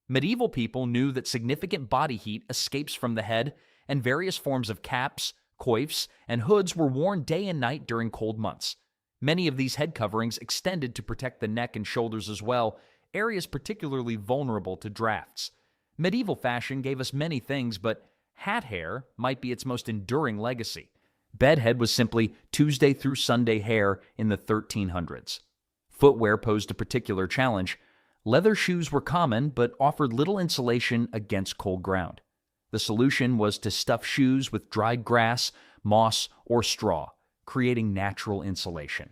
Medieval people knew that significant body heat escapes from the head, and various forms of caps, coifs, and hoods were worn day and night during cold months. Many of these head coverings extended to protect the neck and shoulders as well, areas particularly vulnerable to drafts. Medieval fashion gave us many things, but hat hair might be its most enduring legacy. Bedhead was simply Tuesday through Sunday hair in the 1300s. Footwear posed a particular challenge. Leather shoes were common, but offered little insulation against cold ground. The solution was to stuff shoes with dried grass, moss, or straw, creating natural insulation.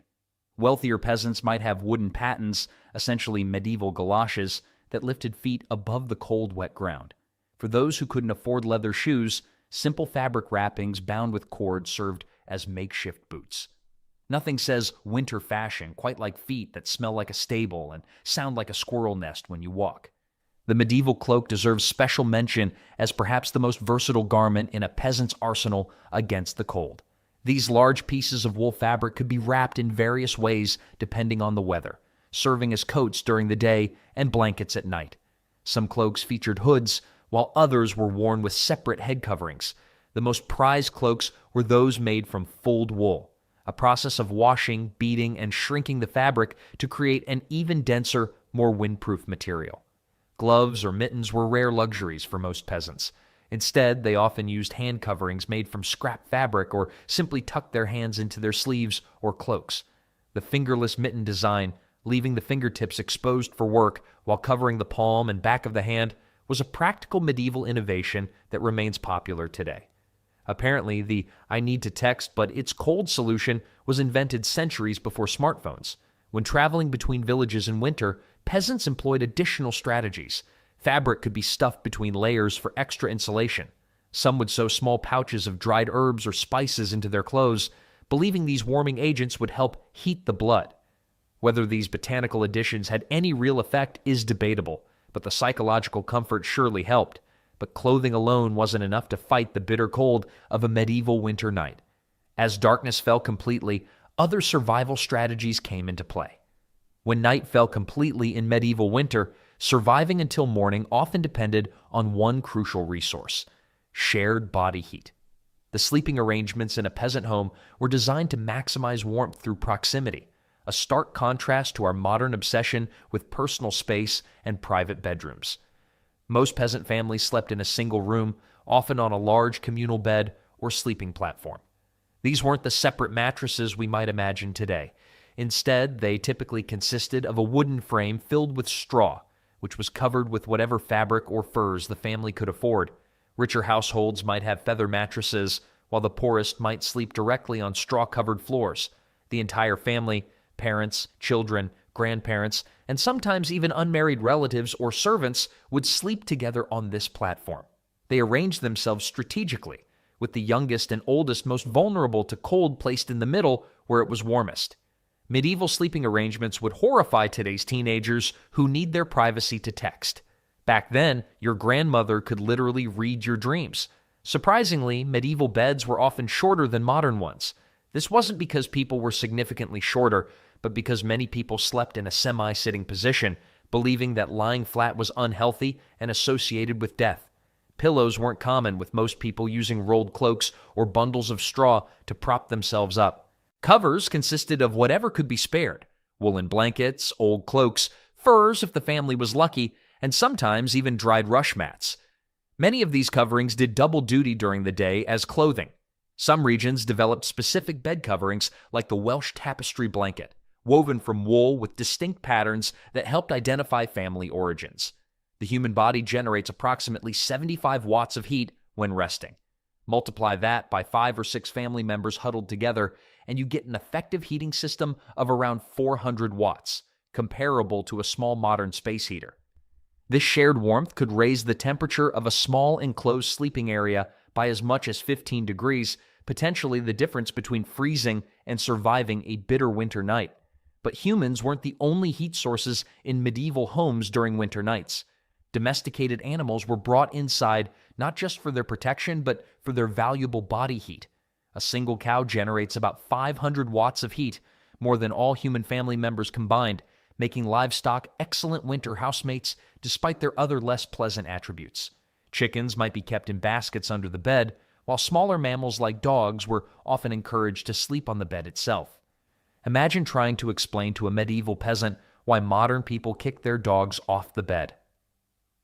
Wealthier peasants might have wooden pattens, essentially medieval galoshes, that lifted feet above the cold, wet ground. For those who couldn't afford leather shoes, simple fabric wrappings bound with cord served as makeshift boots. Nothing says winter fashion quite like feet that smell like a stable and sound like a squirrel nest when you walk. The medieval cloak deserves special mention as perhaps the most versatile garment in a peasant's arsenal against the cold. These large pieces of wool fabric could be wrapped in various ways depending on the weather, serving as coats during the day and blankets at night. Some cloaks featured hoods, while others were worn with separate head coverings. The most prized cloaks were those made from fulled wool, a process of washing, beating, and shrinking the fabric to create an even denser, more windproof material. Gloves or mittens were rare luxuries for most peasants. Instead, they often used hand coverings made from scrap fabric or simply tucked their hands into their sleeves or cloaks. The fingerless mitten design, leaving the fingertips exposed for work while covering the palm and back of the hand, was a practical medieval innovation that remains popular today. Apparently, the "I need to text but it's cold" solution was invented centuries before smartphones. When traveling between villages in winter, peasants employed additional strategies. Fabric could be stuffed between layers for extra insulation. Some would sew small pouches of dried herbs or spices into their clothes, believing these warming agents would help heat the blood. Whether these botanical additions had any real effect is debatable, but the psychological comfort surely helped. But clothing alone wasn't enough to fight the bitter cold of a medieval winter night. As darkness fell completely, other survival strategies came into play. When night fell completely in medieval winter, surviving until morning often depended on one crucial resource: shared body heat. The sleeping arrangements in a peasant home were designed to maximize warmth through proximity, a stark contrast to our modern obsession with personal space and private bedrooms. Most peasant families slept in a single room, often on a large communal bed or sleeping platform. These weren't the separate mattresses we might imagine today. Instead, they typically consisted of a wooden frame filled with straw, which was covered with whatever fabric or furs the family could afford. Richer households might have feather mattresses, while the poorest might sleep directly on straw-covered floors. The entire family, parents, children, grandparents, and sometimes even unmarried relatives or servants, would sleep together on this platform. They arranged themselves strategically, with the youngest and oldest most vulnerable to cold placed in the middle where it was warmest. Medieval sleeping arrangements would horrify today's teenagers who need their privacy to text. Back then, your grandmother could literally read your dreams. Surprisingly, medieval beds were often shorter than modern ones. This wasn't because people were significantly shorter, but because many people slept in a semi-sitting position, believing that lying flat was unhealthy and associated with death. Pillows weren't common, with most people using rolled cloaks or bundles of straw to prop themselves up. Covers consisted of whatever could be spared: woolen blankets, old cloaks, furs if the family was lucky, and sometimes even dried rush mats. Many of these coverings did double duty during the day as clothing. Some regions developed specific bed coverings like the Welsh tapestry blanket, woven from wool with distinct patterns that helped identify family origins. The human body generates approximately 75 watts of heat when resting. Multiply that by 5 or 6 family members huddled together, and you get an effective heating system of around 400 watts, comparable to a small modern space heater. This shared warmth could raise the temperature of a small enclosed sleeping area by as much as 15 degrees, potentially the difference between freezing and surviving a bitter winter night. But humans weren't the only heat sources in medieval homes during winter nights. Domesticated animals were brought inside not just for their protection, but for their valuable body heat. A single cow generates about 500 watts of heat, more than all human family members combined, making livestock excellent winter housemates despite their other less pleasant attributes. Chickens might be kept in baskets under the bed, while smaller mammals like dogs were often encouraged to sleep on the bed itself. Imagine trying to explain to a medieval peasant why modern people kick their dogs off the bed.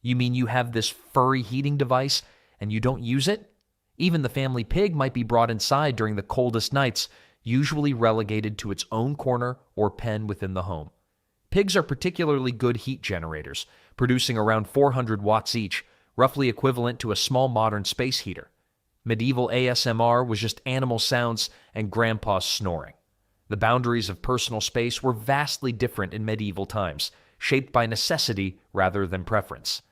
You mean you have this furry heating device and you don't use it? Even the family pig might be brought inside during the coldest nights, usually relegated to its own corner or pen within the home. Pigs are particularly good heat generators, producing around 400 watts each, roughly equivalent to a small modern space heater. Medieval ASMR was just animal sounds and grandpa's snoring. The boundaries of personal space were vastly different in medieval times, shaped by necessity rather than preference.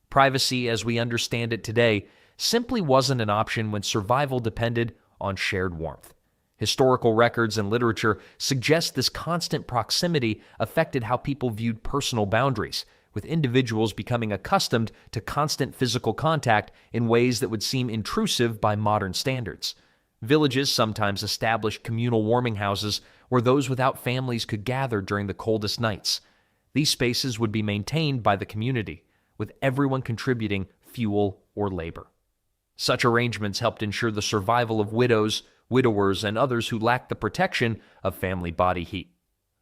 Privacy, as we understand it today, simply wasn't an option when survival depended on shared warmth. Historical records and literature suggest this constant proximity affected how people viewed personal boundaries, with individuals becoming accustomed to constant physical contact in ways that would seem intrusive by modern standards. Villages sometimes established communal warming houses where those without families could gather during the coldest nights. These spaces would be maintained by the community, with everyone contributing fuel or labor. Such arrangements helped ensure the survival of widows, widowers, and others who lacked the protection of family body heat.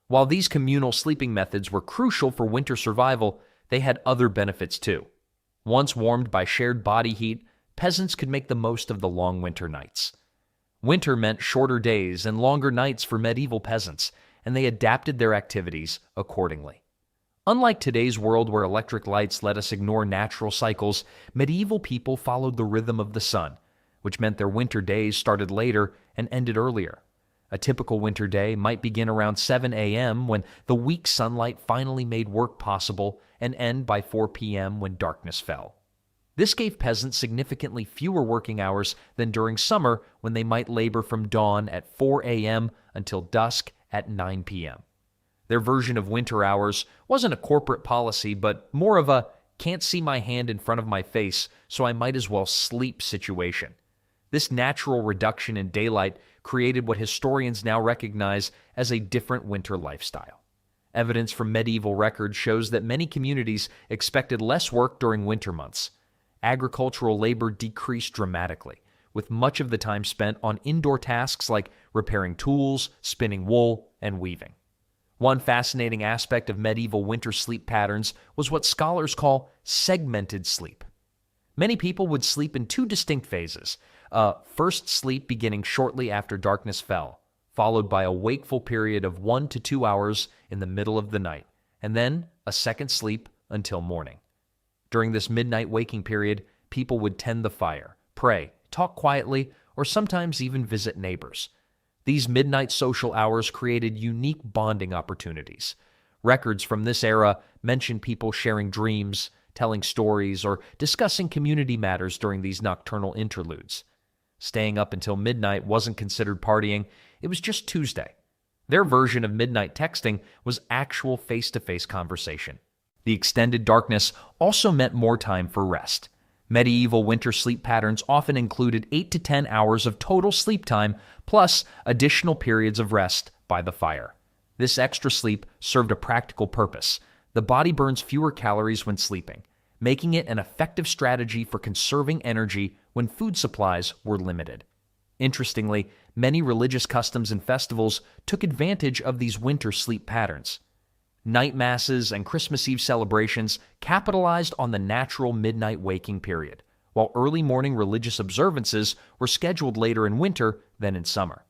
While these communal sleeping methods were crucial for winter survival, they had other benefits too. Once warmed by shared body heat, peasants could make the most of the long winter nights. Winter meant shorter days and longer nights for medieval peasants, and they adapted their activities accordingly. Unlike today's world where electric lights let us ignore natural cycles, medieval people followed the rhythm of the sun, which meant their winter days started later and ended earlier. A typical winter day might begin around 7 a.m. when the weak sunlight finally made work possible and end by 4 p.m. when darkness fell. This gave peasants significantly fewer working hours than during summer when they might labor from dawn at 4 a.m. until dusk at 9 p.m. Their version of winter hours wasn't a corporate policy, but more of a can't see my hand in front of my face, so I might as well sleep situation. This natural reduction in daylight created what historians now recognize as a different winter lifestyle. Evidence from medieval records shows that many communities expected less work during winter months. Agricultural labor decreased dramatically, with much of the time spent on indoor tasks like repairing tools, spinning wool, and weaving. One fascinating aspect of medieval winter sleep patterns was what scholars call segmented sleep. Many people would sleep in two distinct phases. First sleep beginning shortly after darkness fell, followed by a wakeful period of 1 to 2 hours in the middle of the night, and then a second sleep until morning. During this midnight waking period, people would tend the fire, pray, talk quietly, or sometimes even visit neighbors. These midnight social hours created unique bonding opportunities. Records from this era mention people sharing dreams, telling stories, or discussing community matters during these nocturnal interludes. Staying up until midnight wasn't considered partying, it was just Tuesday. Their version of midnight texting was actual face-to-face conversation. The extended darkness also meant more time for rest. Medieval winter sleep patterns often included 8 to 10 hours of total sleep time, plus additional periods of rest by the fire. This extra sleep served a practical purpose. The body burns fewer calories when sleeping, making it an effective strategy for conserving energy when food supplies were limited. Interestingly, many religious customs and festivals took advantage of these winter sleep patterns. Night masses and Christmas Eve celebrations capitalized on the natural midnight waking period, while early morning religious observances were scheduled later in winter than in summer.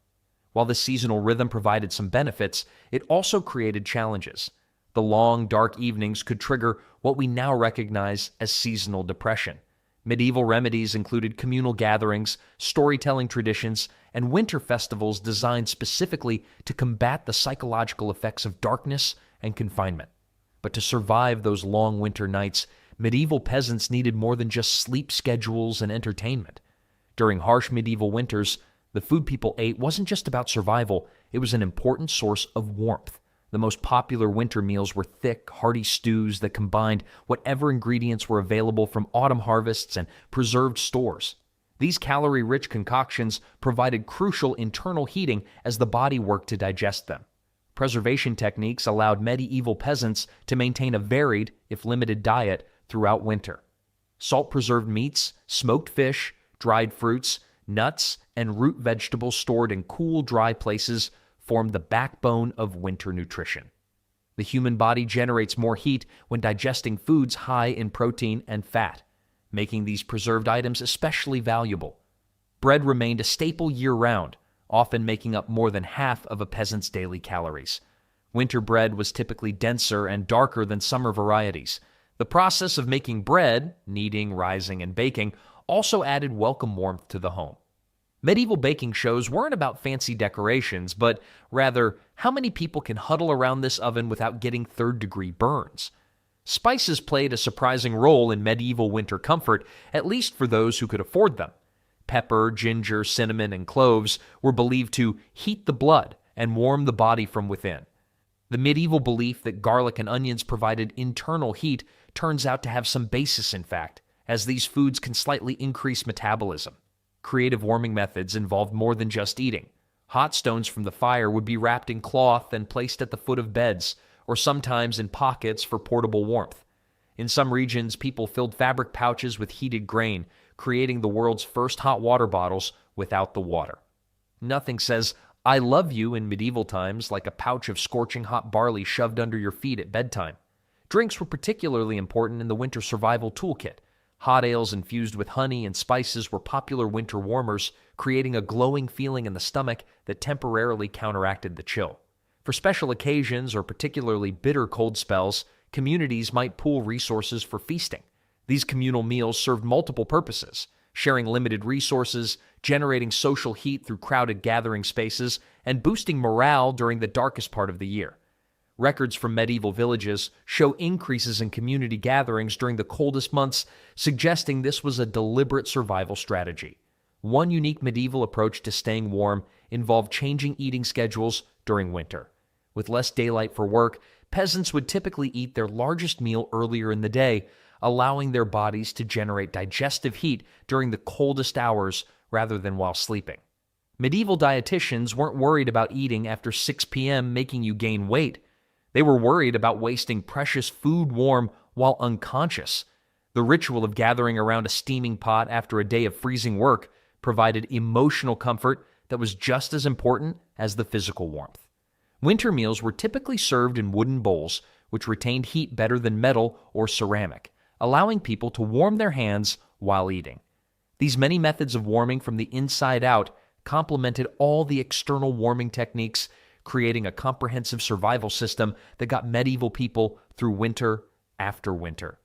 While the seasonal rhythm provided some benefits, it also created challenges. The long, dark evenings could trigger what we now recognize as seasonal depression. Medieval remedies included communal gatherings, storytelling traditions, and winter festivals designed specifically to combat the psychological effects of darkness and confinement. But to survive those long winter nights, medieval peasants needed more than just sleep schedules and entertainment. During harsh medieval winters, the food people ate wasn't just about survival, it was an important source of warmth. The most popular winter meals were thick, hearty stews that combined whatever ingredients were available from autumn harvests and preserved stores. These calorie-rich concoctions provided crucial internal heating as the body worked to digest them. Preservation techniques allowed medieval peasants to maintain a varied, if limited, diet throughout winter. Salt-preserved meats, smoked fish, dried fruits, nuts, and root vegetables stored in cool, dry places formed the backbone of winter nutrition. The human body generates more heat when digesting foods high in protein and fat, making these preserved items especially valuable. Bread remained a staple year-round, often making up more than half of a peasant's daily calories. Winter bread was typically denser and darker than summer varieties. The process of making bread, kneading, rising, and baking, also added welcome warmth to the home. Medieval baking shows weren't about fancy decorations, but rather how many people can huddle around this oven without getting third-degree burns. Spices played a surprising role in medieval winter comfort, at least for those who could afford them. Pepper, ginger, cinnamon, and cloves were believed to heat the blood and warm the body from within. The medieval belief that garlic and onions provided internal heat turns out to have some basis in fact, as these foods can slightly increase metabolism. Creative warming methods involved more than just eating. Hot stones from the fire would be wrapped in cloth and placed at the foot of beds, or sometimes in pockets for portable warmth. In some regions, people filled fabric pouches with heated grain, creating the world's first hot water bottles without the water. Nothing says, "I love you" in medieval times like a pouch of scorching hot barley shoved under your feet at bedtime. Drinks were particularly important in the winter survival toolkit. Hot ales infused with honey and spices were popular winter warmers, creating a glowing feeling in the stomach that temporarily counteracted the chill. For special occasions or particularly bitter cold spells, communities might pool resources for feasting. These communal meals served multiple purposes, sharing limited resources, generating social heat through crowded gathering spaces, and boosting morale during the darkest part of the year. Records from medieval villages show increases in community gatherings during the coldest months, suggesting this was a deliberate survival strategy. One unique medieval approach to staying warm involved changing eating schedules during winter. With less daylight for work, peasants would typically eat their largest meal earlier in the day, allowing their bodies to generate digestive heat during the coldest hours rather than while sleeping. Medieval dietitians weren't worried about eating after 6 p.m. making you gain weight. They were worried about wasting precious food warm while unconscious. The ritual of gathering around a steaming pot after a day of freezing work provided emotional comfort that was just as important as the physical warmth. Winter meals were typically served in wooden bowls, which retained heat better than metal or ceramic, allowing people to warm their hands while eating. These many methods of warming from the inside out complemented all the external warming techniques, creating a comprehensive survival system that got medieval people through winter after winter.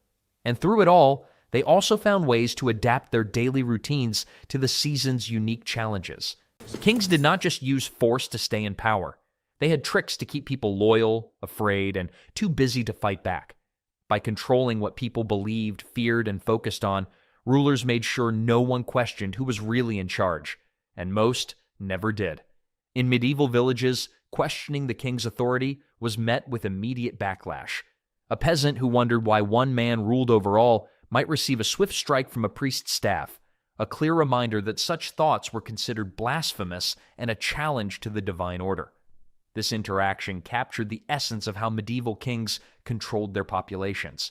And through it all, they also found ways to adapt their daily routines to the season's unique challenges. Kings did not just use force to stay in power. They had tricks to keep people loyal, afraid, and too busy to fight back. By controlling what people believed, feared, and focused on, rulers made sure no one questioned who was really in charge, and most never did. In medieval villages, questioning the king's authority was met with immediate backlash. A peasant who wondered why one man ruled over all might receive a swift strike from a priest's staff, a clear reminder that such thoughts were considered blasphemous and a challenge to the divine order. This interaction captured the essence of how medieval kings controlled their populations.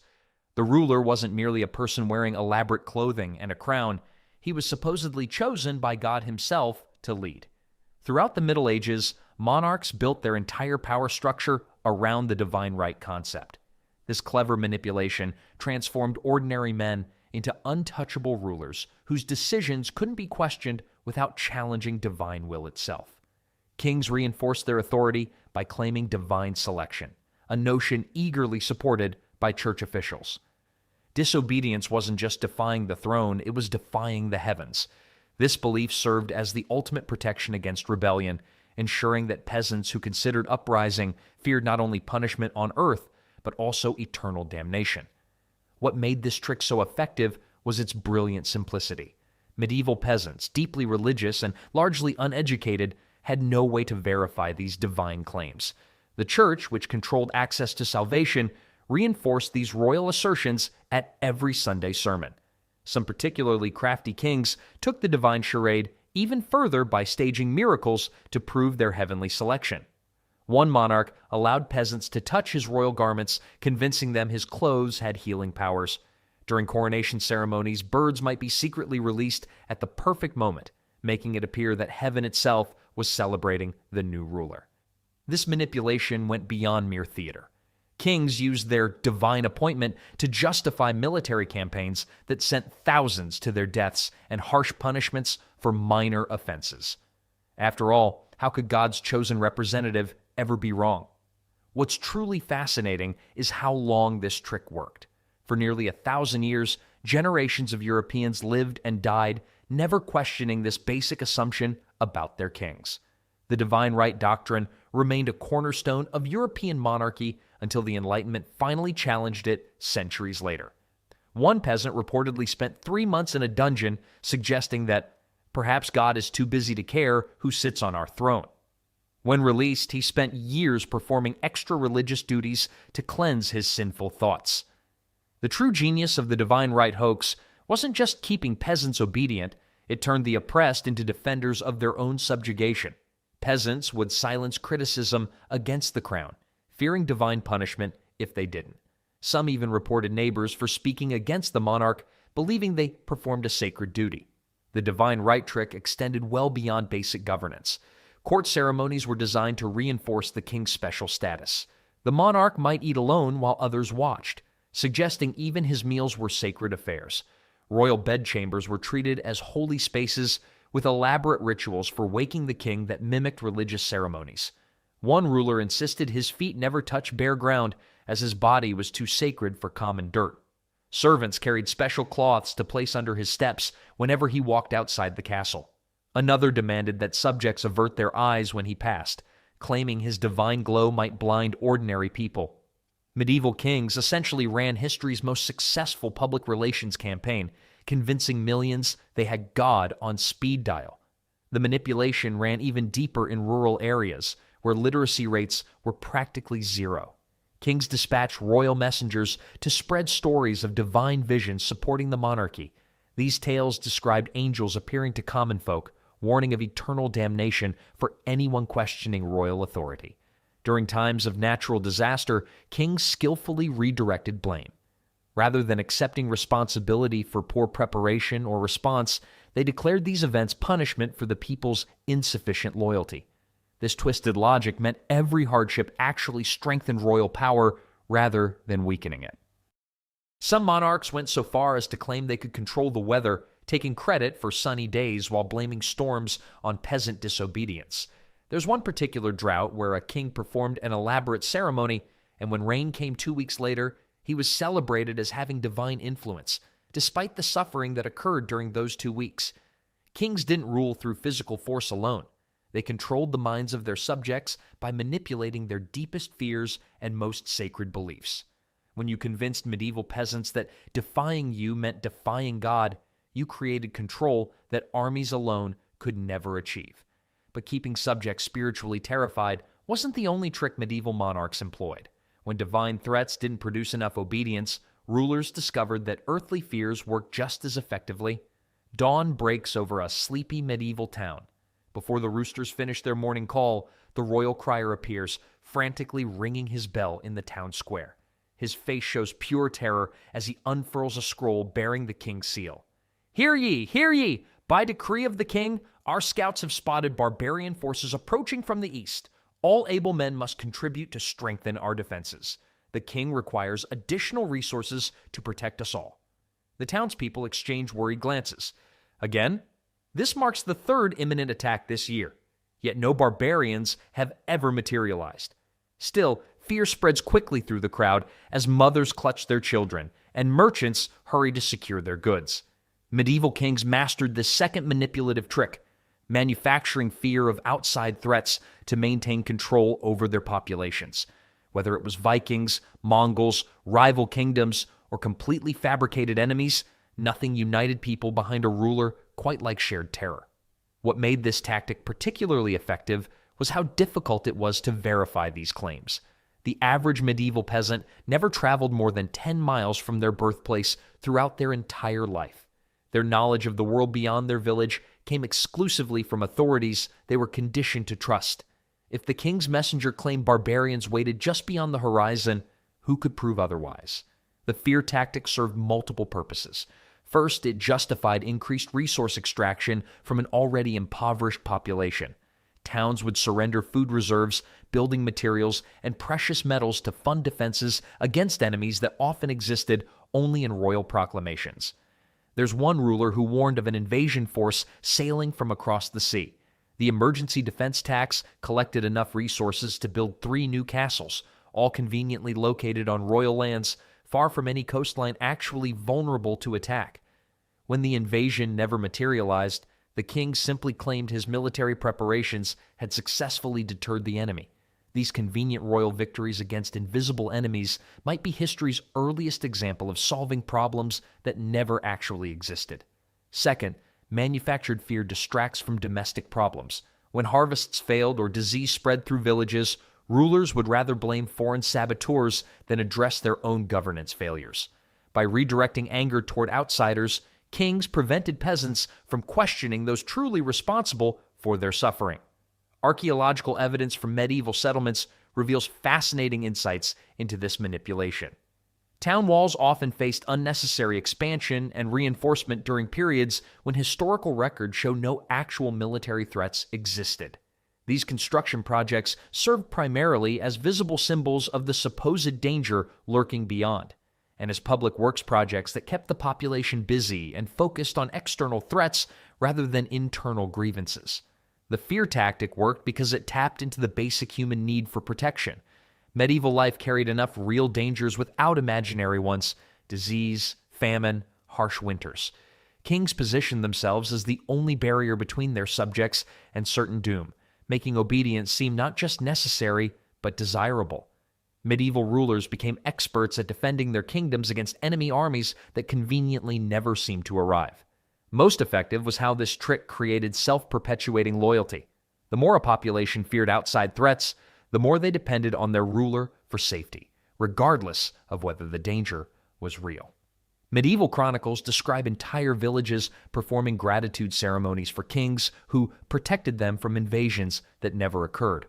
The ruler wasn't merely a person wearing elaborate clothing and a crown. He was supposedly chosen by God himself to lead. Throughout the Middle Ages, monarchs built their entire power structure around the divine right concept. This clever manipulation transformed ordinary men into untouchable rulers whose decisions couldn't be questioned without challenging divine will itself. Kings reinforced their authority by claiming divine selection, a notion eagerly supported by church officials. Disobedience wasn't just defying the throne, it was defying the heavens. This belief served as the ultimate protection against rebellion, ensuring that peasants who considered uprising feared not only punishment on earth, but also eternal damnation. What made this trick so effective was its brilliant simplicity. Medieval peasants, deeply religious and largely uneducated, had no way to verify these divine claims. The church, which controlled access to salvation, reinforced these royal assertions at every Sunday sermon. Some particularly crafty kings took the divine charade even further by staging miracles to prove their heavenly selection. One monarch allowed peasants to touch his royal garments, convincing them his clothes had healing powers. During coronation ceremonies, birds might be secretly released at the perfect moment, making it appear that heaven itself was celebrating the new ruler. This manipulation went beyond mere theater. Kings used their divine appointment to justify military campaigns that sent thousands to their deaths and harsh punishments for minor offenses. After all, how could God's chosen representative ever be wrong? What's truly fascinating is how long this trick worked. For nearly 1,000 years, generations of Europeans lived and died, never questioning this basic assumption about their kings. The divine right doctrine remained a cornerstone of European monarchy until the Enlightenment finally challenged it centuries later. One peasant reportedly spent 3 months in a dungeon, suggesting that perhaps God is too busy to care who sits on our throne. When released, he spent years performing extra religious duties to cleanse his sinful thoughts. The true genius of the divine right hoax wasn't just keeping peasants obedient, it turned the oppressed into defenders of their own subjugation. Peasants would silence criticism against the crown, fearing divine punishment if they didn't. Some even reported neighbors for speaking against the monarch, believing they performed a sacred duty. The divine right trick extended well beyond basic governance. Court ceremonies were designed to reinforce the king's special status. The monarch might eat alone while others watched, suggesting even his meals were sacred affairs. Royal bedchambers were treated as holy spaces with elaborate rituals for waking the king that mimicked religious ceremonies. One ruler insisted his feet never touch bare ground, as his body was too sacred for common dirt. Servants carried special cloths to place under his steps whenever he walked outside the castle. Another demanded that subjects avert their eyes when he passed, claiming his divine glow might blind ordinary people. Medieval kings essentially ran history's most successful public relations campaign, convincing millions they had God on speed dial. The manipulation ran even deeper in rural areas, where literacy rates were practically zero. Kings dispatched royal messengers to spread stories of divine visions supporting the monarchy. These tales described angels appearing to common folk, warning of eternal damnation for anyone questioning royal authority. During times of natural disaster, kings skillfully redirected blame. Rather than accepting responsibility for poor preparation or response, they declared these events punishment for the people's insufficient loyalty. This twisted logic meant every hardship actually strengthened royal power rather than weakening it. Some monarchs went so far as to claim they could control the weather, taking credit for sunny days while blaming storms on peasant disobedience. There's one particular drought where a king performed an elaborate ceremony, and when rain came 2 weeks later, he was celebrated as having divine influence, despite the suffering that occurred during those 2 weeks. Kings didn't rule through physical force alone. They controlled the minds of their subjects by manipulating their deepest fears and most sacred beliefs. When you convinced medieval peasants that defying you meant defying God, you created control that armies alone could never achieve. But keeping subjects spiritually terrified wasn't the only trick medieval monarchs employed. When divine threats didn't produce enough obedience, rulers discovered that earthly fears worked just as effectively. Dawn breaks over a sleepy medieval town. Before the roosters finish their morning call, the royal crier appears, frantically ringing his bell in the town square. His face shows pure terror as he unfurls a scroll bearing the king's seal. "Hear ye! Hear ye! By decree of the king, our scouts have spotted barbarian forces approaching from the east. All able men must contribute to strengthen our defenses. The king requires additional resources to protect us all." The townspeople exchange worried glances. Again, this marks the third imminent attack this year, yet no barbarians have ever materialized. Still, fear spreads quickly through the crowd as mothers clutch their children and merchants hurry to secure their goods. Medieval kings mastered this second manipulative trick, manufacturing fear of outside threats to maintain control over their populations. Whether it was Vikings, Mongols, rival kingdoms, or completely fabricated enemies, nothing united people behind a ruler quite like shared terror. What made this tactic particularly effective was how difficult it was to verify these claims. The average medieval peasant never traveled more than 10 miles from their birthplace throughout their entire life. Their knowledge of the world beyond their village came exclusively from authorities they were conditioned to trust. If the king's messenger claimed barbarians waited just beyond the horizon, who could prove otherwise? The fear tactic served multiple purposes. First, it justified increased resource extraction from an already impoverished population. Towns would surrender food reserves, building materials, and precious metals to fund defenses against enemies that often existed only in royal proclamations. There's one ruler who warned of an invasion force sailing from across the sea. The emergency defense tax collected enough resources to build 3 new castles, all conveniently located on royal lands, far from any coastline actually vulnerable to attack. When the invasion never materialized, the king simply claimed his military preparations had successfully deterred the enemy. These convenient royal victories against invisible enemies might be history's earliest example of solving problems that never actually existed. Second, manufactured fear distracts from domestic problems. When harvests failed or disease spread through villages, rulers would rather blame foreign saboteurs than address their own governance failures. By redirecting anger toward outsiders, kings prevented peasants from questioning those truly responsible for their suffering. Archaeological evidence from medieval settlements reveals fascinating insights into this manipulation. Town walls often faced unnecessary expansion and reinforcement during periods when historical records show no actual military threats existed. These construction projects served primarily as visible symbols of the supposed danger lurking beyond, and as public works projects that kept the population busy and focused on external threats rather than internal grievances. The fear tactic worked because it tapped into the basic human need for protection. Medieval life carried enough real dangers without imaginary ones: disease, famine, harsh winters. Kings positioned themselves as the only barrier between their subjects and certain doom, making obedience seem not just necessary, but desirable. Medieval rulers became experts at defending their kingdoms against enemy armies that conveniently never seemed to arrive. Most effective was how this trick created self-perpetuating loyalty. The more a population feared outside threats, the more they depended on their ruler for safety, regardless of whether the danger was real. Medieval chronicles describe entire villages performing gratitude ceremonies for kings who protected them from invasions that never occurred.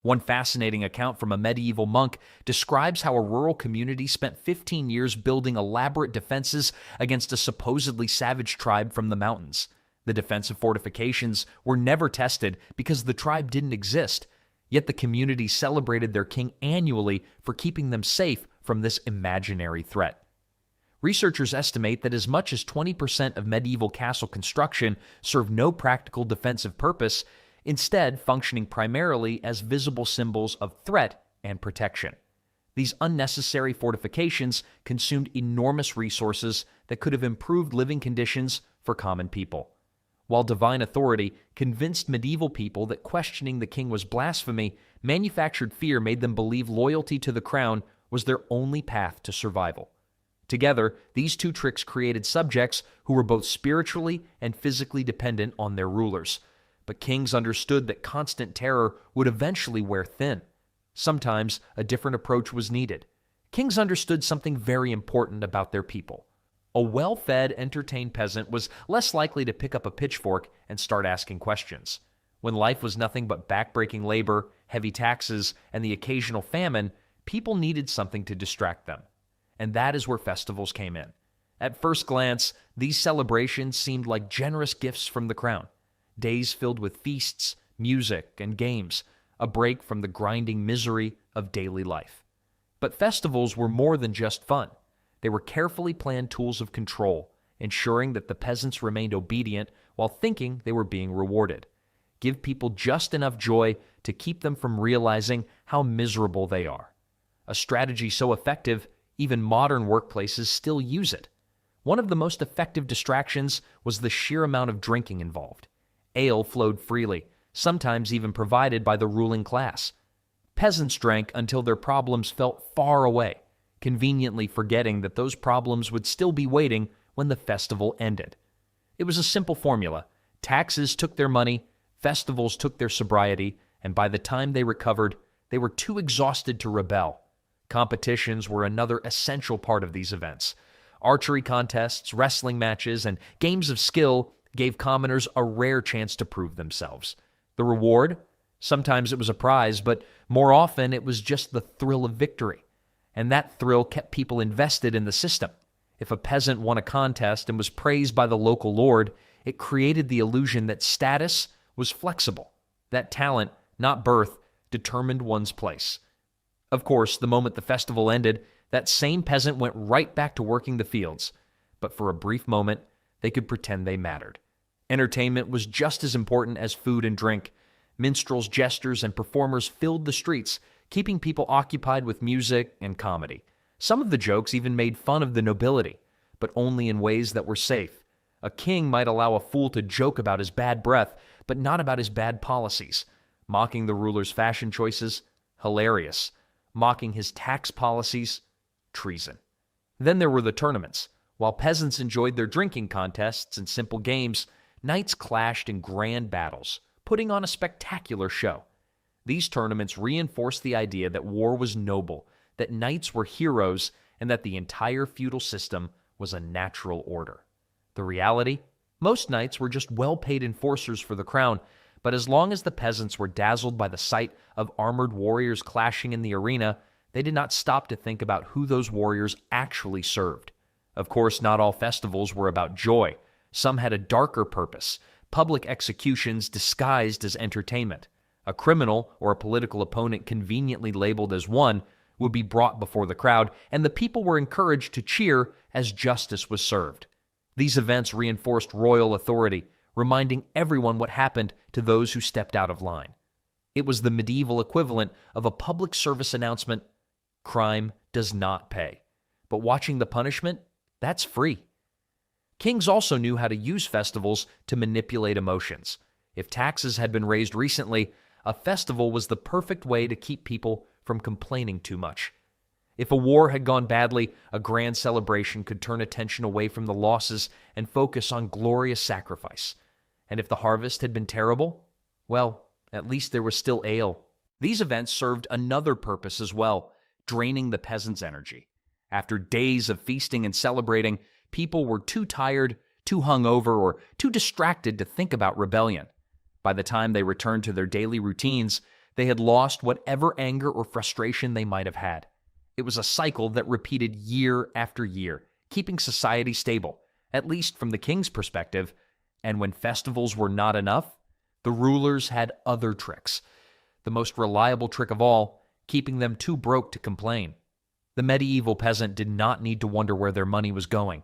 One fascinating account from a medieval monk describes how a rural community spent 15 years building elaborate defenses against a supposedly savage tribe from the mountains. The defensive fortifications were never tested because the tribe didn't exist, yet the community celebrated their king annually for keeping them safe from this imaginary threat. Researchers estimate that as much as 20% of medieval castle construction served no practical defensive purpose, instead functioning primarily as visible symbols of threat and protection. These unnecessary fortifications consumed enormous resources that could have improved living conditions for common people. While divine authority convinced medieval people that questioning the king was blasphemy, manufactured fear made them believe loyalty to the crown was their only path to survival. Together, these two tricks created subjects who were both spiritually and physically dependent on their rulers. But kings understood that constant terror would eventually wear thin. Sometimes a different approach was needed. Kings understood something very important about their people. A well-fed, entertained peasant was less likely to pick up a pitchfork and start asking questions. When life was nothing but backbreaking labor, heavy taxes, and the occasional famine, people needed something to distract them. And that is where festivals came in. At first glance, these celebrations seemed like generous gifts from the crown. Days filled with feasts, music, and games, a break from the grinding misery of daily life. But festivals were more than just fun. They were carefully planned tools of control, ensuring that the peasants remained obedient while thinking they were being rewarded. Give people just enough joy to keep them from realizing how miserable they are. A strategy so effective, even modern workplaces still use it. One of the most effective distractions was the sheer amount of drinking involved. Ale flowed freely, sometimes even provided by the ruling class. Peasants drank until their problems felt far away, conveniently forgetting that those problems would still be waiting when the festival ended. It was a simple formula. Taxes took their money, festivals took their sobriety, and by the time they recovered, they were too exhausted to rebel. Competitions were another essential part of these events. Archery contests, wrestling matches, and games of skill gave commoners a rare chance to prove themselves. The reward? Sometimes it was a prize, but more often it was just the thrill of victory. And that thrill kept people invested in the system. If a peasant won a contest and was praised by the local lord, it created the illusion that status was flexible, that talent, not birth, determined one's place. Of course, the moment the festival ended, that same peasant went right back to working the fields. But for a brief moment, they could pretend they mattered. Entertainment was just as important as food and drink. Minstrels, jesters, and performers filled the streets, keeping people occupied with music and comedy. Some of the jokes even made fun of the nobility, but only in ways that were safe. A king might allow a fool to joke about his bad breath, but not about his bad policies. Mocking the ruler's fashion choices? Hilarious. Mocking his tax policies? Treason. Then there were the tournaments. While peasants enjoyed their drinking contests and simple games, knights clashed in grand battles, putting on a spectacular show. These tournaments reinforced the idea that war was noble, that knights were heroes, and that the entire feudal system was a natural order. The reality? Most knights were just well-paid enforcers for the crown, but as long as the peasants were dazzled by the sight of armored warriors clashing in the arena, they did not stop to think about who those warriors actually served. Of course, not all festivals were about joy. Some had a darker purpose, public executions disguised as entertainment. A criminal or a political opponent conveniently labeled as one would be brought before the crowd, and the people were encouraged to cheer as justice was served. These events reinforced royal authority, reminding everyone what happened to those who stepped out of line. It was the medieval equivalent of a public service announcement: crime does not pay. But watching the punishment, that's free. Kings also knew how to use festivals to manipulate emotions. If taxes had been raised recently, a festival was the perfect way to keep people from complaining too much. If a war had gone badly, a grand celebration could turn attention away from the losses and focus on glorious sacrifice. And if the harvest had been terrible, well, at least there was still ale. These events served another purpose as well, draining the peasants' energy. After days of feasting and celebrating, people were too tired, too hungover, or too distracted to think about rebellion. By the time they returned to their daily routines, they had lost whatever anger or frustration they might have had. It was a cycle that repeated year after year, keeping society stable, at least from the king's perspective. And when festivals were not enough, the rulers had other tricks. The most reliable trick of all, keeping them too broke to complain. The medieval peasant did not need to wonder where their money was going.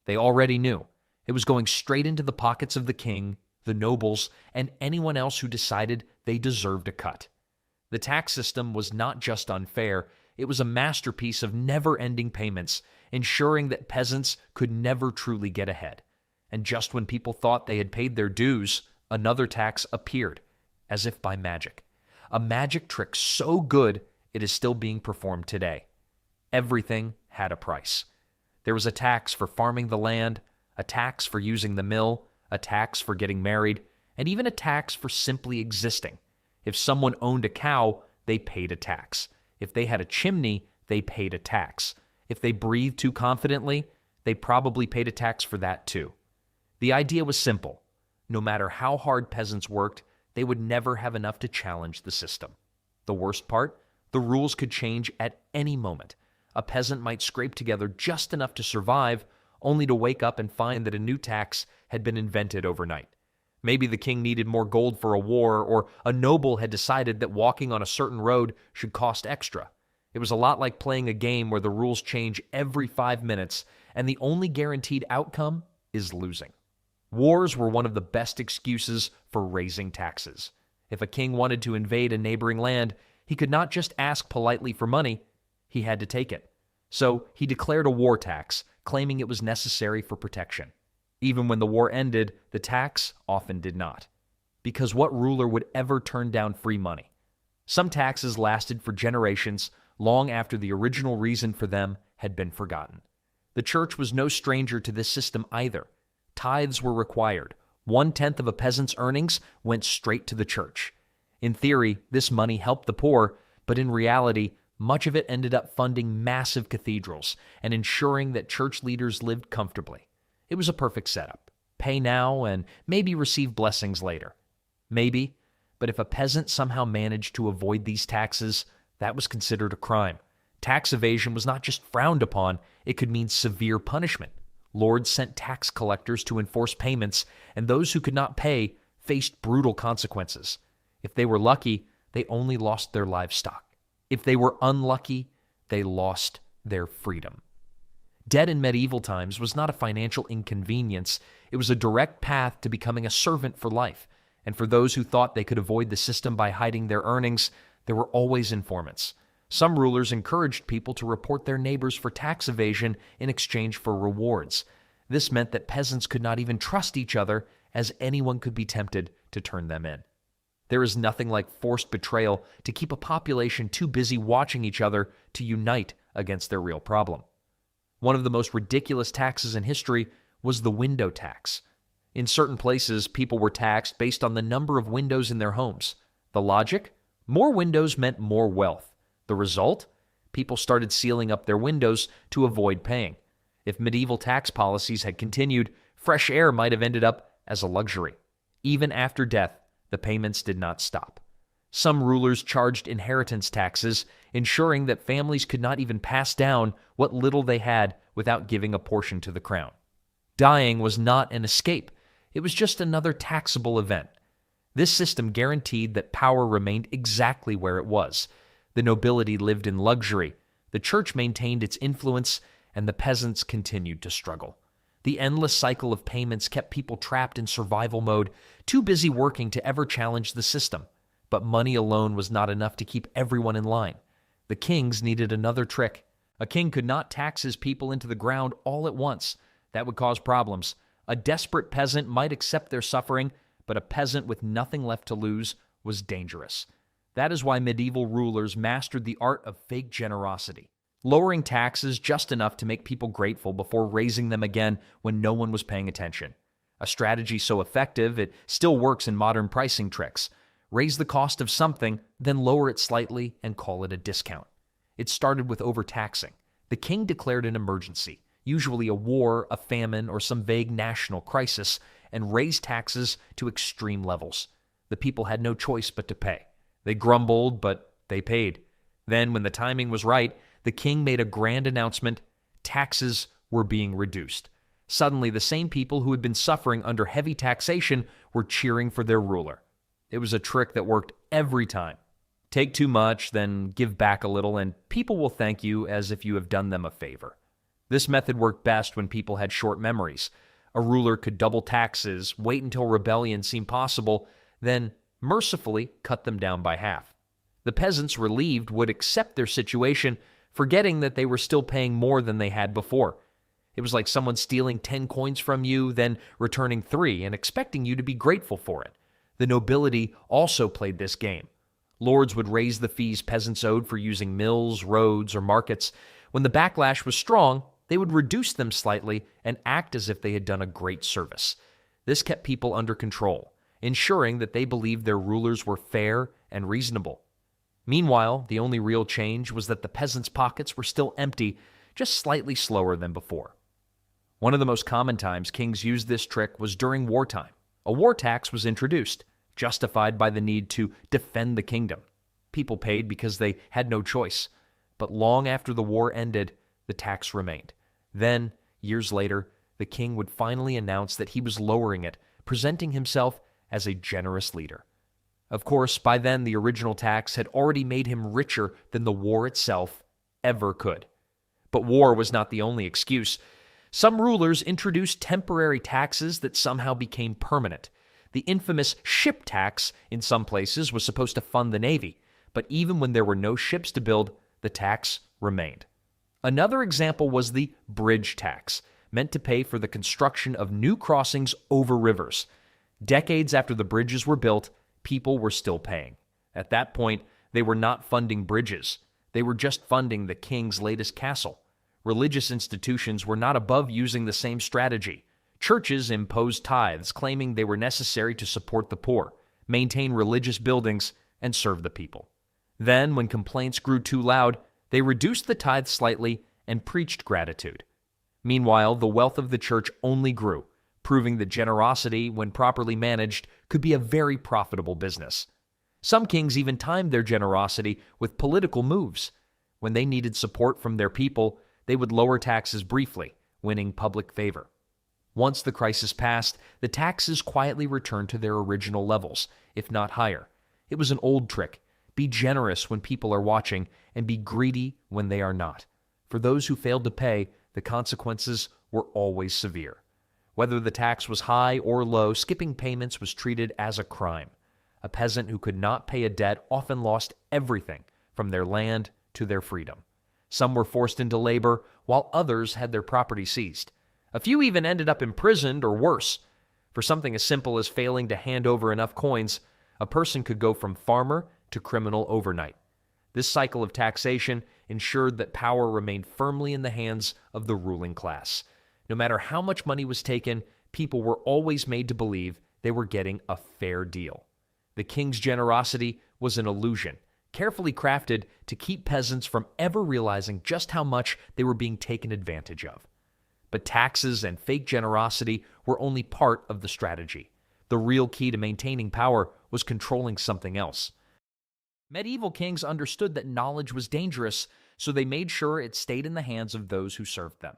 They already knew. It was going straight into the pockets of the king, the nobles, and anyone else who decided they deserved a cut. The tax system was not just unfair, it was a masterpiece of never-ending payments, ensuring that peasants could never truly get ahead. And just when people thought they had paid their dues, another tax appeared, as if by magic. A magic trick so good it is still being performed today. Everything had a price. There was a tax for farming the land, a tax for using the mill, a tax for getting married, and even a tax for simply existing. If someone owned a cow, they paid a tax. If they had a chimney, they paid a tax. If they breathed too confidently, they probably paid a tax for that too. The idea was simple. No matter how hard peasants worked, they would never have enough to challenge the system. The worst part? The rules could change at any moment. A peasant might scrape together just enough to survive, only to wake up and find that a new tax had been invented overnight. Maybe the king needed more gold for a war, or a noble had decided that walking on a certain road should cost extra. It was a lot like playing a game where the rules change every 5 minutes, and the only guaranteed outcome is losing. Wars were one of the best excuses for raising taxes. If a king wanted to invade a neighboring land, he could not just ask politely for money, he had to take it. So he declared a war tax, claiming it was necessary for protection. Even when the war ended, the tax often did not. Because what ruler would ever turn down free money? Some taxes lasted for generations, long after the original reason for them had been forgotten. The church was no stranger to this system either. Tithes were required. 1/10 of a peasant's earnings went straight to the church. In theory, this money helped the poor, but in reality, much of it ended up funding massive cathedrals and ensuring that church leaders lived comfortably. It was a perfect setup. Pay now and maybe receive blessings later. Maybe, but if a peasant somehow managed to avoid these taxes, that was considered a crime. Tax evasion was not just frowned upon, it could mean severe punishment. Lords sent tax collectors to enforce payments, and those who could not pay faced brutal consequences. If they were lucky, they only lost their livestock. If they were unlucky, they lost their freedom. Debt in medieval times was not a financial inconvenience. It was a direct path to becoming a servant for life. And for those who thought they could avoid the system by hiding their earnings, there were always informants. Some rulers encouraged people to report their neighbors for tax evasion in exchange for rewards. This meant that peasants could not even trust each other, as anyone could be tempted to turn them in. There is nothing like forced betrayal to keep a population too busy watching each other to unite against their real problem. One of the most ridiculous taxes in history was the window tax. In certain places, people were taxed based on the number of windows in their homes. The logic? More windows meant more wealth. The result? People started sealing up their windows to avoid paying. If medieval tax policies had continued, fresh air might have ended up as a luxury. Even after death, the payments did not stop. Some rulers charged inheritance taxes, ensuring that families could not even pass down what little they had without giving a portion to the crown. Dying was not an escape. It was just another taxable event. This system guaranteed that power remained exactly where it was. The nobility lived in luxury, the church maintained its influence, and the peasants continued to struggle. The endless cycle of payments kept people trapped in survival mode, too busy working to ever challenge the system. But money alone was not enough to keep everyone in line. The kings needed another trick. A king could not tax his people into the ground all at once. That would cause problems. A desperate peasant might accept their suffering, but a peasant with nothing left to lose was dangerous. That is why medieval rulers mastered the art of fake generosity, lowering taxes just enough to make people grateful before raising them again when no one was paying attention. A strategy so effective it still works in modern pricing tricks. Raise the cost of something, then lower it slightly and call it a discount. It started with overtaxing. The king declared an emergency, usually a war, a famine, or some vague national crisis, and raised taxes to extreme levels. The people had no choice but to pay. They grumbled, but they paid. Then, when the timing was right, the king made a grand announcement: taxes were being reduced. Suddenly, the same people who had been suffering under heavy taxation were cheering for their ruler. It was a trick that worked every time. Take too much, then give back a little, and people will thank you as if you have done them a favor. This method worked best when people had short memories. A ruler could double taxes, wait until rebellion seemed possible, then mercifully cut them down by half. The peasants, relieved, would accept their situation, forgetting that they were still paying more than they had before. It was like someone stealing 10 coins from you, then returning 3 and expecting you to be grateful for it. The nobility also played this game. Lords would raise the fees peasants owed for using mills, roads, or markets. When the backlash was strong, they would reduce them slightly and act as if they had done a great service. This kept people under control, ensuring that they believed their rulers were fair and reasonable. Meanwhile, the only real change was that the peasants' pockets were still empty, just slightly slower than before. One of the most common times kings used this trick was during wartime. A war tax was introduced, justified by the need to defend the kingdom. People paid because they had no choice. But long after the war ended, the tax remained. Then, years later, the king would finally announce that he was lowering it, presenting himself as a generous leader. Of course, by then the original tax had already made him richer than the war itself ever could. But war was not the only excuse. Some rulers introduced temporary taxes that somehow became permanent. The infamous ship tax in some places was supposed to fund the navy, but even when there were no ships to build, the tax remained. Another example was the bridge tax, meant to pay for the construction of new crossings over rivers. Decades after the bridges were built, people were still paying. At that point, they were not funding bridges. They were just funding the king's latest castle. Religious institutions were not above using the same strategy. Churches imposed tithes, claiming they were necessary to support the poor, maintain religious buildings, and serve the people. Then, when complaints grew too loud, they reduced the tithe slightly and preached gratitude. Meanwhile, the wealth of the church only grew, proving that generosity, when properly managed, could be a very profitable business. Some kings even timed their generosity with political moves. When they needed support from their people, they would lower taxes briefly, winning public favor. Once the crisis passed, the taxes quietly returned to their original levels, if not higher. It was an old trick. Be generous when people are watching, and be greedy when they are not. For those who failed to pay, the consequences were always severe. Whether the tax was high or low, skipping payments was treated as a crime. A peasant who could not pay a debt often lost everything, from their land to their freedom. Some were forced into labor, while others had their property seized. A few even ended up imprisoned or worse. For something as simple as failing to hand over enough coins, A person could go from farmer to criminal overnight. This cycle of taxation ensured that power remained firmly in the hands of the ruling class. No matter how much money was taken, people were always made to believe they were getting a fair deal. The king's generosity was an illusion, carefully crafted to keep peasants from ever realizing just how much they were being taken advantage of. But taxes and fake generosity were only part of the strategy. The real key to maintaining power was controlling something else. Medieval kings understood that knowledge was dangerous, so they made sure it stayed in the hands of those who served them.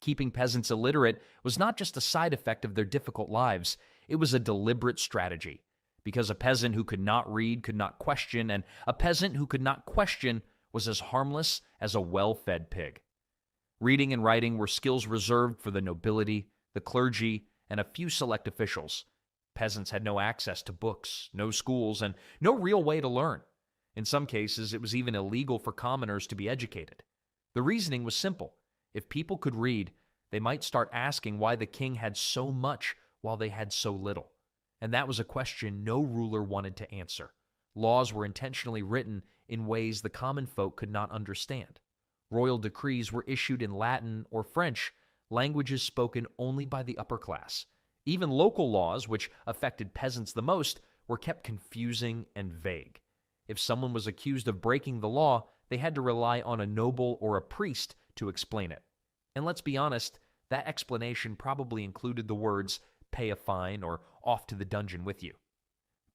Keeping peasants illiterate was not just a side effect of their difficult lives, it was a deliberate strategy. Because a peasant who could not read could not question, and a peasant who could not question was as harmless as a well-fed pig. Reading and writing were skills reserved for the nobility, the clergy, and a few select officials. Peasants had no access to books, no schools, and no real way to learn. In some cases, it was even illegal for commoners to be educated. The reasoning was simple. If people could read, they might start asking why the king had so much while they had so little. And that was a question no ruler wanted to answer. Laws were intentionally written in ways the common folk could not understand. Royal decrees were issued in Latin or French, languages spoken only by the upper class. Even local laws, which affected peasants the most, were kept confusing and vague. If someone was accused of breaking the law, they had to rely on a noble or a priest to explain it. And let's be honest, that explanation probably included the words, "pay a fine," or "off to the dungeon with you."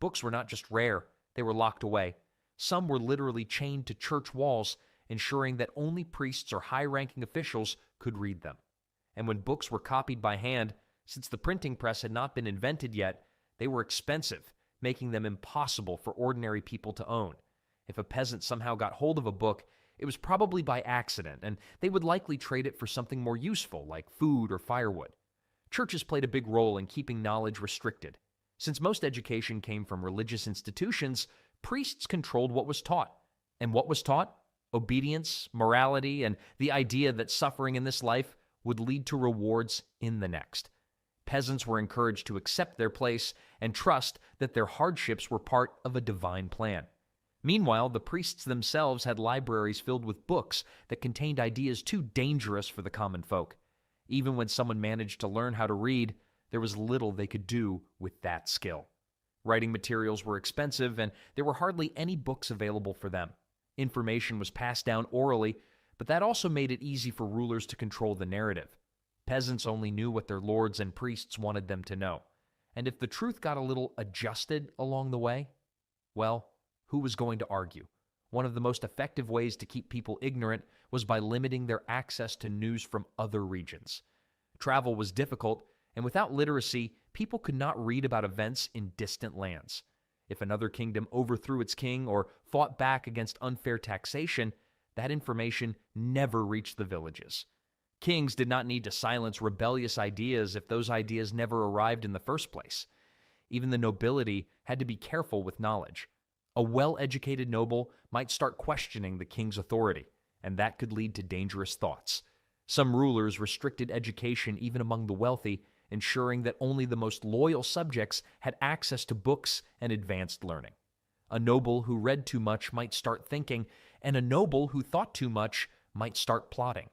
Books were not just rare, they were locked away. Some were literally chained to church walls, ensuring that only priests or high-ranking officials could read them. And when books were copied by hand, since the printing press had not been invented yet, they were expensive, making them impossible for ordinary people to own. If a peasant somehow got hold of a book, it was probably by accident, and they would likely trade it for something more useful, like food or firewood. Churches played a big role in keeping knowledge restricted. Since most education came from religious institutions, priests controlled what was taught. And what was taught? Obedience, morality, and the idea that suffering in this life would lead to rewards in the next. Peasants were encouraged to accept their place and trust that their hardships were part of a divine plan. Meanwhile, the priests themselves had libraries filled with books that contained ideas too dangerous for the common folk. Even when someone managed to learn how to read, there was little they could do with that skill. Writing materials were expensive, and there were hardly any books available for them. Information was passed down orally, but that also made it easy for rulers to control the narrative. Peasants only knew what their lords and priests wanted them to know. And if the truth got a little adjusted along the way, well, who was going to argue? One of the most effective ways to keep people ignorant was by limiting their access to news from other regions. Travel was difficult, and without literacy, people could not read about events in distant lands. If another kingdom overthrew its king or fought back against unfair taxation, that information never reached the villages. Kings did not need to silence rebellious ideas if those ideas never arrived in the first place. Even the nobility had to be careful with knowledge. A well-educated noble might start questioning the king's authority, and that could lead to dangerous thoughts. Some rulers restricted education even among the wealthy, ensuring that only the most loyal subjects had access to books and advanced learning. A noble who read too much might start thinking, and a noble who thought too much might start plotting.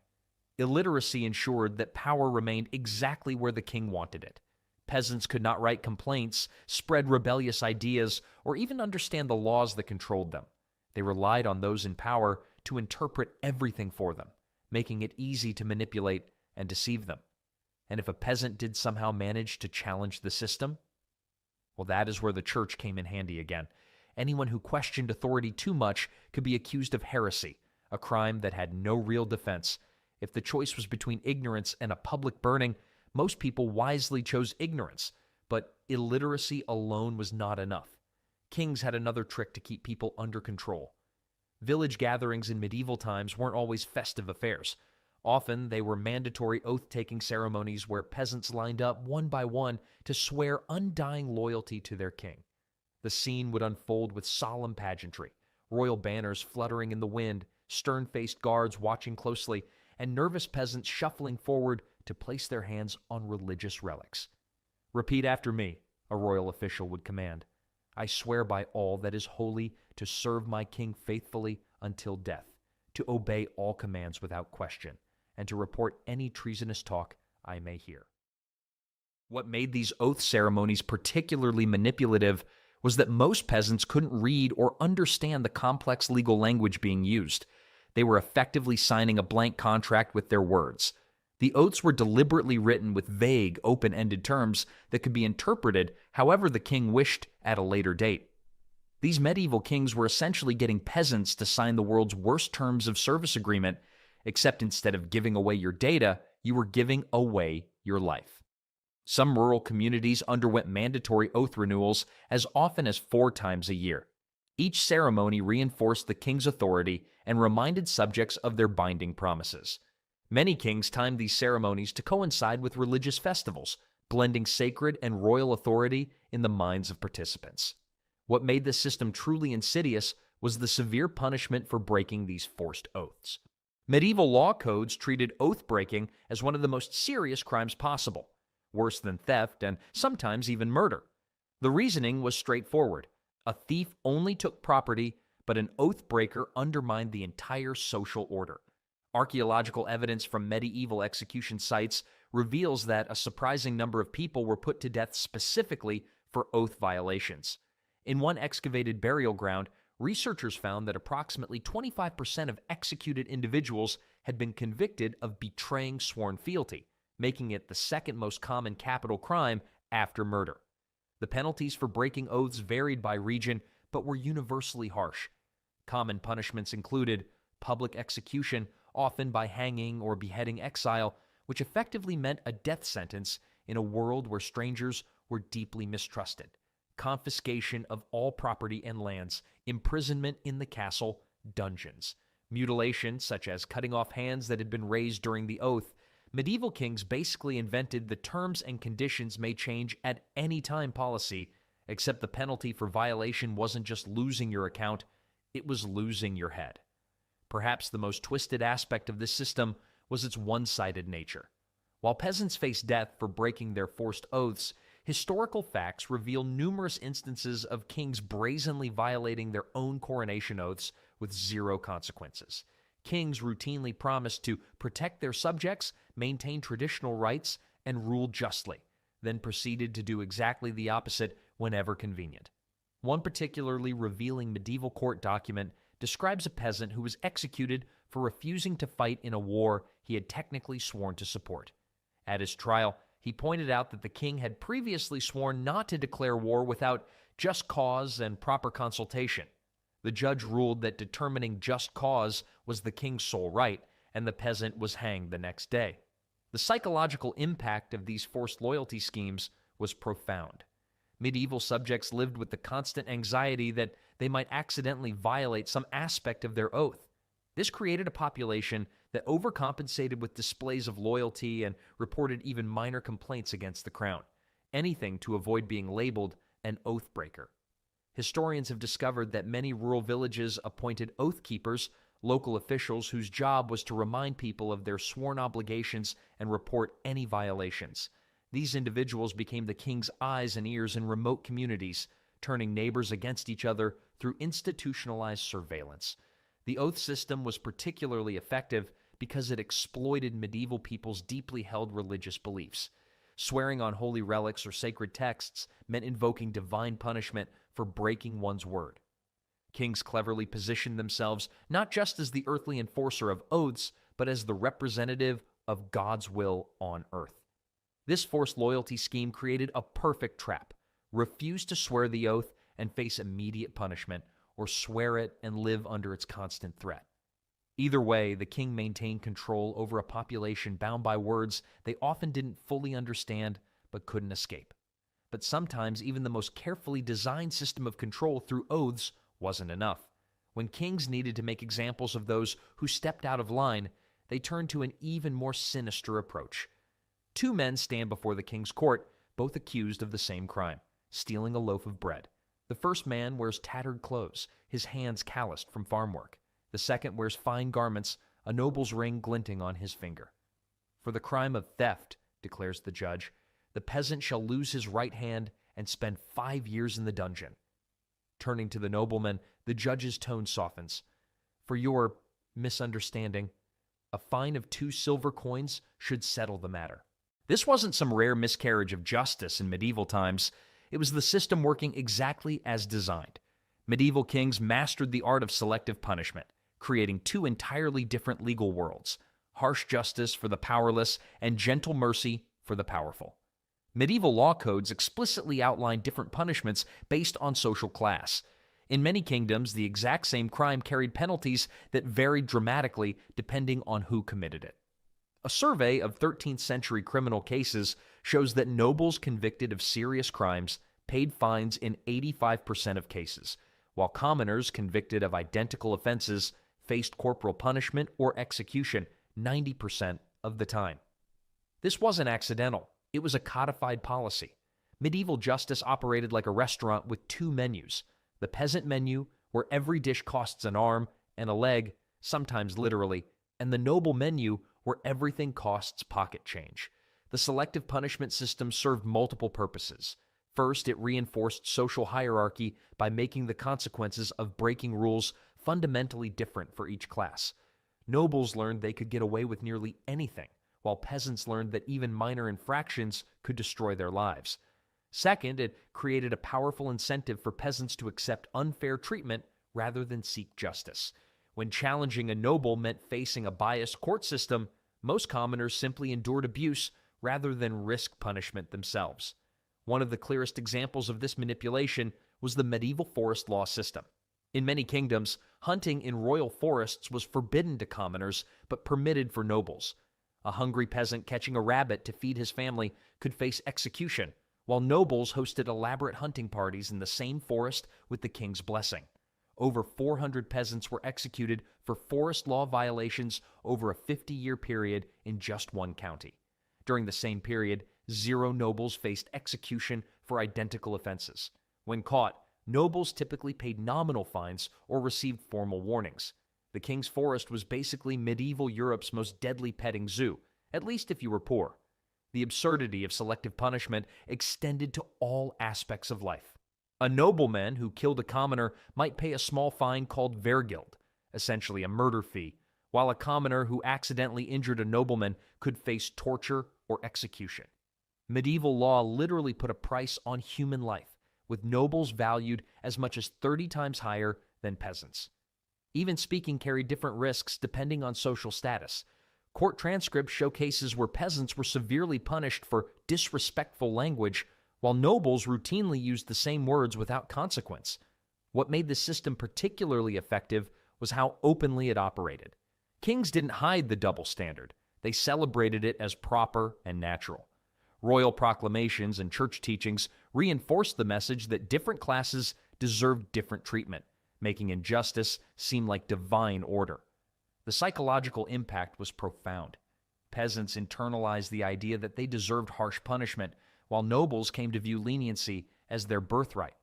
Illiteracy ensured that power remained exactly where the king wanted it. Peasants could not write complaints, spread rebellious ideas, or even understand the laws that controlled them. They relied on those in power to interpret everything for them, making it easy to manipulate and deceive them. And if a peasant did somehow manage to challenge the system, well, that is where the church came in handy again. Anyone who questioned authority too much could be accused of heresy, a crime that had no real defense. If the choice was between ignorance and a public burning, most people wisely chose ignorance, but illiteracy alone was not enough. Kings had another trick to keep people under control. Village gatherings in medieval times weren't always festive affairs. Often, they were mandatory oath-taking ceremonies where peasants lined up one by one to swear undying loyalty to their king. The scene would unfold with solemn pageantry, royal banners fluttering in the wind, stern-faced guards watching closely, and nervous peasants shuffling forward to place their hands on religious relics. "Repeat after me," a royal official would command. I swear by all that is holy to serve my king faithfully until death, to obey all commands without question, and to report any treasonous talk I may hear." What made these oath ceremonies particularly manipulative was that most peasants couldn't read or understand the complex legal language being used. They were effectively signing a blank contract with their words. The oaths were deliberately written with vague, open-ended terms that could be interpreted however the king wished at a later date. These medieval kings were essentially getting peasants to sign the world's worst terms of service agreement, except instead of giving away your data, you were giving away your life. Some rural communities underwent mandatory oath renewals as often as 4 times a year. Each ceremony reinforced the king's authority and reminded subjects of their binding promises. Many kings timed these ceremonies to coincide with religious festivals, blending sacred and royal authority in the minds of participants. What made this system truly insidious was the severe punishment for breaking these forced oaths. Medieval law codes treated oath-breaking as one of the most serious crimes possible, worse than theft and sometimes even murder. The reasoning was straightforward. A thief only took property, but an oath-breaker undermined the entire social order. Archaeological evidence from medieval execution sites reveals that a surprising number of people were put to death specifically for oath violations. In one excavated burial ground, researchers found that approximately 25% of executed individuals had been convicted of betraying sworn fealty, making it the second most common capital crime after murder. The penalties for breaking oaths varied by region, but were universally harsh. Common punishments included public execution, often by hanging or beheading exile, which effectively meant a death sentence in a world where strangers were deeply mistrusted, confiscation of all property and lands, imprisonment in the castle, dungeons, mutilation, such as cutting off hands that had been raised during the oath. Medieval kings basically invented the terms and conditions may change at any time policy, except the penalty for violation wasn't just losing your account, it was losing your head. Perhaps the most twisted aspect of this system was its one-sided nature. While peasants faced death for breaking their forced oaths, historical facts reveal numerous instances of kings brazenly violating their own coronation oaths with zero consequences. Kings routinely promised to protect their subjects, maintain traditional rights, and rule justly, then proceeded to do exactly the opposite whenever convenient. One particularly revealing medieval court document describes a peasant who was executed for refusing to fight in a war he had technically sworn to support. At his trial, he pointed out that the king had previously sworn not to declare war without just cause and proper consultation. The judge ruled that determining just cause was the king's sole right, and the peasant was hanged the next day. The psychological impact of these forced loyalty schemes was profound. Medieval subjects lived with the constant anxiety that they might accidentally violate some aspect of their oath. This created a population that overcompensated with displays of loyalty and reported even minor complaints against the crown, anything to avoid being labeled an oath breaker. Historians have discovered that many rural villages appointed oath keepers, local officials whose job was to remind people of their sworn obligations and report any violations. These individuals became the king's eyes and ears in remote communities, turning neighbors against each other through institutionalized surveillance. The oath system was particularly effective because it exploited medieval people's deeply held religious beliefs. Swearing on holy relics or sacred texts meant invoking divine punishment for breaking one's word. Kings cleverly positioned themselves not just as the earthly enforcer of oaths, but as the representative of God's will on earth. This forced loyalty scheme created a perfect trap. Refuse to swear the oath and face immediate punishment, or swear it and live under its constant threat. Either way, the king maintained control over a population bound by words they often didn't fully understand but couldn't escape. But sometimes even the most carefully designed system of control through oaths wasn't enough. When kings needed to make examples of those who stepped out of line, they turned to an even more sinister approach. 2 men stand before the king's court, both accused of the same crime, stealing a loaf of bread. The first man wears tattered clothes, his hands calloused from farm work. The second wears fine garments, a noble's ring glinting on his finger. For the crime of theft, declares the judge, the peasant shall lose his right hand and spend 5 years in the dungeon. Turning to the nobleman, the judge's tone softens. For your misunderstanding, a fine of 2 silver coins should settle the matter. This wasn't some rare miscarriage of justice in medieval times. It was the system working exactly as designed. Medieval kings mastered the art of selective punishment, creating 2 entirely different legal worlds: harsh justice for the powerless and gentle mercy for the powerful. Medieval law codes explicitly outlined different punishments based on social class. In many kingdoms, the exact same crime carried penalties that varied dramatically depending on who committed it. A survey of 13th century criminal cases shows that nobles convicted of serious crimes paid fines in 85% of cases, while commoners convicted of identical offenses faced corporal punishment or execution 90% of the time. This wasn't accidental. It was a codified policy. Medieval justice operated like a restaurant with 2 menus: the peasant menu, where every dish costs an arm and a leg, sometimes literally, and the noble menu, where everything costs pocket change. The selective punishment system served multiple purposes. First, it reinforced social hierarchy by making the consequences of breaking rules fundamentally different for each class. Nobles learned they could get away with nearly anything, while peasants learned that even minor infractions could destroy their lives. Second, it created a powerful incentive for peasants to accept unfair treatment rather than seek justice. When challenging a noble meant facing a biased court system, most commoners simply endured abuse rather than risk punishment themselves. One of the clearest examples of this manipulation was the medieval forest law system. In many kingdoms, hunting in royal forests was forbidden to commoners but permitted for nobles. A hungry peasant catching a rabbit to feed his family could face execution, while nobles hosted elaborate hunting parties in the same forest with the king's blessing. Over 400 peasants were executed for forest law violations over a 50-year period in just one county. During the same period, 0 nobles faced execution for identical offenses. When caught, nobles typically paid nominal fines or received formal warnings. The king's forest was basically medieval Europe's most deadly petting zoo, at least if you were poor. The absurdity of selective punishment extended to all aspects of life. A nobleman who killed a commoner might pay a small fine called vergild, essentially a murder fee, while a commoner who accidentally injured a nobleman could face torture or execution. Medieval law literally put a price on human life, with nobles valued as much as 30 times higher than peasants. Even speaking carried different risks depending on social status. Court transcripts show cases where peasants were severely punished for disrespectful language, while nobles routinely used the same words without consequence. What made the system particularly effective was how openly it operated. Kings didn't hide the double standard. They celebrated it as proper and natural. Royal proclamations and church teachings reinforced the message that different classes deserved different treatment, making injustice seem like divine order. The psychological impact was profound. Peasants internalized the idea that they deserved harsh punishment, while nobles came to view leniency as their birthright.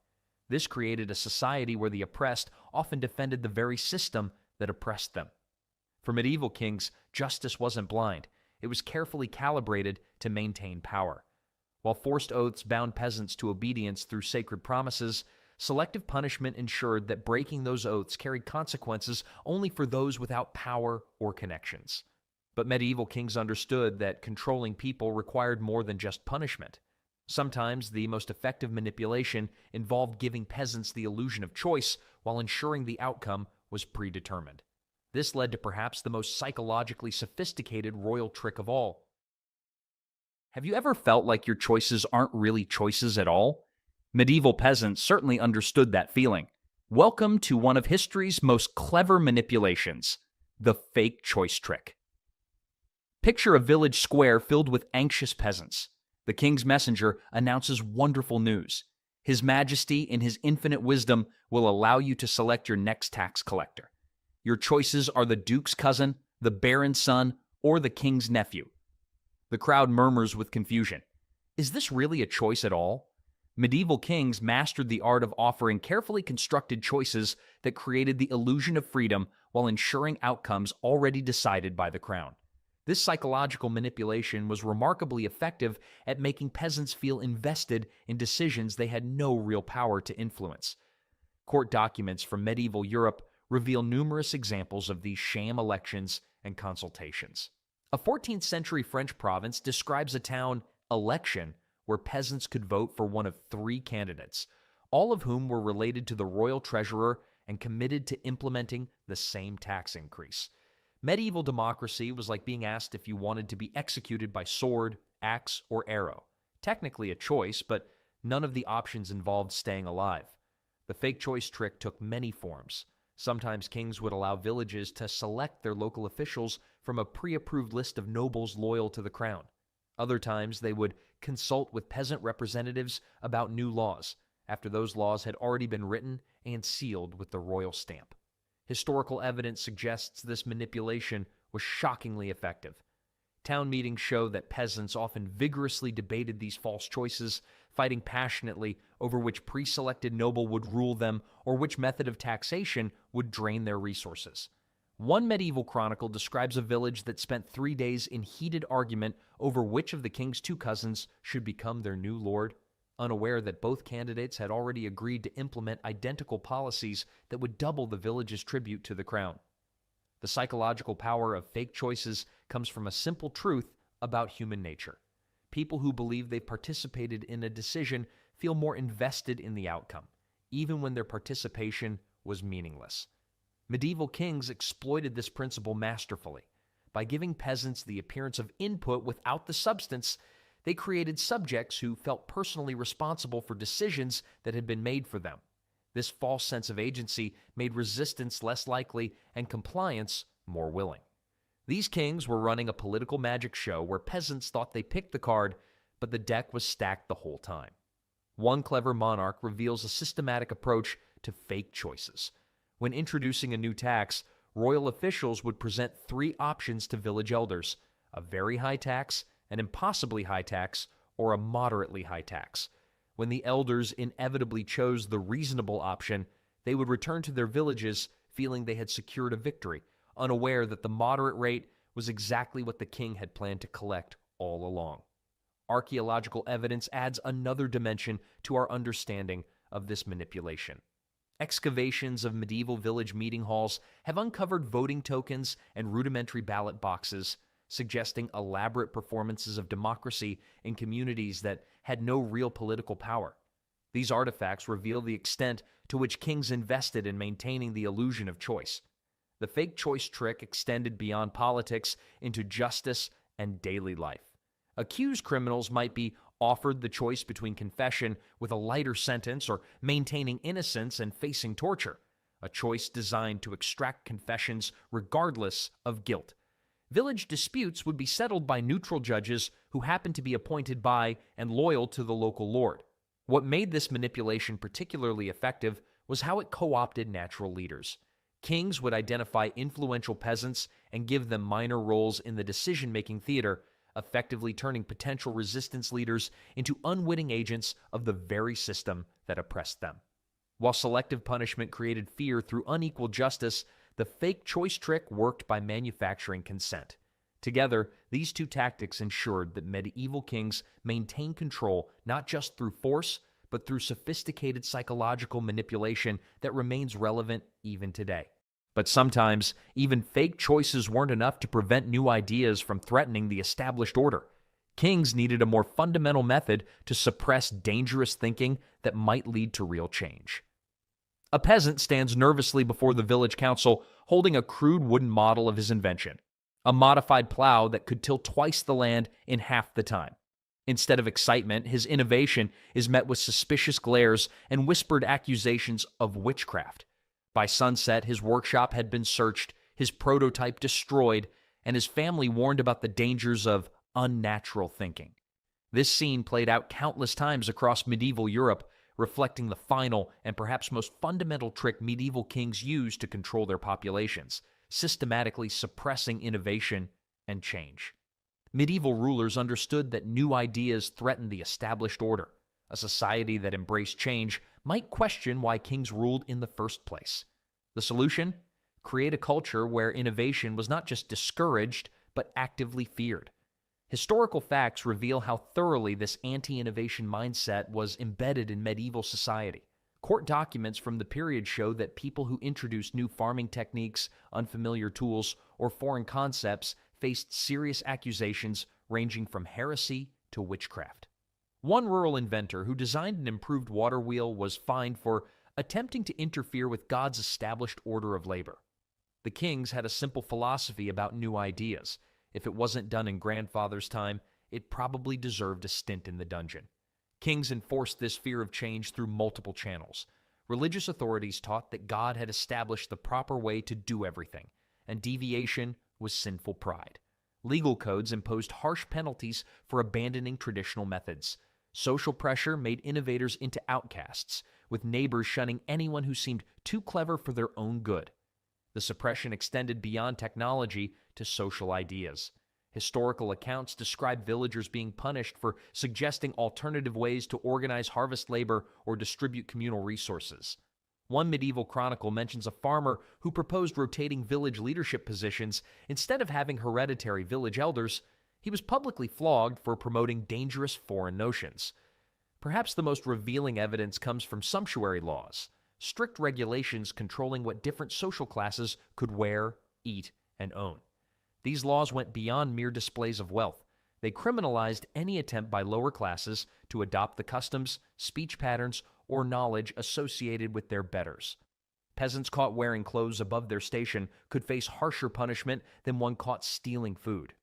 This created a society where the oppressed often defended the very system that oppressed them. For medieval kings, justice wasn't blind. It was carefully calibrated to maintain power. While forced oaths bound peasants to obedience through sacred promises, selective punishment ensured that breaking those oaths carried consequences only for those without power or connections. But medieval kings understood that controlling people required more than just punishment. Sometimes the most effective manipulation involved giving peasants the illusion of choice while ensuring the outcome was predetermined. This led to perhaps the most psychologically sophisticated royal trick of all. Have you ever felt like your choices aren't really choices at all? Medieval peasants certainly understood that feeling. Welcome to one of history's most clever manipulations, the fake choice trick. Picture a village square filled with anxious peasants. The king's messenger announces wonderful news. His Majesty, in his infinite wisdom, will allow you to select your next tax collector. Your choices are the duke's cousin, the baron's son, or the king's nephew. The crowd murmurs with confusion. Is this really a choice at all? Medieval kings mastered the art of offering carefully constructed choices that created the illusion of freedom while ensuring outcomes already decided by the crown. This psychological manipulation was remarkably effective at making peasants feel invested in decisions they had no real power to influence. Court documents from medieval Europe reveal numerous examples of these sham elections and consultations. A 14th century French province describes a town election where peasants could vote for one of 3 candidates, all of whom were related to the royal treasurer and committed to implementing the same tax increase. Medieval democracy was like being asked if you wanted to be executed by sword, axe, or arrow. Technically a choice, but none of the options involved staying alive. The fake choice trick took many forms. Sometimes kings would allow villages to select their local officials from a pre-approved list of nobles loyal to the crown. Other times they would consult with peasant representatives about new laws, after those laws had already been written and sealed with the royal stamp. Historical evidence suggests this manipulation was shockingly effective. Town meetings show that peasants often vigorously debated these false choices, fighting passionately over which pre-selected noble would rule them or which method of taxation would drain their resources. One medieval chronicle describes a village that spent 3 days in heated argument over which of the king's 2 cousins should become their new lord, unaware that both candidates had already agreed to implement identical policies that would double the village's tribute to the crown. The psychological power of fake choices comes from a simple truth about human nature. People who believe they've participated in a decision feel more invested in the outcome, even when their participation was meaningless. Medieval kings exploited this principle masterfully. By giving peasants the appearance of input without the substance, they created subjects who felt personally responsible for decisions that had been made for them. This false sense of agency made resistance less likely and compliance more willing. These kings were running a political magic show where peasants thought they picked the card, but the deck was stacked the whole time. One clever monarch reveals a systematic approach to fake choices. When introducing a new tax, royal officials would present 3 options to village elders: a very high tax, an impossibly high tax, or a moderately high tax. When the elders inevitably chose the reasonable option, they would return to their villages feeling they had secured a victory, unaware that the moderate rate was exactly what the king had planned to collect all along. Archaeological evidence adds another dimension to our understanding of this manipulation. Excavations of medieval village meeting halls have uncovered voting tokens and rudimentary ballot boxes, suggesting elaborate performances of democracy in communities that had no real political power. These artifacts reveal the extent to which kings invested in maintaining the illusion of choice. The fake choice trick extended beyond politics into justice and daily life. Accused criminals might be offered the choice between confession with a lighter sentence or maintaining innocence and facing torture, a choice designed to extract confessions regardless of guilt. Village disputes would be settled by neutral judges who happened to be appointed by and loyal to the local lord. What made this manipulation particularly effective was how it co-opted natural leaders. Kings would identify influential peasants and give them minor roles in the decision-making theater, effectively turning potential resistance leaders into unwitting agents of the very system that oppressed them. While selective punishment created fear through unequal justice, the fake choice trick worked by manufacturing consent. Together, these 2 tactics ensured that medieval kings maintained control not just through force, but through sophisticated psychological manipulation that remains relevant even today. But sometimes, even fake choices weren't enough to prevent new ideas from threatening the established order. Kings needed a more fundamental method to suppress dangerous thinking that might lead to real change. A peasant stands nervously before the village council holding a crude wooden model of his invention, a modified plow that could till twice the land in half the time. Instead of excitement, his innovation is met with suspicious glares and whispered accusations of witchcraft. By sunset, his workshop had been searched, his prototype destroyed, and his family warned about the dangers of unnatural thinking. This scene played out countless times across medieval Europe, reflecting the final and perhaps most fundamental trick medieval kings used to control their populations, systematically suppressing innovation and change. Medieval rulers understood that new ideas threatened the established order. A society that embraced change might question why kings ruled in the first place. The solution? Create a culture where innovation was not just discouraged, but actively feared. Historical facts reveal how thoroughly this anti-innovation mindset was embedded in medieval society. Court documents from the period show that people who introduced new farming techniques, unfamiliar tools, or foreign concepts faced serious accusations ranging from heresy to witchcraft. One rural inventor who designed an improved water wheel was fined for attempting to interfere with God's established order of labor. The kings had a simple philosophy about new ideas. If it wasn't done in grandfather's time, it probably deserved a stint in the dungeon. Kings enforced this fear of change through multiple channels. Religious authorities taught that God had established the proper way to do everything, and deviation was sinful pride. Legal codes imposed harsh penalties for abandoning traditional methods. Social pressure made innovators into outcasts, with neighbors shunning anyone who seemed too clever for their own good. The suppression extended beyond technology to social ideas. Historical accounts describe villagers being punished for suggesting alternative ways to organize harvest labor or distribute communal resources. One medieval chronicle mentions a farmer who proposed rotating village leadership positions instead of having hereditary village elders. He was publicly flogged for promoting dangerous foreign notions. Perhaps the most revealing evidence comes from sumptuary laws, strict regulations controlling what different social classes could wear, eat, and own. These laws went beyond mere displays of wealth. They criminalized any attempt by lower classes to adopt the customs, speech patterns, or knowledge associated with their betters. Peasants caught wearing clothes above their station could face harsher punishment than one caught stealing food.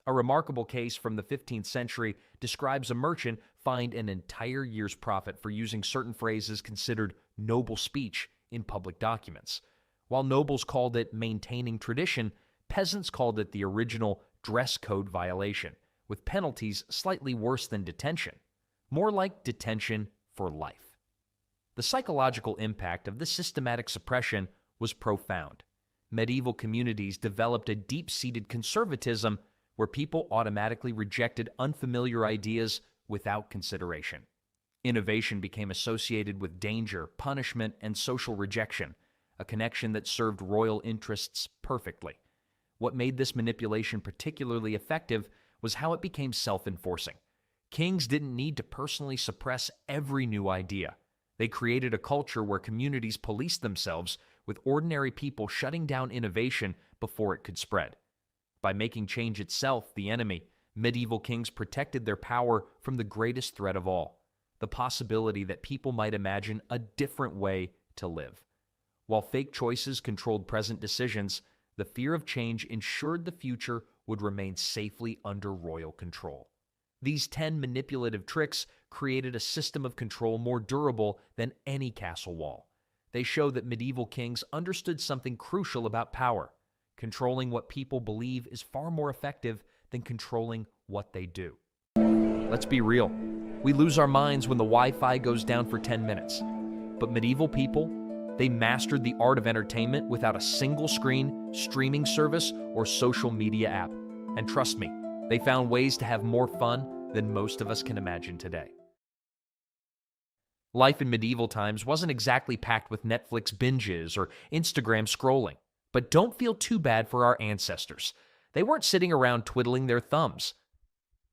A remarkable case from the 15th century describes a merchant fined an entire year's profit for using certain phrases considered noble speech in public documents. While nobles called it maintaining tradition, peasants called it the original dress code violation, with penalties slightly worse than detention, more like detention for life. The psychological impact of this systematic suppression was profound. Medieval communities developed a deep-seated conservatism where people automatically rejected unfamiliar ideas without consideration. Innovation became associated with danger, punishment, and social rejection, a connection that served royal interests perfectly. What made this manipulation particularly effective was how it became self-enforcing. Kings didn't need to personally suppress every new idea. They created a culture where communities policed themselves, with ordinary people shutting down innovation before it could spread. By making change itself the enemy, medieval kings protected their power from the greatest threat of all, the possibility that people might imagine a different way to live. While fake choices controlled present decisions, the fear of change ensured the future would remain safely under royal control. These 10 manipulative tricks created a system of control more durable than any castle wall. They show that medieval kings understood something crucial about power. Controlling what people believe is far more effective than controlling what they do. Let's be real. We lose our minds when the Wi-Fi goes down for 10 minutes. But medieval people, they mastered the art of entertainment without a single screen, streaming service, or social media app. And trust me, they found ways to have more fun than most of us can imagine today. Life in medieval times wasn't exactly packed with Netflix binges or Instagram scrolling. But don't feel too bad for our ancestors. They weren't sitting around twiddling their thumbs.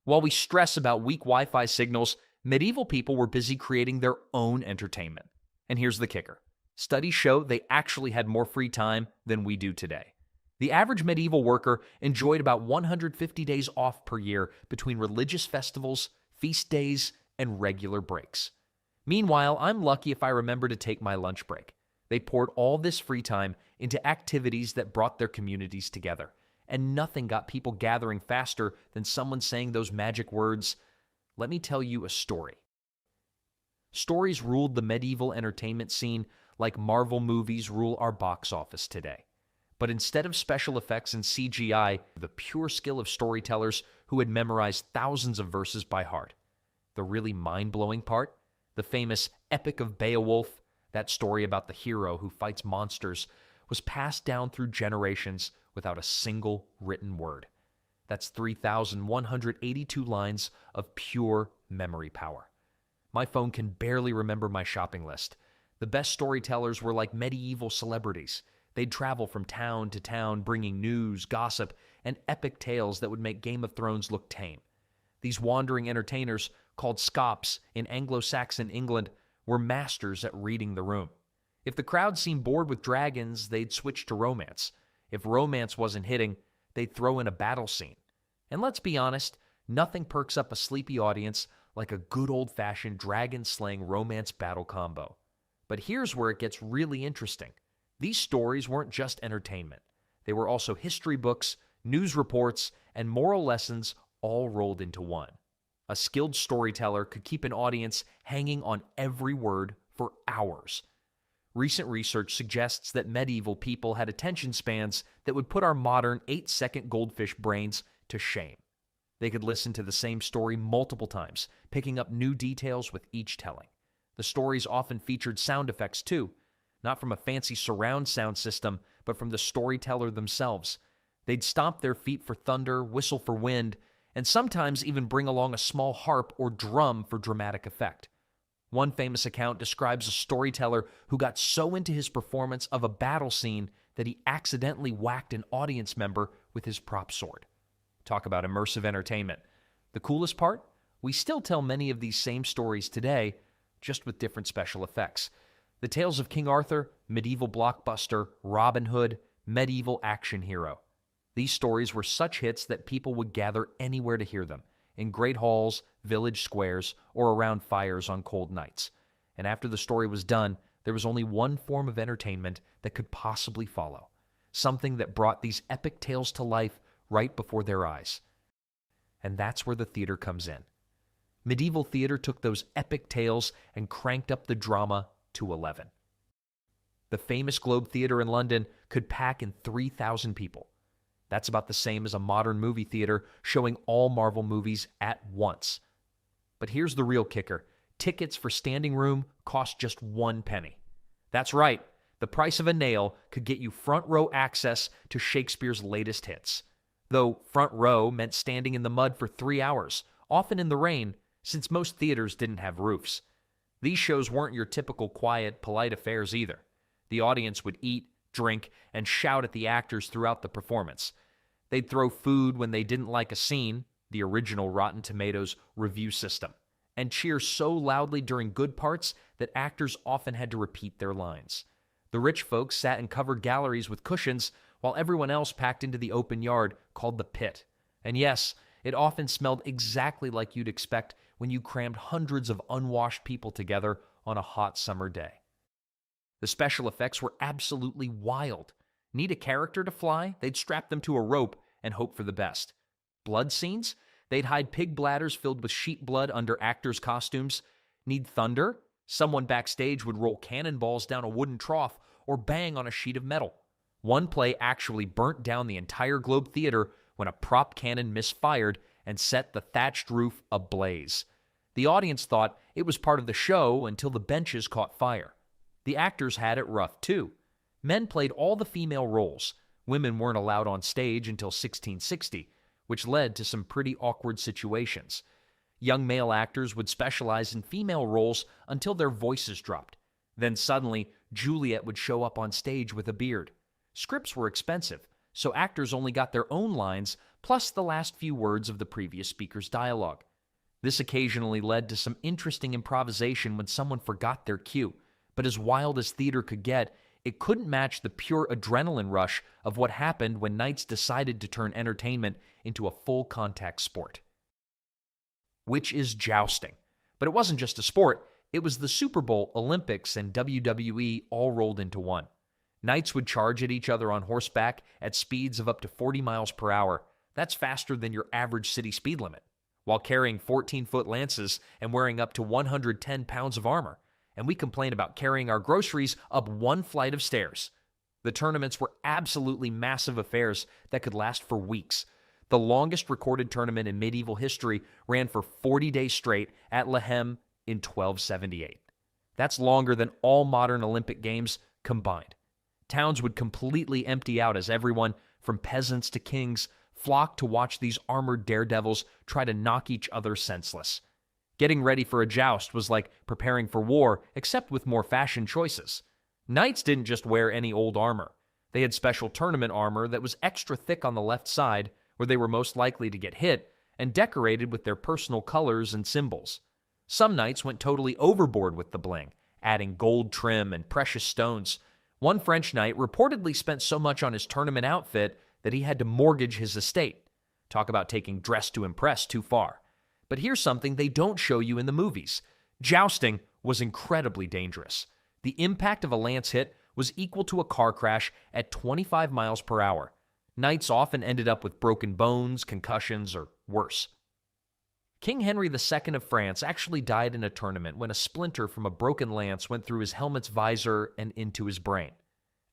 While we stress about weak Wi-Fi signals, medieval people were busy creating their own entertainment. And here's the kicker. Studies show they actually had more free time than we do today. The average medieval worker enjoyed about 150 days off per year between religious festivals, feast days, and regular breaks. Meanwhile, I'm lucky if I remember to take my lunch break. They poured all this free time into activities that brought their communities together, and nothing got people gathering faster than someone saying those magic words, "Let me tell you a story." Stories ruled the medieval entertainment scene like Marvel movies rule our box office today. But instead of special effects and CGI, the pure skill of storytellers who had memorized thousands of verses by heart. The really mind-blowing part? The famous Epic of Beowulf, that story about the hero who fights monsters, was passed down through generations without a single written word. That's 3,182 lines of pure memory power. My phone can barely remember my shopping list. The best storytellers were like medieval celebrities. They'd travel from town to town, bringing news, gossip, and epic tales that would make Game of Thrones look tame. These wandering entertainers, called scops in Anglo-Saxon England, were masters at reading the room. If the crowd seemed bored with dragons, they'd switch to romance. If romance wasn't hitting, they'd throw in a battle scene. And let's be honest, nothing perks up a sleepy audience like a good old-fashioned dragon-slaying romance battle combo. But here's where it gets really interesting. These stories weren't just entertainment. They were also history books, news reports, and moral lessons all rolled into one. A skilled storyteller could keep an audience hanging on every word for hours. Recent research suggests that medieval people had attention spans that would put our modern 8-second goldfish brains to shame. They could listen to the same story multiple times, picking up new details with each telling. The stories often featured sound effects too, not from a fancy surround sound system, but from the storyteller themselves. They'd stomp their feet for thunder, whistle for wind, and sometimes even bring along a small harp or drum for dramatic effect. One famous account describes a storyteller who got so into his performance of a battle scene that he accidentally whacked an audience member with his prop sword. Talk about immersive entertainment. The coolest part? We still tell many of these same stories today, just with different special effects. The tales of King Arthur, medieval blockbuster, Robin Hood, medieval action hero. These stories were such hits that people would gather anywhere to hear them, in great halls, village squares, or around fires on cold nights. And after the story was done, there was only one form of entertainment that could possibly follow. Something that brought these epic tales to life right before their eyes. And that's where the theater comes in. Medieval theater took those epic tales and cranked up the drama to 11. The famous Globe Theatre in London could pack in 3,000 people. That's about the same as a modern movie theater showing all Marvel movies at once. But here's the real kicker. Tickets for standing room cost just 1 penny. That's right, the price of a nail could get you front row access to Shakespeare's latest hits. Though front row meant standing in the mud for 3 hours, often in the rain, since most theaters didn't have roofs. These shows weren't your typical quiet, polite affairs either. The audience would eat, drink, and shout at the actors throughout the performance. They'd throw food when they didn't like a scene, the original Rotten Tomatoes review system, and cheer so loudly during good parts that actors often had to repeat their lines. The rich folks sat in covered galleries with cushions, while everyone else packed into the open yard called the pit. And yes, it often smelled exactly like you'd expect when you crammed hundreds of unwashed people together on a hot summer day. The special effects were absolutely wild. Need a character to fly? They'd strap them to a rope and hope for the best. Blood scenes? They'd hide pig bladders filled with sheep blood under actors' costumes. Need thunder? Someone backstage would roll cannonballs down a wooden trough or bang on a sheet of metal. One play actually burnt down the entire Globe Theatre when a prop cannon misfired and set the thatched roof ablaze. The audience thought it was part of the show until the benches caught fire. The actors had it rough too. Men played all the female roles. Women weren't allowed on stage until 1660, which led to some pretty awkward situations. Young male actors would specialize in female roles until their voices dropped. Then suddenly, Juliet would show up on stage with a beard. Scripts were expensive, so actors only got their own lines plus the last few words of the previous speaker's dialogue. This occasionally led to some interesting improvisation when someone forgot their cue, but as wild as theater could get, it couldn't match the pure adrenaline rush of what happened when knights decided to turn entertainment into a full-contact sport. Which is jousting. But it wasn't just a sport, it was the Super Bowl, Olympics, and WWE all rolled into one. Knights would charge at each other on horseback at speeds of up to 40 miles per hour. That's faster than your average city speed limit, while carrying 14-foot lances and wearing up to 110 pounds of armor. And we complain about carrying our groceries up one flight of stairs. The tournaments were absolutely massive affairs that could last for weeks. The longest recorded tournament in medieval history ran for 40 days straight at Lehem in 1278. That's longer than all modern Olympic Games combined. Towns would completely empty out as everyone, from peasants to kings, flocked to watch these armored daredevils try to knock each other senseless. Getting ready for a joust was like preparing for war, except with more fashion choices. Knights didn't just wear any old armor. They had special tournament armor that was extra thick on the left side, where they were most likely to get hit, and decorated with their personal colors and symbols. Some knights went totally overboard with the bling, adding gold trim and precious stones. One French knight reportedly spent so much on his tournament outfit that he had to mortgage his estate. Talk about taking dress to impress too far. But here's something they don't show you in the movies. Jousting was incredibly dangerous. The impact of a lance hit was equal to a car crash at 25 miles per hour. Knights often ended up with broken bones, concussions, or worse. King Henry II of France actually died in a tournament when a splinter from a broken lance went through his helmet's visor and into his brain.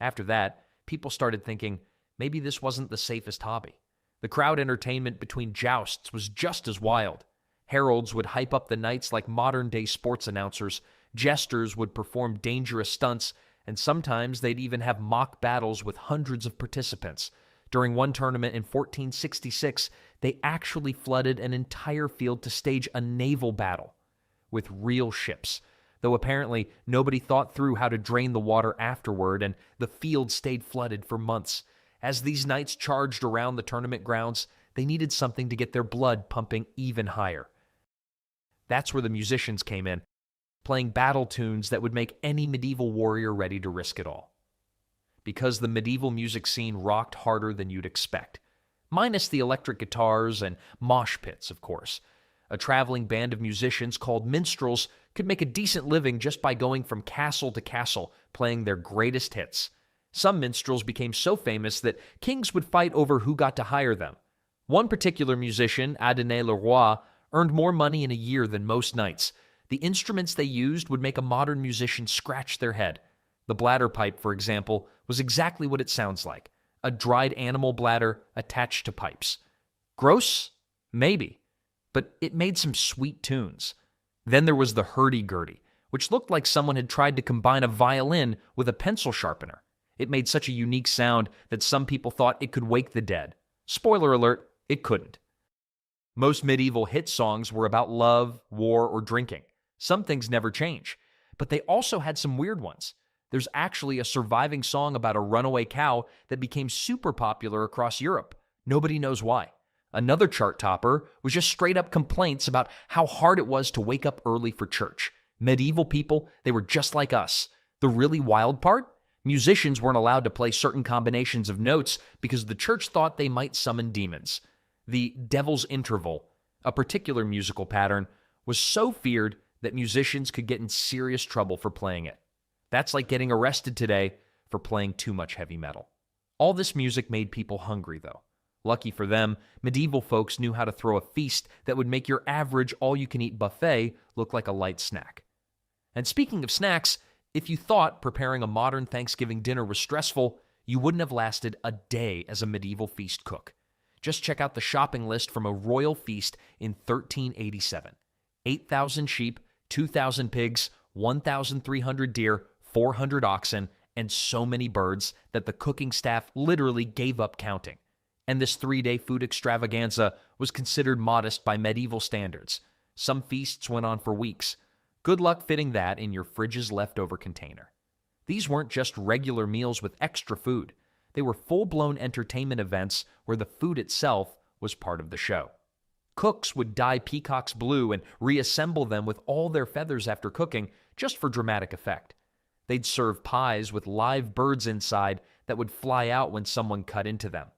After that, people started thinking maybe this wasn't the safest hobby. The crowd entertainment between jousts was just as wild. Heralds would hype up the knights like modern-day sports announcers, jesters would perform dangerous stunts, and sometimes they'd even have mock battles with hundreds of participants. During one tournament in 1466, they actually flooded an entire field to stage a naval battle with real ships, though apparently nobody thought through how to drain the water afterward, and the field stayed flooded for months. As these knights charged around the tournament grounds, they needed something to get their blood pumping even higher. That's where the musicians came in, playing battle tunes that would make any medieval warrior ready to risk it all. Because the medieval music scene rocked harder than you'd expect. Minus the electric guitars and mosh pits, of course. A traveling band of musicians called minstrels could make a decent living just by going from castle to castle, playing their greatest hits. Some minstrels became so famous that kings would fight over who got to hire them. One particular musician, Adonai Leroy, earned more money in a year than most knights. The instruments they used would make a modern musician scratch their head. The bladder pipe, for example, was exactly what it sounds like. A dried animal bladder attached to pipes. Gross? Maybe. But it made some sweet tunes. Then there was the hurdy-gurdy, which looked like someone had tried to combine a violin with a pencil sharpener. It made such a unique sound that some people thought it could wake the dead. Spoiler alert, it couldn't. Most medieval hit songs were about love, war, or drinking. Some things never change, but they also had some weird ones. There's actually a surviving song about a runaway cow that became super popular across Europe. Nobody knows why. Another chart topper was just straight up complaints about how hard it was to wake up early for church. Medieval people, they were just like us. The really wild part? Musicians weren't allowed to play certain combinations of notes because the church thought they might summon demons. The devil's interval, a particular musical pattern, was so feared that musicians could get in serious trouble for playing it. That's like getting arrested today for playing too much heavy metal. All this music made people hungry, though. Lucky for them, medieval folks knew how to throw a feast that would make your average all-you-can-eat buffet look like a light snack. And speaking of snacks, if you thought preparing a modern Thanksgiving dinner was stressful, you wouldn't have lasted a day as a medieval feast cook. Just check out the shopping list from a royal feast in 1387. 8,000 sheep, 2,000 pigs, 1,300 deer, 400 oxen, and so many birds that the cooking staff literally gave up counting. And this 3-day food extravaganza was considered modest by medieval standards. Some feasts went on for weeks. Good luck fitting that in your fridge's leftover container. These weren't just regular meals with extra food. They were full-blown entertainment events where the food itself was part of the show. Cooks would dye peacocks blue and reassemble them with all their feathers after cooking, just for dramatic effect. They'd serve pies with live birds inside that would fly out when someone cut into them.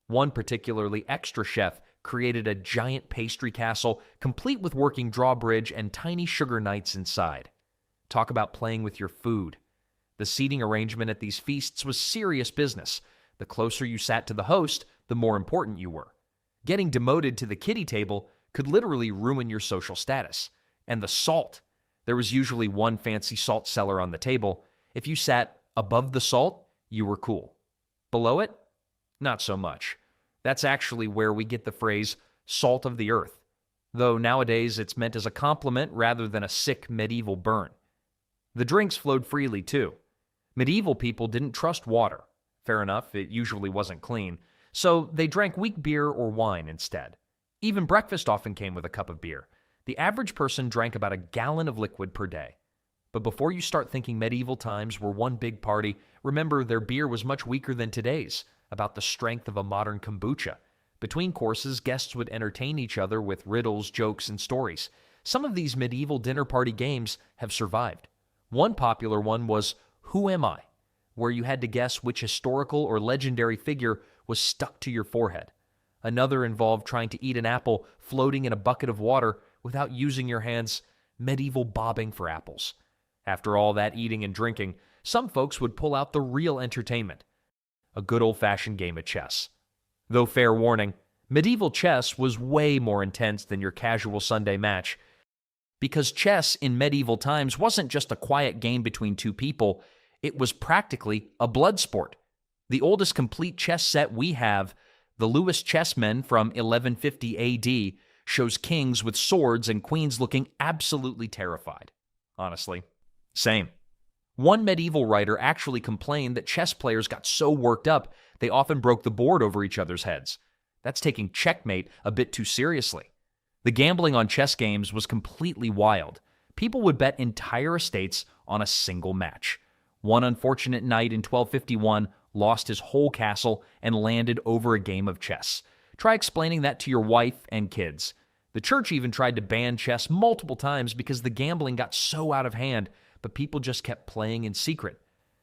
One particularly extra chef created a giant pastry castle, complete with working drawbridge and tiny sugar knights inside. Talk about playing with your food. The seating arrangement at these feasts was serious business. The closer you sat to the host, the more important you were. Getting demoted to the kiddie table could literally ruin your social status. And the salt. There was usually one fancy salt cellar on the table. If you sat above the salt, you were cool. Below it? Not so much. That's actually where we get the phrase salt of the earth, though nowadays it's meant as a compliment rather than a sick medieval burn. The drinks flowed freely too. Medieval people didn't trust water. Fair enough, it usually wasn't clean, so they drank weak beer or wine instead. Even breakfast often came with a cup of beer. The average person drank about a gallon of liquid per day. But before you start thinking medieval times were one big party, remember their beer was much weaker than today's, about the strength of a modern kombucha. Between courses, guests would entertain each other with riddles, jokes, and stories. Some of these medieval dinner party games have survived. One popular one was Who Am I?, where you had to guess which historical or legendary figure was stuck to your forehead. Another involved trying to eat an apple floating in a bucket of water without using your hands, medieval bobbing for apples. After all that eating and drinking, some folks would pull out the real entertainment, a good old-fashioned game of chess. Though fair warning, medieval chess was way more intense than your casual Sunday match, because chess in medieval times wasn't just a quiet game between two people, it was practically a blood sport. The oldest complete chess set we have, the Lewis Chessmen from 1150 AD, shows kings with swords and queens looking absolutely terrified. Honestly, same. One medieval writer actually complained that chess players got so worked up they often broke the board over each other's heads. That's taking checkmate a bit too seriously. The gambling on chess games was completely wild. People would bet entire estates on a single match. One unfortunate knight in 1251 lost his whole castle and landed over a game of chess. Try explaining that to your wife and kids. The church even tried to ban chess multiple times because the gambling got so out of hand, but people just kept playing in secret.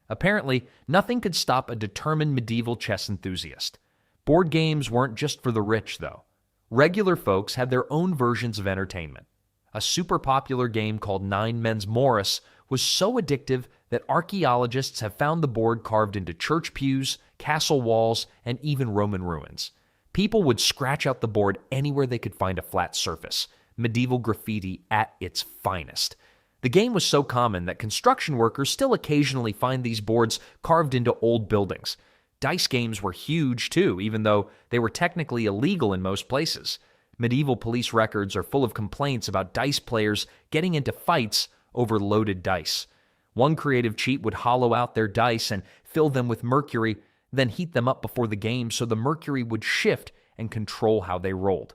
Apparently, nothing could stop a determined medieval chess enthusiast. Board games weren't just for the rich, though. Regular folks had their own versions of entertainment. A super popular game called Nine Men's Morris was so addictive that archaeologists have found the board carved into church pews, castle walls, and even Roman ruins. People would scratch out the board anywhere they could find a flat surface. Medieval graffiti at its finest. The game was so common that construction workers still occasionally find these boards carved into old buildings. Dice games were huge too, even though they were technically illegal in most places. Medieval police records are full of complaints about dice players getting into fights over loaded dice. One creative cheat would hollow out their dice and fill them with mercury, then heat them up before the game so the mercury would shift and control how they rolled.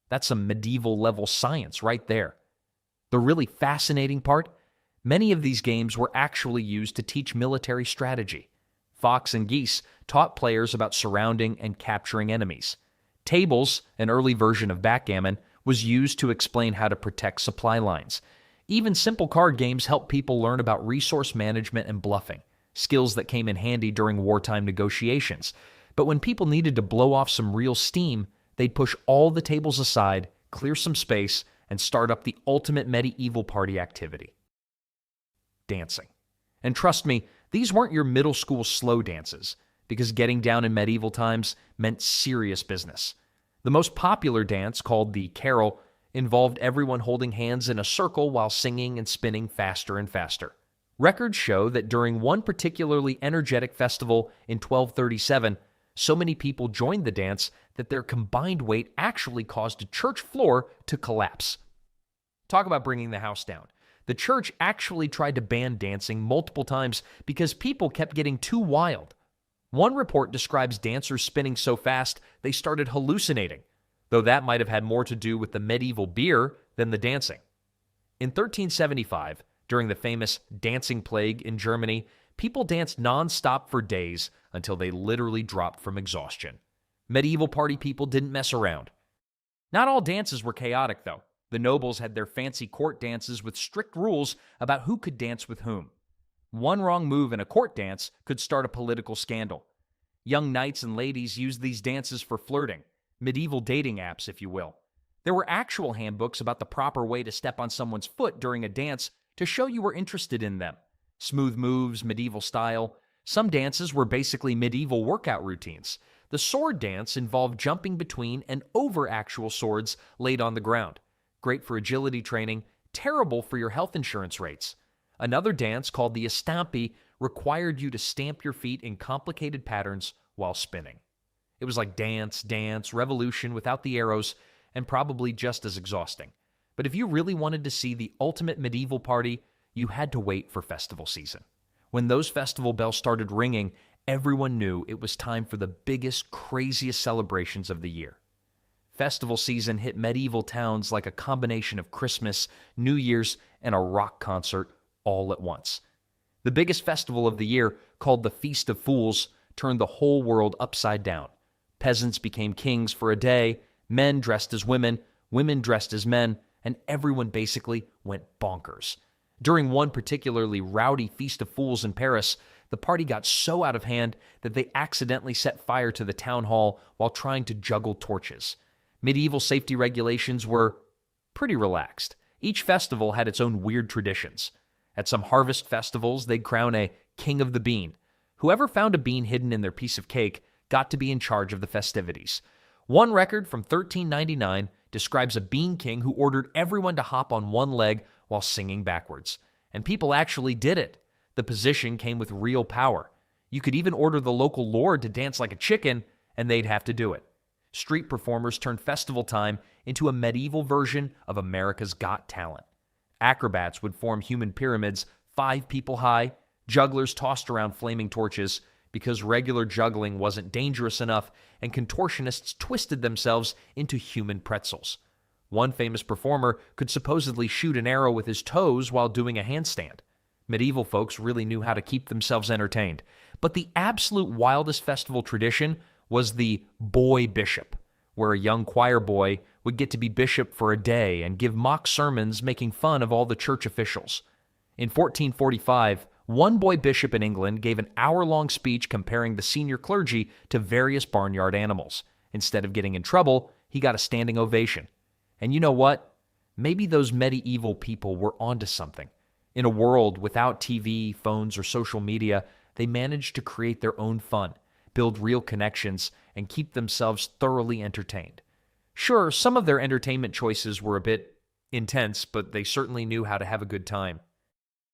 That's some medieval level science right there. The really fascinating part? Many of these games were actually used to teach military strategy. Fox and Geese taught players about surrounding and capturing enemies. Tables, an early version of backgammon, was used to explain how to protect supply lines. Even simple card games helped people learn about resource management and bluffing, skills that came in handy during wartime negotiations. But when people needed to blow off some real steam, they'd push all the tables aside, clear some space, and start up the ultimate medieval party activity: dancing. And trust me, these weren't your middle school slow dances, because getting down in medieval times meant serious business. The most popular dance, called the carol, involved everyone holding hands in a circle while singing and spinning faster and faster. Records show that during one particularly energetic festival in 1237, so many people joined the dance that their combined weight actually caused a church floor to collapse. Talk about bringing the house down. The church actually tried to ban dancing multiple times because people kept getting too wild. One report describes dancers spinning so fast they started hallucinating, though that might have had more to do with the medieval beer than the dancing. In 1375, during the famous dancing plague in Germany, people danced non-stop for days until they literally dropped from exhaustion. Medieval party people didn't mess around. Not all dances were chaotic, though. The nobles had their fancy court dances with strict rules about who could dance with whom. One wrong move in a court dance could start a political scandal. Young knights and ladies used these dances for flirting, medieval dating apps, if you will. There were actual handbooks about the proper way to step on someone's foot during a dance to show you were interested in them. Smooth moves, medieval style. Some dances were basically medieval workout routines. The sword dance involved jumping between and over actual swords laid on the ground. Great for agility training, terrible for your health insurance rates. Another dance, called the estampi, required you to stamp your feet in complicated patterns while spinning. It was like dance, revolution without the arrows, and probably just as exhausting. But if you really wanted to see the ultimate medieval party, you had to wait for festival season. When those festival bells started ringing, everyone knew it was time for the biggest, craziest celebrations of the year. Festival season hit medieval towns like a combination of Christmas, New Year's, and a rock concert all at once. The biggest festival of the year, called the Feast of Fools, turned the whole world upside down. Peasants became kings for a day, men dressed as women, women dressed as men, and everyone basically went bonkers. During one particularly rowdy Feast of Fools in Paris, the party got so out of hand that they accidentally set fire to the town hall while trying to juggle torches. Medieval safety regulations were pretty relaxed. Each festival had its own weird traditions. At some harvest festivals, they'd crown a king of the bean. Whoever found a bean hidden in their piece of cake got to be in charge of the festivities. One record from 1399 describes a bean king who ordered everyone to hop on one leg while singing backwards. And people actually did it. The position came with real power. You could even order the local lord to dance like a chicken, and they'd have to do it. Street performers turned festival time into a medieval version of America's Got Talent. Acrobats would form human pyramids 5 people high. Jugglers tossed around flaming torches because regular juggling wasn't dangerous enough, and contortionists twisted themselves into human pretzels. One famous performer could supposedly shoot an arrow with his toes while doing a handstand. Medieval folks really knew how to keep themselves entertained. But the absolute wildest festival tradition was the boy bishop, where a young choir boy would get to be bishop for a day and give mock sermons making fun of all the church officials. In 1445, one boy bishop in England gave an hour-long speech comparing the senior clergy to various barnyard animals. Instead of getting in trouble, he got a standing ovation. And you know what? Maybe those medieval people were onto something. In a world without TV, phones, or social media, they managed to create their own fun, build real connections, and keep themselves thoroughly entertained. Sure, some of their entertainment choices were a bit intense, but they certainly knew how to have a good time.